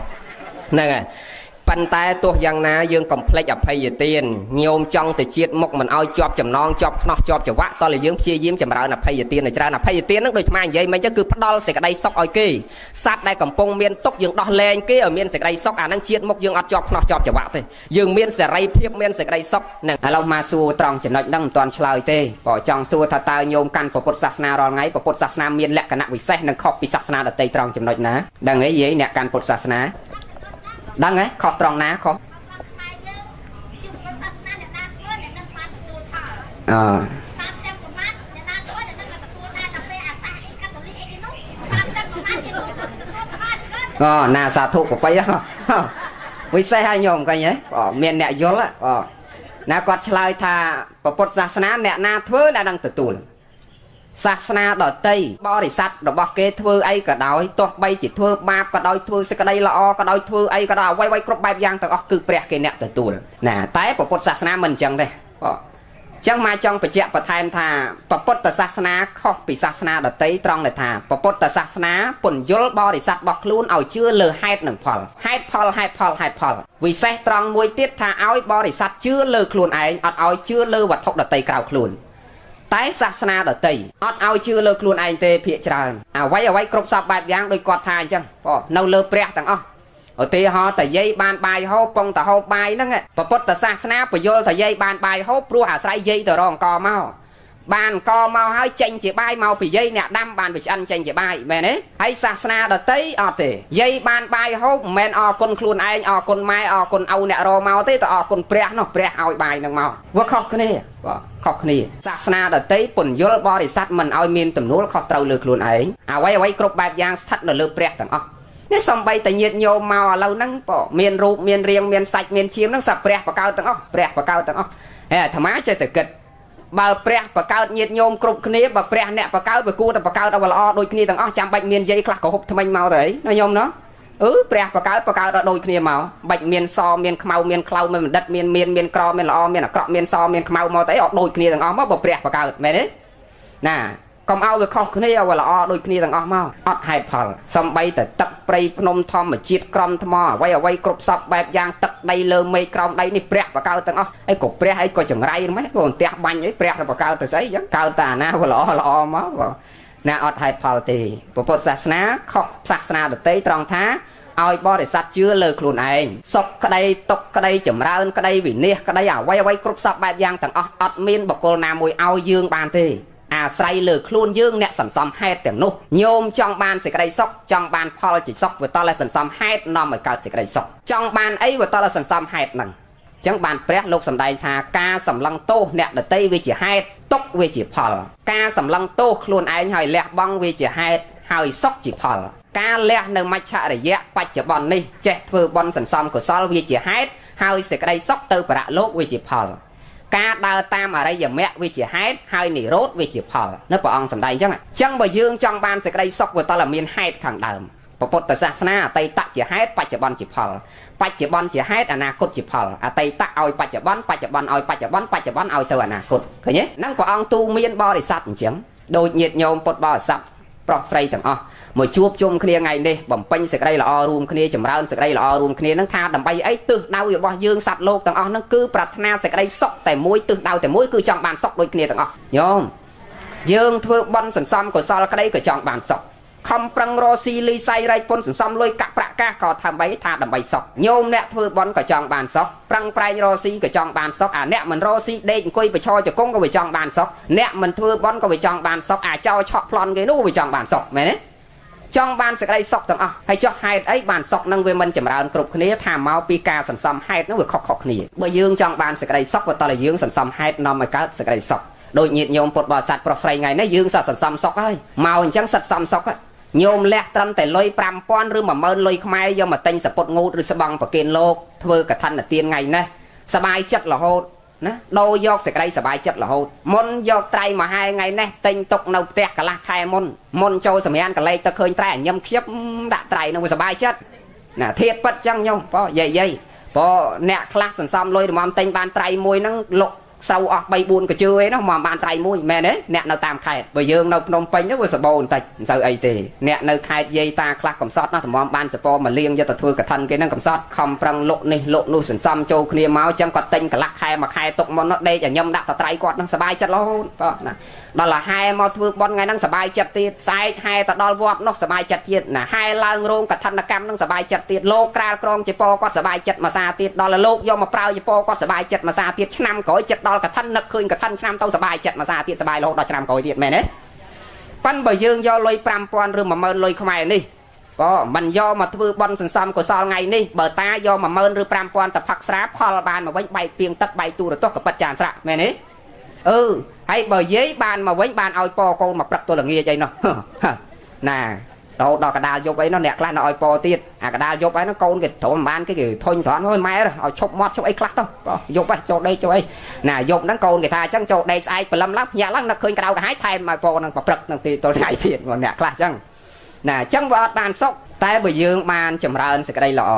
nè pan tay tuột giang na dương complex ở hay tiền nhôm trong từ chiết mộc mình ao chọp chầm non chọp nó chọp chầm vắt to là dương chia diếm chầm rau là hay tiền này ra là hay tiền nó được mang vậy mấy chứ cứ bắt đo sẽ cái đây sóc oi kì sát đây cầm pông miên tốc dương đo lên kia ở miên sẽ cái đây sóc năng chiết mộc dương ọt chọp nó chọp chầm vắt thôi dương miên sẽ ray phiếp miên sẽ cái đây sóc nè long ma su tròn chỉ nói đang toàn chơi tê bỏ trong su thà ta nhôm căn của Phật sát na rồi ngay của Phật sát na miên lẹ cả nặng bị xe năng khóc bị sát na là tây tròn chỉ nói ná đang ấy vậy nè căn Phật sát na đang ấy khó tròn ná khó nà xả thụ của quay á với xe hai nhôm cái nhé miền nẹ dốt á nà quạt chơi thà Phật sát na nẹ na thưa đã đang tự tùn sát na đỏ tây bo thì sát đỏ bọc kê thưa ấy cả đói toa bay chỉ thưa ba cả đói thưa sẽ cái đây là o cả đói thưa ấy cả đói quay cướp bài giang từ cứ bẹt cái nẹt từ tù nè tái của Phật sát na mình chẳng đây chẳng mai trong phải chẹt phải thay thà Phật sát na không bị sát na đỏ tây trong này thà Phật sát na bổn dốt bo thì sát bọc luôn ao chưa lừa hai phật vì xe trong môi tiết thà áo bo thì sát chưa lừa luôn ấy ao chưa lừa vật thọc đỏ tây cào luôn tái sát na đợt tây ao chưa lơ luôn anh tê phía tràn quay cướp sập bạc giang đôi quạt thai chăng nâu lơ pre tặng ở tê họ tại dây ban bài hô pong tại hô bài nó nghe Phật sát na phải vô tại dây ban bài hô pru hà sai dây từ rong cò mau បានក៏មកហើយចេញជាបាយមកពីយាយអ្នកដាំបានវាឆ្អិនចេញជាបាយមែនទេហើយសាសនាដតីអត់ទេយាយបានបាយហូបមិនមែនអរគុណខ្លួនឯងអរគុណម៉ែអរគុណឪអ្នករមកទេតែអរគុណព្រះនោះព្រះឲ្យបាយនឹងមកវាខុសគ្នាបាទខុសគ្នាសាសនាដតីពន្យល់បរិស័ទមិនឲ្យមានទំនួលខុសត្រូវលើខ្លួនឯងអ្វីអ្វីគ្រប់បែបយ៉ាងស្ថិតនៅលើព្រះទាំងអស់នេះសំបីតែញាតិញោមមកឥឡូវហ្នឹងក៏មានរូបមានរាងមានសាច់មានឈាមហ្នឹងសត្វព្រះបកកើតទាំងអស់ព្រះបកកើតទាំងអស់ហើយអាត្មាចេះតែគិតបើព្រះបកកើតញាតិញោមគ្រប់គ្នាបើព្រះអ្នកបកកើតវាគួរតែបកកើតឲ្យល្អដូចគ្នាទាំងអស់ចាំបាច់មានយាយខ្លះក៏ហុបថ្មិញមកទៅអីណាញោមណោះព្រះបកកើតឲ្យដូចគ្នាមកបាច់មានសមានខ្មៅមានខ្លៅមានបណ្ឌិតមានក្រមានល្អមានអាក្រក់មានសមានខ្មៅមកទៅអីឲ្យដូចគ្នាទាំងអស់មកបើព្រះបកកើតមែនទេណាកុំឲ្យវាខុសគ្នាឲ្យវាល្អដូចគ្នាទាំងអស់មកអត់ហេតុផលសំបីតែទឹកព្រៃភ្នំធម្មជាតិក្រំថ្មអ្វីអ្វីគ្រប់សពបែបយ៉ាងទឹកដីលើមេឃក្រោមដីនេះព្រះបកកើតទាំងអស់អីក៏ព្រះអីក៏ចង្រៃហ្នឹងក៏អន្ទះបាញ់អីព្រះបកកើតទៅស្អីចឹងកើតតែអាណាវាល្អមកណាអត់ហេតុផលទេពុទ្ធសាសនាខុសសាសនាដទៃត្រង់ថាឲ្យបរិស័ទជឿលើខ្លួនឯងសុខក្តីទុក្ខក្តីចម្រើនក្តីវិនាសក្តីអ្វីអ្វីគ្រប់សពបែបយ៉ាងទាំងអស់អត់មានបុគ្គលណាមួយឲ្យយើងបានទេអាស្រ័យលើខ្លួនយើងអ្នកសន្សំហេតុទាំងនោះញោមចង់បានសេចក្តីសុខចង់បានផលជាសុខវាតតែសន្សំហេតុនាំឲ្យកើតសេចក្តីសុខចង់បានអីវាតតែសន្សំហេតុហ្នឹងអញ្ចឹងបានព្រះលោកសម្ដែងថាការសម្លឹងទោសអ្នកដតីវាជាហេតុទុក្ខវាជាផលការសម្លឹងទោសខ្លួនឯងហើយលះបង់វាជាហេតុហើយសុខជាផលការលះនៅមច្ឆរិយៈបច្ចុប្បន្ននេះចេះធ្វើបុណ្យសន្សំកុសលវាជាហេតុហើយសេចក្តីសុខទៅបរៈលោកវាជាផលការដើរតាមអរិយមគ្គវាជាហេតុហើយនិរោធវាជាផលនៅព្រះអង្គសម្ដែងអញ្ចឹងបើយើងចង់បានសេចក្តីសុខវាតតែមានហេតុខាងដើមពុទ្ធសាសនាអតីតជាហេតុបច្ចុប្បន្នជាផលបច្ចុប្បន្នជាហេតុអនាគតជាផលអតីតឲ្យបច្ចុប្បន្នបច្ចុប្បន្នឲ្យបច្ចុប្បន្នបច្ចុប្បន្នឲ្យទៅអនាគតឃើញទេហ្នឹងព្រះអង្គទូមានបរិស័ទអញ្ចឹងដូចញាតិញោមពុទ្ធបរិស័ទប្រុសស្រីទាំងអស់មកជួបជុំគ្នាថ្ងៃនេះបំពេញសេចក្តីល្អរួមគ្នាចម្រើនសេចក្តីល្អរួមគ្នានឹងថាដើម្បីអីទិសដៅរបស់យើងសត្វលោកទាំងអស់ហ្នឹងគឺប្រាថ្នាសេចក្តីសុខតែមួយទិសដៅតែមួយគឺចង់បានសុខដូចគ្នាទាំងអស់ញោមយើងធ្វើបុណ្យសន្សំកុសលក្តីក៏ចង់បានសុខខំប្រឹងរកស៊ីលីស័យរែកពុនសន្សំលុយកាក់ប្រាក់កាសក៏ដើម្បីសុខញោមអ្នកធ្វើបុណ្យក៏ចង់បានសុខប្រឹងប្រែងរកស៊ីក៏ចង់បានសុខអាអ្នកមិនរកស៊ីដេកអង្គុយបឈរជង្គង់ក៏វាចង់បានសុខអ្នកមិនធ្វើបុណ្យក៏វាចង់បានសុខអាចោឆក់ប្លន់គេនោះវាចង់បានសុខមែនទេចង់បានសេចក្តីសុខទាំងអស់ហើយចុះហេតុអីបានសុខនឹងវាមិនចម្រើនគ្រប់គ្នាថាមកពីការសន្សំហេតុនោះវាខុសគ្នាបើយើងចង់បានសេចក្តីសុខវាតតែយើងសន្សំហេតុនាំឲ្យកើតសេចក្តីសុខដូចញាតិញោមពុទ្ធបរិស័ទប្រុសស្រីថ្ងៃនេះយើងសន្សំសុខហើយមកអញ្ចឹងសិតសំសុខញោមលះត្រឹមតែលុយ 5,000 ឬ 10,000 លុយខ្មែរយកមកទិញសពុតងូតឬស្បង់ប្រគិនលោកធ្វើកឋិនទានថ្ងៃនេះសบายចិត្តរហូតណាដូរយកសេចក្តីសบายចិត្តរហូតមុនយកត្រៃមហាថ្ងៃនេះទិញទុកនៅផ្ទះកន្លះខែមុនចូលសម្រានកលេចទៅឃើញត្រៃញឹមខ្ជិបដាក់ត្រៃនឹងវាសบายចិត្តណាធៀបប៉ិតចឹងញោមប៉យាយប៉អ្នកខ្លះសន្សំលុយរំំទិញបានត្រៃមួយហ្នឹងលុកសៅអស់ 3-4 កជើអីនោះមកបានត្រៃមួយមែនទេអ្នកនៅតាមខេត្តបើយើងនៅភ្នំពេញទៅវាសបោបន្តិចមិនសូវអីទេអ្នកនៅខេត្តយាយតាខ្លះកំសត់ណាតម្រាំបានសពមកលៀងយកទៅធ្វើកឋិនគេហ្នឹងកំសត់ខំប្រឹងលុកនេះលុកនោះសន្សំចូលគ្នាមកចឹងគាត់ទិញកន្លះខែមួយខែទុកមុននោះដេកញឹមដាក់តត្រៃគាត់ហ្នឹងសบายចិត្តរហូតបងណាដល់ឡាហែមកធ្វើបន់ថ្ងៃហ្នឹងសบายចិត្តទៀតស្អែកហែទៅដល់វត្តនោះសบายចិត្តទៀតណាហែឡើងរោងកឋិនកម្មហ្នឹងសบายចិត្តទៀតលោកក្រាលក្រងជាពគាត់សบายចិត្តមួយសាទៀតដល់លោកយកមកប្រើជាពគាត់សบายចិត្តមួយសាទៀតឆ្នាំក្រោយចិត្តដល់កឋិននឹកឃើញកឋិនឆ្នាំទៅសบายចិត្តមួយសាទៀតសบายរហូតដល់ឆ្នាំក្រោយទៀតមែនទេប៉ិនបើយើងយកលុយ 5,000 ឬ 10,000 លុយខ្មែរនេះក៏មិនយកមកធ្វើបន់សន្សំកុសលថ្ងៃនេះបើតាយក 10,000 ឬ 5,000 ទៅផឹកស្រាផលបានមកវិញបែកពីងទឹកបែកទូរទស្សន៍ក៏ប៉ិតចានស្រាក់មែនទេហើយបើយាយបានមកវិញបានឲ្យពកូនមកព្រឹកទល់ល្ងាចអីនោះណារហូតដល់កដាលយប់អីនោះអ្នកខ្លះនៅឲ្យពទៀតអាកដាលយប់អីនោះកូនគេទ្រាំបានគេធុញត្រង់ហើយម៉ែឲ្យឈប់មាត់ឈប់អីខ្លះទៅយប់ចូលដេកចូលអីណាយប់ហ្នឹងកូនគេថាអញ្ចឹងចូលដេកស្អែកព្រលឹមឡើងភ្ញាក់ឡើងនឹកឃើញក្តៅកាហាយថែមឲ្យពហ្នឹងព្រឹកនឹងទីទល់ថ្ងៃទៀតអ្នកខ្លះអញ្ចឹងណាអញ្ចឹងវាអត់បានសុខតែបើយើងបានចម្រើនសេចក្តីល្អ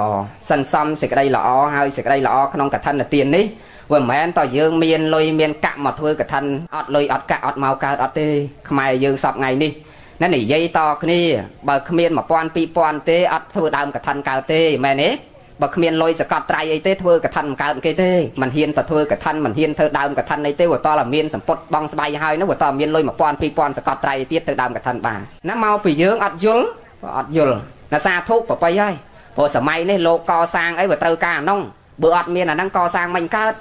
សន្សំសេចក្តីល្អហើយសេចក្តីល្អក្នុងកឋិនទាននេះវាមិនមែនតើយើងមានលុយមានកាក់មកធ្វើកឋិនអត់លុយអត់កាក់អត់មកកើតអត់ទេខ្មែរយើងសពថ្ងៃនេះណានិយាយតគ្នាបើគ្មាន 1,000 2,000 ទេអត់ធ្វើដើមកឋិនកើតទេមែនទេបើគ្មានលុយសកត់ត្រៃអីទេធ្វើកឋិនមិនកើតគេទេមិនហ៊ានទៅធ្វើកឋិនមិនហ៊ានធ្វើដើមកឋិនអីទេវាតតែមានសម្ពុតបងស្បៃហើយនោះវាតតែមានលុយ 1,000 2,000 សកត់ត្រៃទៀតទៅដើមកឋិនបានណាមកពីយើងអត់យល់ណាសាធុប្របីហើយព្រោះសម័យនេះលោកកសាងអីវាត្រូវការអានោះបើអត់មានអាហ្នឹងកសាងមិនកើត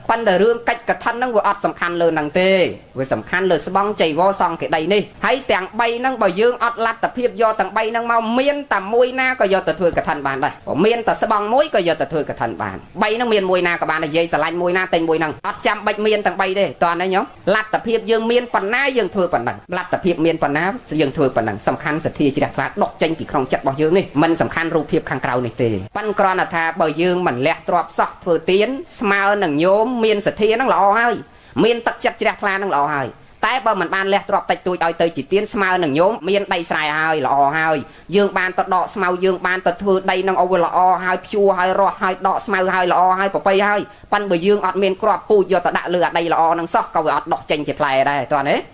ប៉ុន្តែរឿងកិច្ចកថាហ្នឹងវាអត់សំខាន់លើហ្នឹងទេវាសំខាន់លើស្បង់ចៃវរសង្កេដីនេះហើយទាំង3ហ្នឹងបើយើងអត់លទ្ធភាពយកទាំង3ហ្នឹងមកមានតែមួយណាក៏យកទៅធ្វើកថាបានដែរមានតែស្បង់មួយក៏យកទៅធ្វើកថាបាន3ហ្នឹងមានមួយណាក៏បាននិយាយស្រឡាញ់មួយណាតែមួយហ្នឹងអត់ចាំបាច់មានទាំង3ទេតោះណាញោមលទ្ធភាពយើងមានប៉ុណ្ណាយើងធ្វើប៉ុណ្ណឹងលទ្ធភាពមានប៉ុណ្ណាយើងធ្វើប៉ុណ្ណឹងសំខាន់សទ្ធាជ្រះថ្លាដកចេញពីក្នុងចិត្តរបស់យើងនេះមិនសំខាន់រូបភាពខាងក្រៅនេះទេប៉ុន្តែគ្រាន់តែថាបើយើងមិនលះទ្របសោះធ្វើទៀនស្មើនឹងញោមមានសទ្ធាហ្នឹងល្អហើយមានទឹកចិត្តជ្រះថ្លាហ្នឹងល្អហើយតែបើមិនបានលះទ្របតិចតួចឲ្យទៅជាទៀនស្មើនឹងញោមមានដីស្រែហើយល្អហើយយើងបានទៅដកស្មៅយើងបានទៅធ្វើដីនឹងឲ្យវាល្អហើយភ្ជួរហើយរស់ហើយដកស្មៅហើយល្អហើយប្របីហើយប៉ិនបើយើងអត់មានគ្រាប់ពូជយកទៅដាក់លើអាដីល្អហ្នឹងសោះក៏វាអត់ដកចេញជាផ្លែដែរតោះណា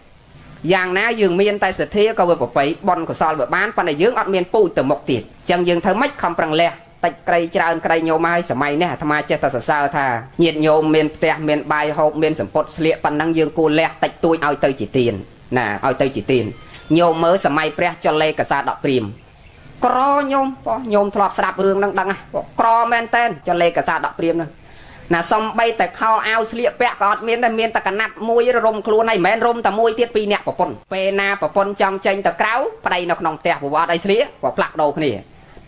យ៉ាងណាយើងមានតែសទ្ធាក៏វាប្របីបនកុសលវាបានប៉ុន្តែយើងអត់មានពូជទៅមុខទៀតអញ្ចឹងយើងធ្វើម៉េចខំប្រឹងលះតិចក្រីច្រើនក្រីញោមហើយសម័យនេះអាត្មាចេះតែសរសើរថាញាតិញោមមានផ្ទះមានបាយហូបមានសម្ពត់ស្លៀកប៉ុណ្ណឹងយើងគួរលះតិចតួចឲ្យទៅជាទៀនណាឲ្យទៅជាទៀនញោមមើលសម័យព្រះចុលេកសាដកព្រាមក្រញោមបងញោមធ្លាប់ស្ដាប់រឿងហ្នឹងដឹងហ៎ក្រមែនតែនចុលេកសាដកព្រាមហ្នឹងណាសំបីតែខោអាវស្លៀកពាក់ក៏អត់មានដែរមានតែកណាត់មួយរុំខ្លួនហើយមិនមែនរុំតែមួយទៀតពីរនាក់ប្រពន្ធពេលណាប្រពន្ធចង់ចេញទៅក្រៅប្តីនៅក្នុងផ្ទះប្រវត្តិអីស្លៀកក៏ផ្លាក់ដូរគ្ន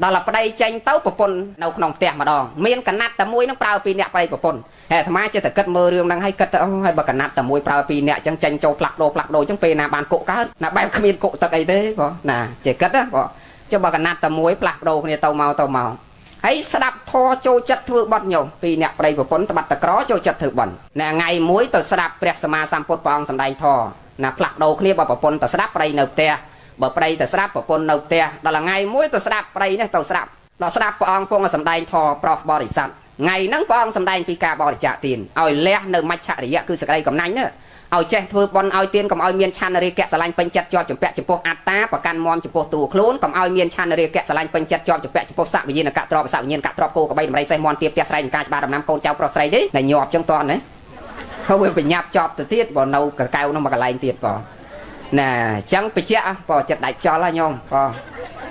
ាដល់តែប្តីចេញទៅប្រពន្ធនៅក្នុងផ្ទះម្ដងមានកណាត់តែមួយនឹងប្រើពីរនាក់ប្តីប្រពន្ធហើយអាត្មាចេះតែគិតមើលរឿងហ្នឹងហើយគិតទៅអូហើយបើកណាត់តែមួយប្រើពីរនាក់អញ្ចឹងចេញចូលផ្លាក់ដូរអញ្ចឹងពេលណាបានគុកកើតណាបែបគ្មានគុកទឹកអីទេបងណាចេះគិតណាបងចុះបើកណាត់តែមួយផ្លាស់ដូរគ្នាទៅមកហើយស្ដាប់ធរចូលចិត្តធ្វើបន់ញោមពីរនាក់ប្តីប្រពន្ធត្បាត់តក្រចូលចិត្តធ្វើបន់ណាថ្ងៃមួយទៅស្ដាប់ព្រះសម្មាសម្ពុទ្ធព្រះអង្គសម្ដែងធរណាផ្លាស់ដូរគ្នាបើប្រពន្ធទៅស្ដាប់ប្តីនៅផ្ទះបើប្តីទៅស្ដាប់ប្រពន្ធនៅផ្ទះដល់ថ្ងៃមួយទៅស្ដាប់ប្តីនេះទៅស្ដាប់ដល់ស្ដាប់ព្រះអង្គពងសម្ដែងធរប្រោះបរិស័ទថ្ងៃហ្នឹងព្រះអង្គសម្ដែងពីការបរិច្ចាគទានឲ្យលះនៅមច្ឆរិយៈគឺសក្តីកំណាញ់ណាឲ្យចេះធ្វើបន់ឲ្យទានកុំឲ្យមានឆន្ទរាគៈស្រឡាញ់ពេញចិត្តជាប់ចម្ពាក់ចំពោះអត្តាប្រកាន់មមចំពោះតួខ្លួនកុំឲ្យមានឆន្ទរាគៈស្រឡាញ់ពេញចិត្តជាប់ចម្ពាក់ចំពោះសវិញ្ញាណកៈទ្របសវិញ្ញាណកៈទ្របគោកបីដំរីសេះមន់ទៀបផ្ទះស្រែនឹងការច្បារដំណាំកូនចៅប្រុសស្រីទេតែញាប់ចឹងតណាហើយវាបញ្ញាប់ចប់ទៅទៀតបើនៅកកៅនោះមកកន្លែងទៀតបងណាអញ្ចឹងបញ្ជាក់បើចិត្តដាច់ចោលហើយញោមបង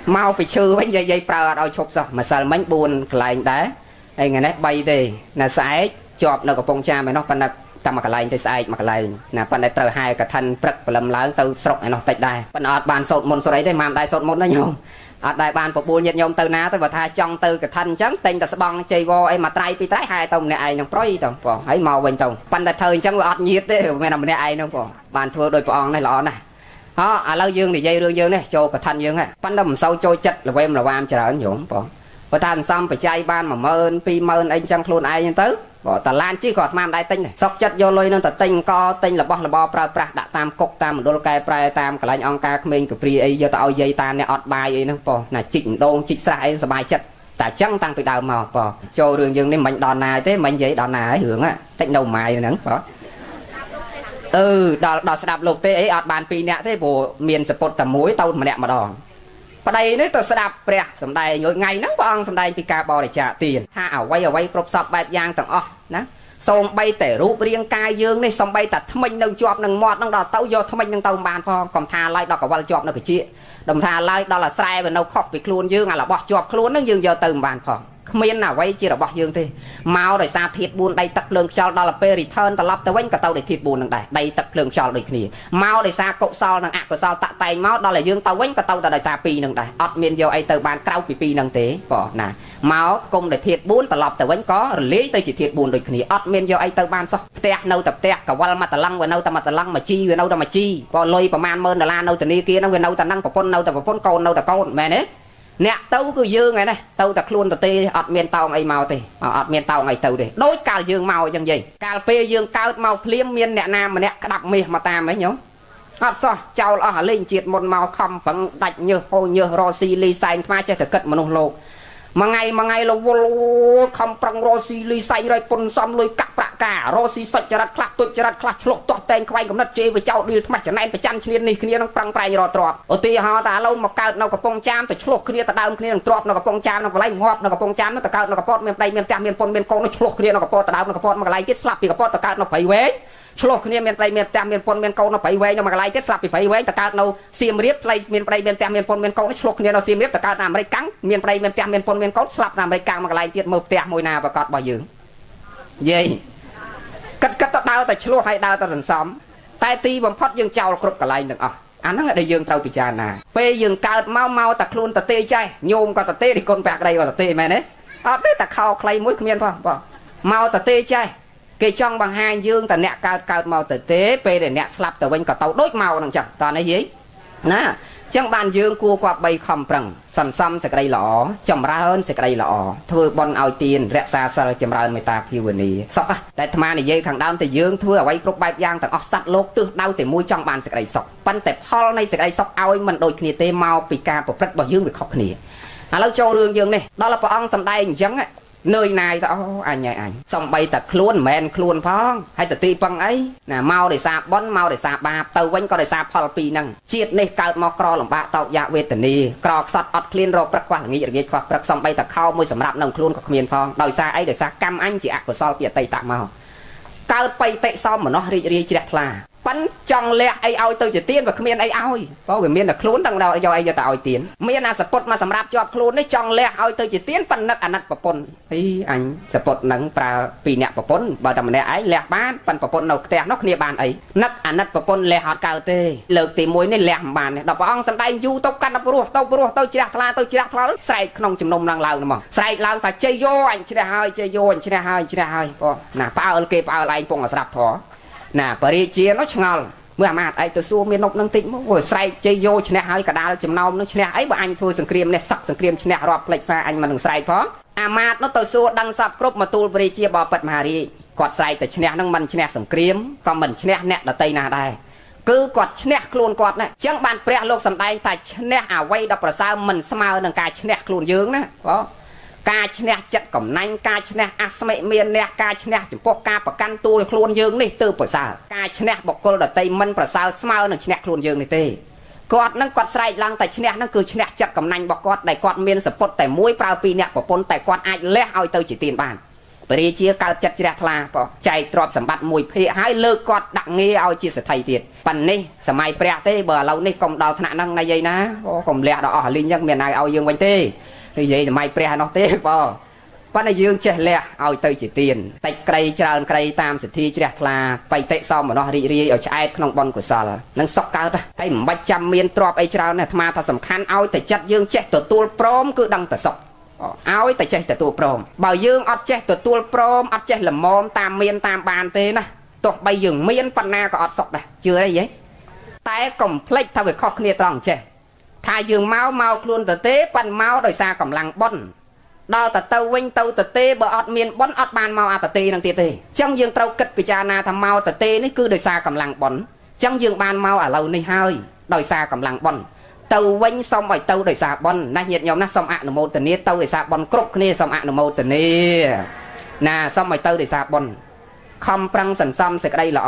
មកពីឈឺវិញយាយប្រើអត់ឲ្យឈប់សោះម្សិលមិញ4កន្លែងដែរហើយថ្ងៃនេះ3ទេណាស្អែកជាប់នៅកំពង់ចាមឯនោះប៉ុន្តែតែមកកន្លែងទៅស្អែកមកកន្លែងណាប៉ុន្តែត្រូវហែកឋិនព្រឹកព្រលឹមឡើងទៅស្រុកឯនោះតិចដែរប៉ុន្តែអត់បានសូត្រមុនសូត្រអីទេមិនដែរសូត្រមុនណាញោមអត់ដែរបានបបួលញាតិញោមទៅណាទៅបើថាចង់ទៅកឋិនអញ្ចឹងតែងតែស្បង់ជ័យវរអីមួយត្រៃពីរត្រៃហែទៅម្នាក់ឯងនឹងប្រុយទៅបងហើយមកវិញទៅប៉ុន្តែធ្វើអញ្ចឹងវាអត់ញៀតទេមិនមែនម្នាក់ឯងនោះបងបានធ្វើដោយព្រះអង្គនេះល្អណាស់ឥឡូវយើងនិយាយរឿងយើងនេះចូលកឋិនយើងហ្នឹងប៉ុន្តែមិនសូវចូលចិត្តល្វេមល្វាមច្រើនញោមបងបើថាមិនសមបច្ច័យបាន10000 20000អីអញ្ចឹងខ្លួនឯងហ្នឹងទៅបើតឡានជិះក៏អាត្មាមិនដែរទិញដែរសុកចិត្តយកលុយនឹងទៅទិញកទិញរបស់របរប្រើប្រាស់ដាក់តាមគុកតាមមណ្ឌលកែប្រែតាមកន្លែងអង្គការក្មេងកព្រាអីយកទៅឲ្យយាយតាអ្នកអត់បាយអីហ្នឹងបងណាជីកម្ដងជីកស្រះអីសុបាយចិត្តតែអញ្ចឹងតាំងពីដើមមកបងចូលរឿងយើងនេះមិនដល់ណាទេមិននិយាយដល់ណាហើយរឿងតិចនៅម៉ាយហ្នឹងបងដល់ស្ដាប់លោកទេអីអត់បាន2នាក់ទេព្រោះមានសពុតតែមួយទៅម្នាក់ម្ដងប្តីនេះទៅស្ដាប់ព្រះសម្ដែងថ្ងៃហ្នឹងព្រះអង្គសម្ដែងពីការបរិច្ចាគទានថាអ្វីគ្រប់សពបែបយ៉ាងទាំងអស់ណាសូម្បីតែរូបរាងកាយយើងនេះសូម្បីតែថ្មិញនៅជាប់នឹងមាត់ហ្នឹងដល់ទៅយកថ្មិញហ្នឹងទៅមិនបានផងកុំថាឡើយដល់កវលជាប់នៅកជាដំថាឡើយដល់អាស្រែវានៅខុសពីខ្លួនយើងអារបស់ជាប់ខ្លួនហ្នឹងយើងយកទៅមិនបានផងគ្មានអ្វីជារបស់យើងទេមកដោយសារធាតុ4ដីទឹកភ្លើងខ្យល់ដល់ពេល return ត្រឡប់ទៅវិញក៏ទៅដោយធាតុ4ហ្នឹងដែរដីទឹកភ្លើងខ្យល់ដូចគ្នាមកដោយសារកុសលនិងអកុសលតាក់តែងមកដល់ឲ្យយើងទៅវិញក៏ទៅតែដោយសារ2ហ្នឹងដែរអត់មានយកអីទៅបានក្រៅពី2ហ្នឹងទេបងណាមកគុំដោយធាតុ4ត្រឡប់ទៅវិញក៏រលាយទៅជាធាតុ4ដូចគ្នាអត់មានយកអីទៅបានសោះផ្ទះនៅតែផ្ទះកវលមកតឡឹងវានៅតែមកតឡឹងមកជីវានៅតែមកជីបើលុយប្រមាណ$1,000នៅធនាគារហ្នឹងវានៅតែហ្នឹងប្រពន្ធនៅតែប្រពន្ធកូននៅតែកូនមែនទេអ្នកទៅគឺយើងឯនេះទៅតែខ្លួនទៅទេអត់មានតោងអីមកទេអត់មានតោងអីទៅទេដោយកាលយើងមកអញ្ចឹងយីកាលពេលយើងកើតមកភ្លាមមានអ្នកណាម្នាក់ក្តាប់មាសមកតាមហ៎ញោមអត់សោះចោលអស់អាលេងជាតិមុនមកខំប្រឹងដាច់ញើសហូរញើសរស៊ីលីសែងថ្មចេះតែគិតមនុស្សលោកមួយថ្ងៃរវល់ខំប្រឹងរស៊ីលីសែងរយពុនសំលុយកាក់ប្រាក់ការរស៊ីសុចចរិតខ្លះទុច្ចរិតខ្លះឆ្លុះទាស់តែងខ្វែងកំណត់ជេរវាចោលឌីលថ្មចំណែនប្រច័នឈ្លាននេះគ្នានឹងប្រឹងប្រែងរត់ទ្របឧទាហរណ៍តែឥឡូវមកកើតនៅកំពង់ចាមទៅឆ្លុះគ្នាទៅដើមគ្នានឹងទ្របនៅកំពង់ចាមនៅកន្លែងងាប់នៅកំពង់ចាមទៅកើតនៅកពតមានប្តីមានផ្ទះមានពុនមានកូននឹងឆ្លុះគ្នានៅកពតទៅដើមនៅកពតមកកន្លែងទៀតស្លាប់ពីកពតទៅកើតនៅព្រៃវែងឆ្លុះគ្នាមានប្តីមានផ្ទះមានពុនមានកូននៅព្រៃវែងនៅមកកន្លែងទៀតស្លាប់ពីព្រៃវែងទៅកើតនៅសៀមរាបប្តីមានប្តីមានផ្ទះមានពុនមានកូនឆ្លុះគ្នានៅសៀមរាបទៅកើតនៅអាមេរិកកាំងមានប្តីមានផ្ទះមានពុនមានកូនស្លាប់នៅអាមេរិកកាំងមកកន្លែងទៀតមើលផ្ទះមួយណាប្រកាសរបស់យើងយេ គិតទៅដើរតែឆ្លោះហើយដើរតែសន្សំតែទីបំផុតយើងចោលគ្រប់កន្លែងទាំងអស់អាហ្នឹងដែលយើងត្រូវពិចារណាពេលយើងកើតមកតែខ្លួនតទេចេះញោមក៏តទេរីគុណប្រាក់ក្តីក៏តទេមែនទេអត់ទេតែខោខ្លីមួយគ្មានផងមកតទេចេះគេចង់បង្ហាញយើងតែអ្នកកើតមកតទេពេលដែលអ្នកស្លាប់ទៅវិញក៏ទៅដូចមកហ្នឹងចឹងតើនេះយីណាចឹងបានយើងគួរគប្បីខំប្រឹងសន្សំសេចក្តីល្អចម្រើនសេចក្តីល្អធ្វើបុណ្យឲ្យទានរក្សាសិលចម្រើនមេត្តាភាវនាសុខតែអាត្មានិយាយខាងដើមតែយើងធ្វើអ្វីគ្រប់បែបយ៉ាងទាំងអស់សត្វលោកទិសដៅតែមួយចង់បានសេចក្តីសុខប៉ុន្តែផលនៃសេចក្តីសុខឲ្យមិនដូចគ្នាទេមកពីការប្រព្រឹត្តរបស់យើងវាខុសគ្នាឥឡូវចូលរឿងយើងនេះដល់ព្រះអង្គសម្ដែងអញ្ចឹងនឿយណាយទៅអូអញសំបីតែខ្លួនមិនមែនខ្លួនផងហើយទៅទីពឹងអីណាមកដោយសារបុណ្យមកដោយសារបាបទៅវិញក៏ដោយសារផលពីរហ្នឹងជាតិនេះកើតមកក្រលំបាកតោកយ៉ាវេទនាក្រខ្សត់អត់ឃ្លានរកព្រឹកខ្វះល្ងាចរងាចខ្វះព្រឹកសំបីតែខោមួយសម្រាប់នឹងខ្លួនក៏គ្មានផងដោយសារអីដោយសារកម្មអញជាអកុសលពីអតីតមកកើតបៃតេសមមនោរីករាយជ្រះថ្លាប៉ិនចង់លះអីឲ្យទៅជាទៀនវាគ្មានអីឲ្យព្រោះវាមានតែខ្លួនទាំងដល់យកអីយកទៅឲ្យទៀនមានអាសពុតមកសម្រាប់ជាប់ខ្លួននេះចង់លះឲ្យទៅជាទៀនប៉ិននឹកអាណិតប្រពន្ធអីអញសពុតនឹងប្រើពីអ្នកប្រពន្ធបើតែម្នាក់ឯងលះបានប៉ិនប្រពន្ធនៅផ្ទះនោះគ្នាបានអីនឹកអាណិតប្រពន្ធលះអត់កើតទេលើកទី1នេះលះមិនបានទេដល់ព្រះអង្គសម្ដែងយូរទៅកាន់ទៅព្រោះទៅជ្រះថ្លាស្រែកក្នុងជំនុំឡើងមកស្រែកឡើងថាជ័យយោអញជ្រះហើយជ័យយោអញជ្រះហើយបងណាផ្អើលគេផ្អើលឯងពងស្រាប់ធរណាបរិជានោះឆ្ងល់មើលអាម៉ាតឯងទៅសួរមាននប់នឹងតិចមកស្រែកជ័យយោឈ្នះហើយកដាលចំណោមនឹងឈ្នះអីបើអញធ្វើសង្គ្រាមនេះសឹកសង្គ្រាមឈ្នះរាប់ផ្លេចសារអញមិននឹងស្រែកផងអាម៉ាតនោះទៅសួរដឹងសពគ្រប់មកទូលបរិជាបបិទ្ធមហារាជគាត់ស្រែកតែឈ្នះនឹងមិនឈ្នះសង្គ្រាមក៏មិនឈ្នះអ្នកដតីណាដែរគឺគាត់ឈ្នះខ្លួនគាត់ណាអញ្ចឹងបានព្រះលោកសម្ដែងថាឈ្នះអវ័យដល់ប្រសើរមិនស្មើនឹងការឈ្នះខ្លួនយើងណាបងការឈ្នះចិត្តកំណាញ់ការឈ្នះអស្មិមានអ្នកការឈ្នះចំពោះការប្រកាន់ទូលខ្លួនយើងនេះទើបប្រសើរការឈ្នះបុគ្គលដតីមិនប្រសើរស្មើនឹងឈ្នះខ្លួនយើងនេះទេគាត់នឹងគាត់ស្រែកឡើងតែឈ្នះនឹងគឺឈ្នះចិត្តកំណាញ់របស់គាត់ដែលគាត់មានសពុតតែមួយប្រើពីអ្នកប្រពន្ធតែគាត់អាចលះឲ្យទៅជាទានបានបរិជាកើតចិត្តជ្រះថ្លាបងចែកទ្រព្យសម្បត្តិមួយភាគហើយលើកគាត់ដាក់ងារឲ្យជាសេដ្ឋីទៀតប៉ុន្តែនេះសម័យព្រះទេបើឥឡូវនេះកុំដល់ថ្នាក់ហ្នឹងណាយាយណាអូកុំលះដល់អស់លីងអញ្ចឹងមានណៅឲ្យយើងវិញទេនិយាយសម័យព្រះនោះទេបងប៉ុន្តែយើងចេះលះឲ្យទៅជាទានតិចក្រីច្រើនក្រីតាមសិទ្ធិជ្រះថ្លាបៃតេសមមនោរីករាយឲ្យឆ្អែតក្នុងបុណ្យកុសលនឹងសុខកើតហើយមិនបាច់ចាំមានទ្រព្យអីច្រើនទេអាត្មាថាសំខាន់ឲ្យតែចិត្តយើងចេះទទួលព្រមគឺដឹងតែសុខឲ្យតែចេះទទួលព្រមបើយើងអត់ចេះទទួលព្រមអត់ចេះល្មមតាមមានតាមបានទេណាទោះបីយើងមានបណ្ណាក៏អត់សុខដែរជឿអីហ៎តែកុំភ្លេចថាវាខុសគ្នាត្រង់ចេះថាយើងមកខ្លួនទៅទេប៉ិនមកដោយសារកម្លាំងបុណ្យដល់ទៅវិញទៅទេបើអត់មានបុណ្យអត់បានមកអត្តទេនឹងទៀតទេអញ្ចឹងយើងត្រូវគិតពិចារណាថាមកទៅទេនេះគឺដោយសារកម្លាំងបុណ្យអញ្ចឹងយើងបានមកឥឡូវនេះហើយដោយសារកម្លាំងបុណ្យទៅវិញសូមឲ្យទៅដោយសារបុណ្យណាញាតិញោមណាសូមអនុមោទនាទៅដោយសារបុណ្យគ្រប់គ្នាសូមអនុមោទនាណាសូមឲ្យទៅដោយសារបុណ្យខំប្រឹងសន្សំសេចក្តីល្អ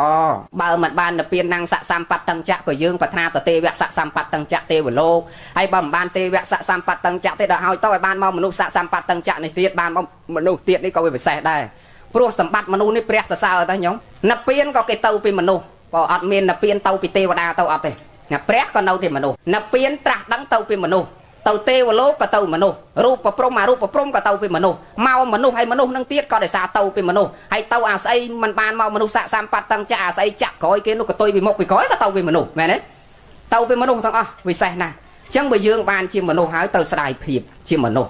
បើមិនបានទៅពៀនណាំងស័កសម្បត្តិតឹងចក្រក៏យើងប្រាថ្នាទៅទេវៈស័កសម្បត្តិតឹងចក្រទេវលោកហើយបើមិនបានទេវៈស័កសម្បត្តិតឹងចក្រទេដល់ឲ្យទៅឲ្យបានមកមនុស្សស័កសម្បត្តិតឹងចក្រនេះទៀតបានមកមនុស្សទៀតនេះក៏វាពិសេសដែរព្រោះសម្បត្តិមនុស្សនេះព្រះសរសើរតែញោមនិព្វានក៏គេទៅពីមនុស្សបើអត់មាននិព្វានទៅពីទេវតាទៅអត់ទេណាព្រះក៏នៅទីមនុស្សនិព្វានត្រាស់ដឹងទៅពីមនុស្សទៅទេវលោកក៏ទៅមនុស្សរូបព្រំអរូបព្រំក៏ទៅពីមនុស្សមកមនុស្សហើយមនុស្សនឹងទៀតក៏ដោយសារទៅពីមនុស្សហើយទៅអាស្អីមិនបានមកមនុស្សស័កសម្បត្តិតឹងចាអាស្អីចាក់ក្រោយគេនោះក៏ទុយពីមុខពីក្រោយក៏ទៅពីមនុស្សមែនទេទៅពីមនុស្សទាំងអស់វិសេសណាស់អញ្ចឹងបើយើងបានជាមនុស្សហើយត្រូវស្ដាយភាពជាមនុស្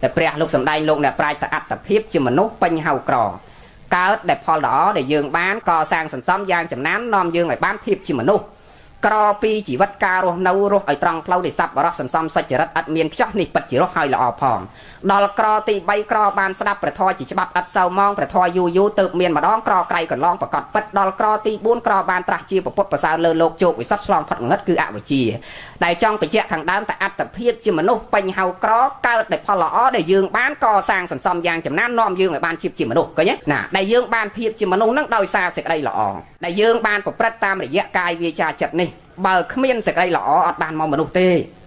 សតែព្រះលោកសម្ដែងលោកអ្នកប្រាជ្ញតអត្តភាពជាមនុស្សពេញហៅក្រកើតដែលផលល្អដែលយើងបានកសាងសន្សំយ៉ាងចំណាននាំយើងឲ្យបានភាពជាមនុស្សក្រពីជីវិតការរស់នៅរស់ឲ្យត្រង់ផ្លូវនៃសប្បុរសសន្សំសច្ចរិតឥតមានខ្ចោះនេះពិតជារស់ឲ្យល្អផងដល់ក្រទី3ក្របានស្ដាប់ព្រះធម៌ជាច្បាប់ឥតសៅម៉ងព្រះធម៌យូរទៅមានម្ដងក្រក្រៃកន្លងប្រកបពិតដល់ក្រទី4ក្របានត្រាស់ជាពុទ្ធប្រសើរលើលោកជោគវិសុទ្ធឆ្លងផុតងឹតគឺអវិជ្ជាដែលចង់បញ្ជាក់ខាងដើមតែអត្តភាពជាមនុស្សពេញហៅក្រកើតដោយផលល្អដែលយើងបានកសាងសន្សំយ៉ាងចំណាននាំយើងឲ្យបានភាពជាមនុស្សឃើញទេណាដែលយើងបានភាពជាមនុស្សនឹងដោយសារសេចក្តីល្អដែលយើងបានប្រព្រឹត្តតាមរយៈកាយវាចាចិត្តនេះបើគ្មានសេចក្តីល្អអត់បានមកមនុស្សទ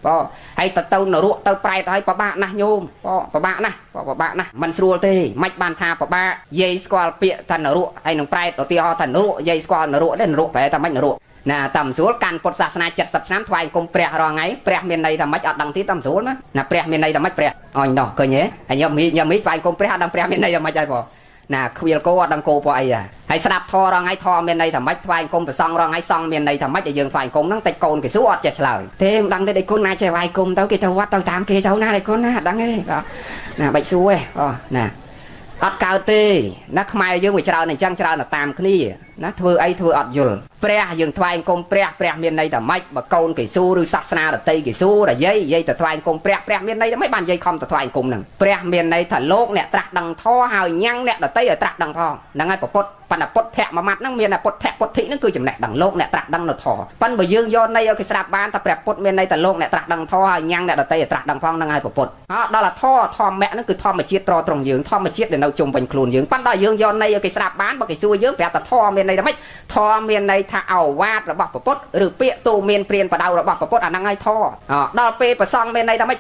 េបងហើយទៅនរកទៅប្រែតហើយពិបាកណាស់ញោមបងពិបាកណាស់មិនស្រួលទេមិនបានថាពិបាកយាយស្គាល់ពាក្យថានរកហើយនឹងប្រែតឧទាហរណ៍ថានរកយាយស្គាល់នរកទេនរកប្រែថាមិននរកណាតាមស្រួលកាន់ពុទ្ធសាសនា70ឆ្នាំថ្វាយគុំព្រះរាល់ថ្ងៃព្រះមានន័យថាមិនអត់ដឹងទេតាមស្រួលណាព្រះមានន័យថាមិនព្រះអញនោះឃើញទេហើយញោមមីថ្វាយគុំព្រះអត់ដឹងព្រះមានន័យថាមិនហើយបង nè khuya cô đang cô vậy à hãy sắp thò ra ngay thò miền này thầm bách vài công phải xong ra ngay xong miền này thầm bách để dừng phải công nó tay côn cái số ọt chẹt lời thế đang đây côn na chơi vài công tao kia tao quát tao tám kia cháu na đây côn na đang ấy đó nè bạch xuôi nè ọt cao tê nó mai dương người trao này trăng trao là tam cái gì nó thưa ấy thưa ọt dùl pre dừng thoại công pre miền này thầm bách mà côn cái số rồi sắc na là tây cái số là dây từ thoại công pre miền này mấy bàn dây không từ thoại công nè pre miền này thằng lốp nè trạc đằng tho hào nhang nè là tây ở trạc đằng tho là ngay của phần là pốt thẹt mà mặt nó miền là pốt thẹt pốt thị nó cứ chìm nè đằng lốp nè trạc đằng là thò phần bởi dương do này ở cái sạp ban ta prep pốt miền này thằng lốp nè trạc đằng tho hào nhang nè là tây ở trạc đằng phong là ngay của pốt đó là tho mẹ nó cứ tho mà chiết trò trồng dương tho mà chiết để nấu chung vành khuôn dương phần đó dương do này ở cái sạp bán bằng cái xuôi dương prep là tho miền này là mấy tho miền này thà ảo vát là bọc của pốt rồi pịa tu miền priền và đầu là bọc của pốt là ngay tho đó pê và xong miền này là mấy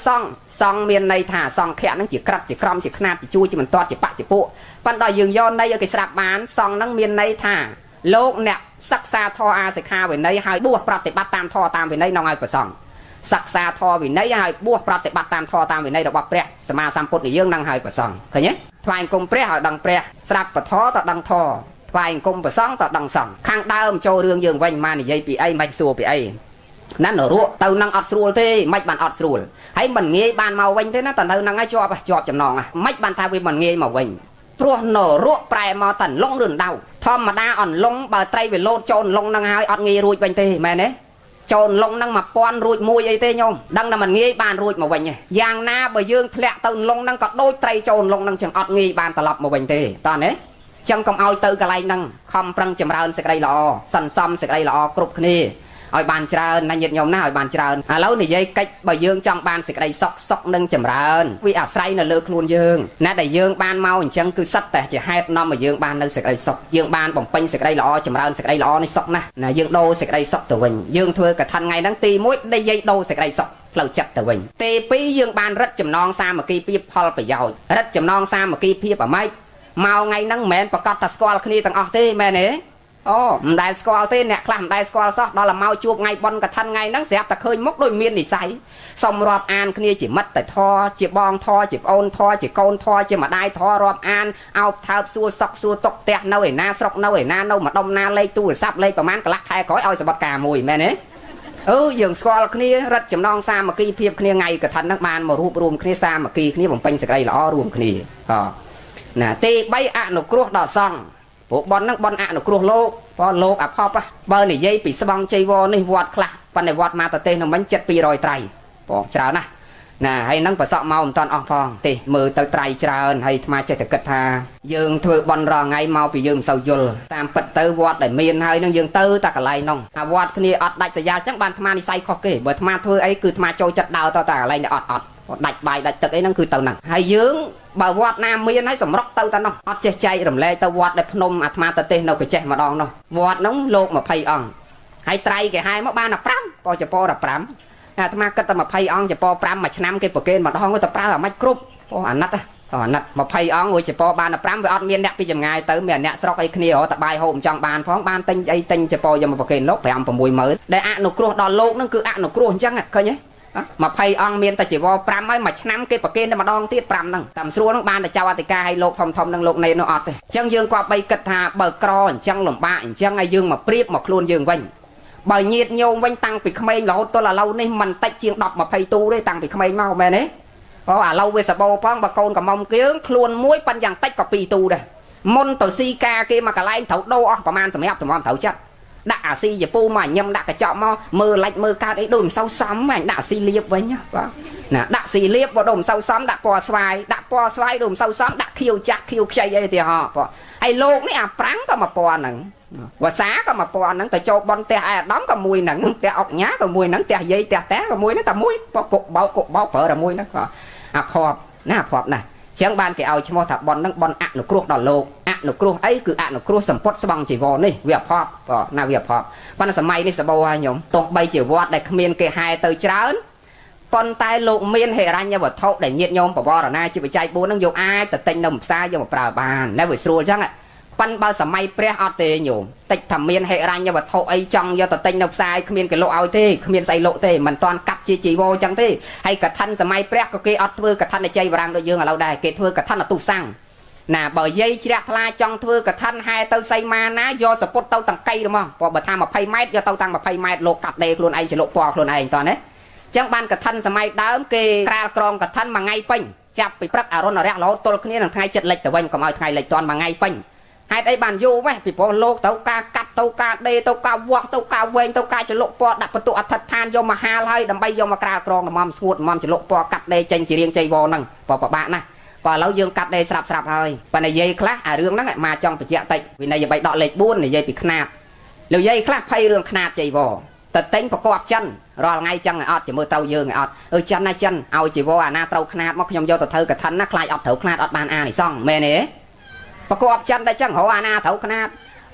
xong miền này thả xong khẽ nó chỉ cắt chỉ crom chỉ khát chỉ chui chỉ mình to chỉ bạc chỉ phụ phần đó dương do này ở cái sạp bán xong nó miền này thả lốp nè sắc xa tho a sẽ kha về đây hai bua prate bắt tam tho tam về đây nó ngay phải xong sắc xa tho về đây hai bua prate bắt tam tho tam về đây là bọc pre mà samput thì dương đang hai phải xong thấy nhé thoại công pre họ đằng pre sạp và tho ta đằng tho thoại công và xong ta đằng xong khang đau cho đường dương vành mà dây bị ai mạch xua bị ai nắn ở ruộng tàu năng ọt sùa thế mạch bàn ọt sùa hãy mình nghe bàn màu vinh thế nó tận tàu năng ai cho chầm nòng à mạch bàn thay vì mình nghe màu vinh pro nở ruộng prai màu tận lông rừng đau thom mà đa ẩn lông bờ tây về lô trôn lông năng hai ọt nghe ruột vinh thế mẹ nè trôn lông năng mà pon ruột môi ấy thế nhông đang là mình nghe bàn ruột màu vinh nhỉ giang na bờ dương lẹ tàu lông năng có đôi tây trôn lông năng chẳng ọt nghe bàn tờ lập màu vinh thế toàn đấy chẳng công ao tư cái này năng không prăng chầm rơn sẽ đây lọ sần xăm sẽ đây lọ cục kia hỏi bàn trơn này nhiệt nhom na hỏi bàn trơn lâu này dây cách bờ dương trong ban sẽ đây sọc nâng chầm rơn vì say là lơ luôn dương nè đại dương ban mau chẳng cứ sắtแต่chỉ hai năm mà dương ban nâng sẽ đây sọc dương ban bỏng pin sẽ đây lọ chầm rơn sẽ đây lọ này sọc nè dương đô sẽ đây sọc từ mình dương thưa cả thân ngày nắng ti mũi đây dây đô sẽ đây sọc lâu chặt từ mình tê pí dương ban rất chầm non xa mà kia pi phol phải giàu rất chầm non xa mà kia pi ở máy mau ngày nắng mền và cọt ta squal kia tầng tê mẹ nè đại squal tê nè làm đại squal sao đó là mau chuột ngày bon cả thân ngày nắng dẹp ta khơi mốc đôi miên để say xong rọp an kia chỉ mất tại tho chỉ bong tho chỉ ôn tho chỉ côn tho chỉ mà đai tho rọp an ao thao xua sọc xua tộc tẹt nâu để na sọc nâu để na nâu mà đông na lây tu sắp lâyประมาณกะลักthay cõi oi sẽ bật cả mùi mẹ nè dường squal kia rất chấm non xa mà kia phiệp kia ngày cả thân nước man mà rùm rùm kia xa mà kia kia bồng pin sẽ đây lõ rùm kia nè tê bay ạ nụ cruột đỏ xong bộ bon năng bon ạ nụ cruột lô po lô à pop á bơ này dây bị sbong chơi vo này vọt khla pan này vọt mà tờ tê nó bánh chật pi rồi trai bỏ chào nè hay năng phải sọ màu toàn ọt phong tê mờ tờ trai chào hay mà chơi tờ cật tha dương thưa bon rò ngay mau bị dương sầu dul tam bật tơ vọt để miền hay năng dương tơ ta cả lại nong vọt kia ọt đại sẽ ra chắc ban tham đi say khó kể bởi tham thưa ấy cứ tham trôi chật đào ta cả lại để ọt đạch bài đạch tật ấy năng cứ tàu nặng hay dương bà vọt nam miên hay sầm róc tàu ta nó ọt che chay rầm lê tàu vọt để phnom tham ta tê nó cái che mà đòn nó vọt nóng lột mà phay ong hay trai cái hai mất ba là pram po cho po là pram tham cái ta mà phay ong cho po pram mà năm cái bờ kênh mà đòn cái ta pram là mạch cướp po ảnh nát nát mà phay ong rồi cho po ba là pram với ọt miên đẹp bây giờ ngày tới miền nẹt sọc ấy kia ở ta bài hôm trong bàn phóng ban tinh ấy tinh cho po giờ mà bờ kênh lốp phải ăn mùi mới để ăn nụ cua đòn lột nó cứ ăn nụ cua chăng coi nhé mà phay ong miên ta chỉ vo pram ấy mà năm cái bậc kia mà đong tiết pram nằng tầm xua nó ban là chào ati ca hay lột thom nằng lột này nó ọt chân dương qua bay cật thà bờ cro chân lồng bạ chân ai dương mà priếp mà luôn dương vinh bởi nhiệt nhôm vinh tăng bị khmei lâu tôi là lâu nay mình tách chiên đọc mà phay tu đấy tăng bị khmei mau mẹ đấy lâu về sabo phong bà con cả mông kiếng luôn muối pan giang tách copy tu đây môn tàu si ca kia mà cả lại thấu đâuประมาณสมัยtụi mom thấu chắc đạ si giờ pu mà nhâm đạ cái chọ mò mơ lạnh mơ cao đấy đùm sau sắm mà đạ si liệp với nhá nè đạ si liệp vào đùm sau sắm đạ po xoài đùm sau sắm đạ khiêu chắc khiêu chay ấy thì họ ai lô mấy práng có mà po nằng và xá có mà po nằng tại cho bon te ai đóng có mùi nằng te ọc nhá có mùi nằng te dây te té có mùi nó tầm mùi cục bao phở là mùi nó họp nè chẳng ban cái ao cho thằng bon ạ nó cruộc đỏ lô ạ nó cruộc ấy cứ ạ nó cruộc sầm pot sbong chỉ vò này việc họp na việc họp ban sầm mai này sờ bao hai nhóm tông bay chỉ vọt để miền cái hai tới trán con tai lục miền hệ ra nhau vật thâu để nhiệt nhôm bỏ bò ở na chỉ phải chạy bố nó dùng ai từ tinh nằm xa vô một prà bàn này vừa xua chắc ạ pan bao sầm mai pre ọt tê nhổm tịch thầm miền hệ ra nhau vật thâu ấy trong do từ tinh nằm xa miền cái lộ ao tê miền say lộ tê mình toàn cắt chỉ vô chẳng tê hay cả thân sầm mai pre có cái ọt thưa cả thân là chơi vàng đôi dương ở lâu đài kể thưa cả thân là tụ sang nà bởi dây chia la trong thưa cả thân hai tao say ma ná do support tao tặng cây đúng không còn bởi tham 20 mét do tao tăng 20 mét lột cặp đây luôn anh chỉ lột qua luôn anh toàn đấy chẳng ban cả thân sớm mai đám kê ra còng cả thân mà ngay pin chắp bị prắc ở rẽ lỗ tôi kia là ngay chật lệch từ bên còn ai ngay lệch toàn mà ngay pin hai đây bàn vô vậy vì bỏ lô tao ca cắt tao ca đây tao ca vọt tao ca ven tao ca chỉ lột qua đặt phần tụ thật than vô mà ha hơi đầm bay vô mà ra còng là mom suốt mom chỉ lột qua cắt đây tranh chỉ riêng chơi vô nằng bỏ bạn nè và lâu dương cắt đây sạp hơi và này dây khác rương nó lại mà trong phải tịnh vì này giờ bay đọ lệch buôn này dây bị khnạt liều dây khác phay rương khnạt chơi vô tật tính và co chân rồi ngay chân này chỉ mưa tàu dương này chân này chân ao chỉ vô na tàu khnạt móc nhom vô tờ thơ cả thân nát lại thấu khnạt ban a này xong mẹ này và co chân đây chân hổ na thấu khnạt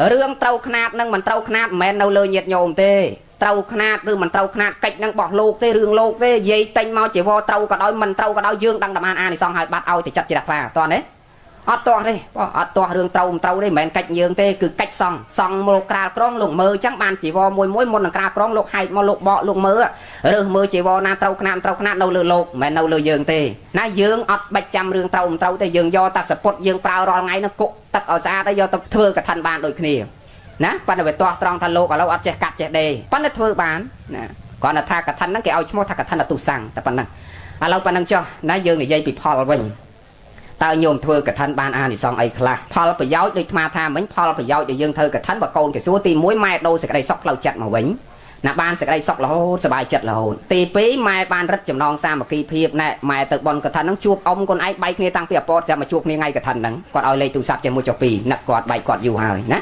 rương tàu khnạt nâng mình tàu khnạt mẹ đâu lơ nhiệt nhôm tê tàu khnạt rương mình tàu khnạt cách nâng bỏ lô tê rương lô tê dây tinh mau chỉ vô tàu cả đôi mình tàu cả đôi dương đang đầm an a này xong hai bắt ao thì chặt chỉ đặt vào toàn đấy to đi to rương tàu đây mẹ cách dương tê cứ cách xong một cà crong lục mơ chẳng ban chỉ vô môi một cà crong lục hai một lục bọ lục mơ rương mơ chỉ vô na tàu khnạt đâu lơ lục mẹ đâu lơ dương tê na dương bạch trăm rương tàu tê dương do ta support dương prao rồi ngay nó cục tật ở xa đây do tập thưa cả thành bàn đôi kia nè ban đầu về to trong thành lô cả lâu chết cắt chết đề ban đầu thưa bán nè còn là tha cả thành nó cái ao chmo tha cả thành là tụ sang tập ban năng lâu ban năng cho na dương này dây bị phò mình tao nhôm thưa cả thân ban a thì xong ấy là phò phải giáo đi mà tham mấy phò phải giáo để dương thưa cả thân và con cái số ti muối mai đâu sẽ đây sọc lâu chặt mà vĩnh nè ban sẽ đây sọc là hô sờ bài chặt là hồn ti pí mai ban rất chầm non xa mà kỳ phiệp nè mai tự bọn cả thân nó chuột ông con ấy bay kia tăng phiệp pot ra mà chuột ngay cả thân nắng còn ao lấy tụ sạp trên một chục pì nè quạt bay quạt dù hài nè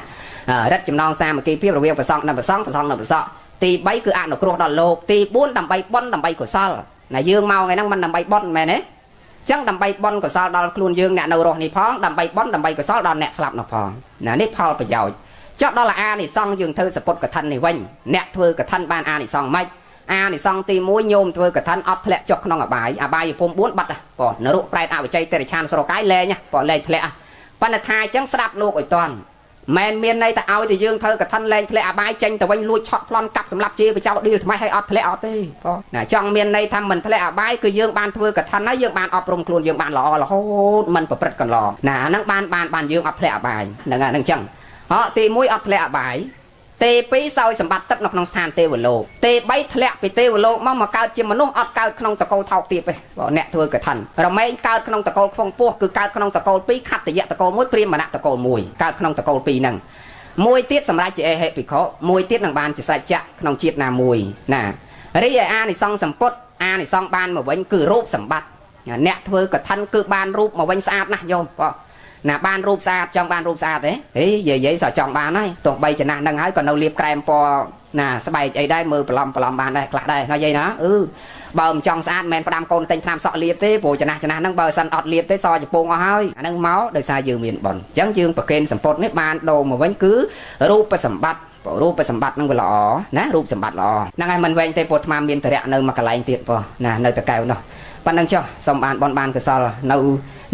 rất chầm non xa mà kỳ phiệp rồi viên phải xong nằm phải xong ti bay cứ ăn nó cột đòn lô ti bốn đầm bay bon đầm bay của sao nè dương mau ngày năng mình đầm bay bon mẹ đấy chẳng đầm bay bon của sao đòn luôn dương nè nâu rồi này phóng đầm bay bon đầm bay của sao đòn nè slap nó phóng nè nít phao phải giàu chắc đó là a này xong dương thư support cả thân này vinh nè thưa cả thân ban a này xong mấy a này xong ti muối nhôm thưa cả thân ấp lẹ chọc non ở bài phôm 4 bật còn nó độ prai tạo chơi tê chan sờ cái lê nhá còn lê lẹ ban là thai chẳng slap luôn ở toàn men miền này ta ao thì dương thơ cả thân lên lẹ bài tranh ta vinh lui chọn plon cặp sầm lap chia với cháu đi thì mai hay ấp lẹ tê nè trong miền này thăm mình lẹ bài cứ dương ban thưa cả thân nó dương ban ấp rung luôn dương ban lò là hốt mình phải bật còn lò nè năng ban dương ấp lẹ bài năng chẳng họ tì mũi ấp lẹ bài tê pí sau sầm bát tất nó không sàn tê vừa lô tê bay lẹ bị tê vừa lô mong mà cao chỉ mà nó ấp cao không tờ câu thọc tiệp vậy nè thưa cả thân rồi mấy cao không tờ câu phong pua cứ cao không tờ câu pí khát thì dạ tờ câu mũi prim mà nè tờ câu mùi cao không tờ câu pí năng mùi tiết sầm lại chỉ hệ bị khó mùi tiết năng ban chỉ sai chạ không chiết là mùi nè đấy a này xong sầm pốt a này xong ban mà vẫn cứ rúp sầm bát nè thưa cả thân cứ ban rúp mà vẫn sạch nè vô nè ban rúp sạch trong ban rúp sạch đấy thế về vậy sao chọn ban ấy tụi bay chỉ nè nâng hái còn đâu liệp kem po nè sẽ bay ấy đây mưa plom ban đây lại đây nói vậy nó bơm trong sạch men đam con tinh tham sọ liệp thế bùi chỉ nè nâng bờ sân ọt liệp thế so chỉ buông hơi nâng máu đời xa dư miền bẩn chẳng dương bậc kênh sầm pốt nếp ban đồ mà vẫn cứ rúpไปสมบัติรูปไปสมบัตินั่งไปหล่อนะรูปสมบัติหล่อนั่งไงมันเวงเตปวดมาเมียนแต่เระเนื้อมากระไรเตียนปอนะเนื้อตะเกาเนาะปันนั่งเจ้าสมบัติบอลบานก็ซอลเนื้อ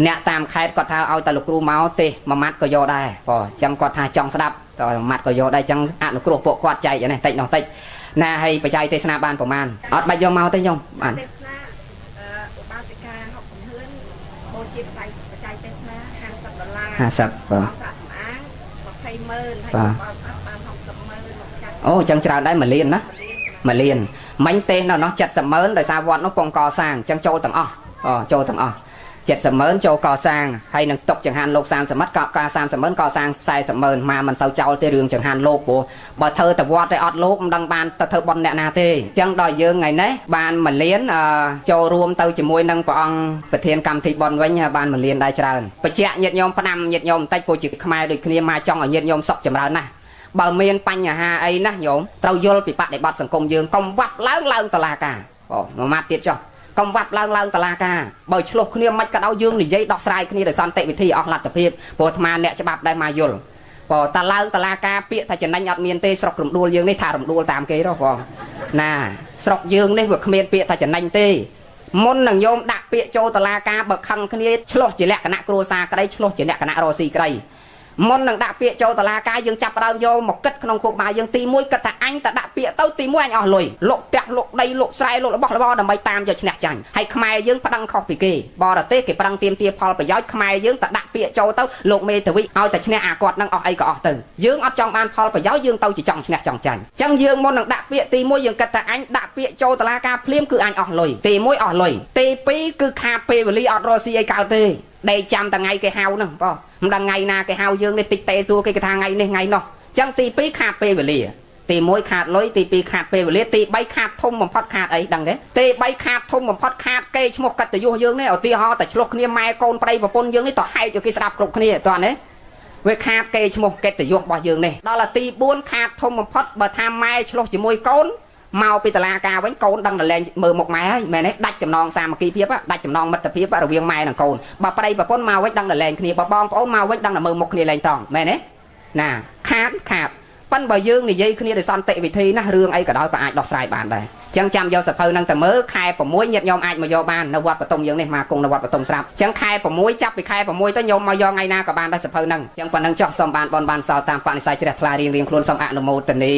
เนี่ยตามใครก็ท่าเอาตะลุกรูเมาเตมามัดก็โยได้ปอจังก็ท่าจังสดับต่อมัดก็โยได้จังอ่านลูกรูปกวาดใจอย่างนี้ติดน้องติดน่าให้ไปใจเตสนาบานประมาณอดใบโยเมาเตยงอ่านโอ้จังจะได้มาเลียนนะมาเลียนมันเต้นnó chặt sầm mớn rồi sao vọt nó phong cò sangจังโจต่างโจต่างchặt sầm mớnโจคอsang hayนังตกจังหันโลกสามสมัดกาสามสมเนคอsangใส่สมเนมามันเศร้าเจ้าเตเรื่องจังหันโลกบ่เธอแต่วอดได้ออดโลกดังบานแต่เธอบอลแนนาเตจังดอยยืงไงเนะบานมันเลี้ยนโจรวมเตาจมวยนังปองประเทศกรรมที่บอลไว้เนี่ยบานมันเลี้ยนได้เจริญไปเจาะเหยียดยมพนำเหยียดยมใต้โปรจิกขมายโดยเคลียมาจ้องเหยียดยมสกจำเริญนะบางเมียนปัญหาไอ้นะโยมเราโยนปีปะในบัดสังคมยืงกองวัดล้างตลาดกามาติดจ้ะกองวัดล้างตลาดกาบ่อยฉลกเนี่ยมันก็เอายืงหรือยัยดอกสายนี่โดยสันติวิธีออกหลักตะเพียบโปรธมาเนี่ยจะบับได้มาโยนพอตลาดกาเปียถ้าจะนั่งยอดเมียนเตสรกรมดูยืงนี่ถ่ารมดูตามเกย์หรอกน่ะสรกยืงนี่เวิร์กเมียนเปียถ้าจะนั่งเตมนหนังโยมดักเปียโจตลาดกาเบิกคังนี่ฉลกจีแหลกคณะครูซาก็ได้ฉลกจีแหลกคณะโรซีก็ได้ មុននឹងដាក់ពាក្យចូលតុលាការយើងចាប់ដើមយកមកគិតក្នុងគោលបាយយើងទី1គិតថាអញតដាក់ពាក្យទៅទី1អញអស់លុយលុកផ្ទះលុកដីលុកស្រែលុករបស់របរដើម្បីតាមយកឈ្នះចាញ់ហើយខ្មែរយើងប្តឹងខុសពីគេបរទេសគេប្តឹងទាមទារផលប្រយោជន៍ខ្មែរយើងតដាក់ពាក្យចូលទៅលោកមេធាវីឲ្យតែឈ្នះអាគាត់នឹងអស់អីក៏អស់ទៅយើងអត់ចង់បានផលប្រយោជន៍យើងទៅជាចង់ឈ្នះចង់ចាញ់អញ្ចឹងយើងមុននឹងដាក់ពាក្យទី1យើងគិតថាអញដាក់ពាក្យចូលតុលាការភ្លាមគឺអញអស់លុយទី1អស់លុយទី2គឺខាតពេលវេលាអត់រកស៊ីអីកើតទេដេកចាំតែថ្ងៃគេហៅហ្នឹងបងមិនដឹងថ្ងៃណាគេហៅយើងនេះតិចតេសួរគេថាថ្ងៃនេះថ្ងៃនោះអញ្ចឹងទី2ខាតពេលវេលាទី1ខាតលុយទី2ខាតពេលវេលាទី3ខាតធំបំផុតខាតអីដឹងទេទី3ខាតធំបំផុតខាតគេឈ្មោះកិត្តិយសយើងនេះឧទាហរណ៍តែឆ្លោះគ្នាម៉ែកូនប្តីប្រពន្ធយើងនេះតោះហែកឲ្យគេស្ដាប់គ្រប់គ្នាតោះណាវាខាតគេឈ្មោះកិត្តិយសរបស់យើងនេះដល់ទី4ខាតធំបំផុតបើថាម៉ែឆ្លោះជាមួយកូនមកពីតុលាការវិញកូនដឹងតែលែងមើលមុខម៉ែហើយមែនទេដាច់ចំណងសាមគ្គីភាពដាច់ចំណងមិត្តភាពរវាងម៉ែនិងកូនបើប្តីប្រពន្ធមកវិញដឹងតែលែងគ្នាបើបងប្អូនមកវិញដឹងតែមើលមុខគ្នាលែងតង់មែនទេណាខាតប៉ុន្តែបើយើងនិយាយគ្នាដោយសន្តិវិធីណារឿងអីក៏ដោយក៏អាចដោះស្រាយបានដែរអញ្ចឹងចាំយកសភៅហ្នឹងទៅមើលខែ6ញាតិញោមអាចមកយកបាននៅវត្តបតុមយើងនេះមកគង់នៅវត្តបតុមស្រាប់អញ្ចឹងខែ6ចាប់ពីខែ6ទៅញោមមកយកថ្ងៃណាក៏បានដែរសភៅហ្នឹងអញ្ចឹងប៉ុណ្ណឹងចោះសូមបានបនបានសល់តាមបនិស័យជ្រះថ្លារៀងខ្លួនសូមអនុមោទនា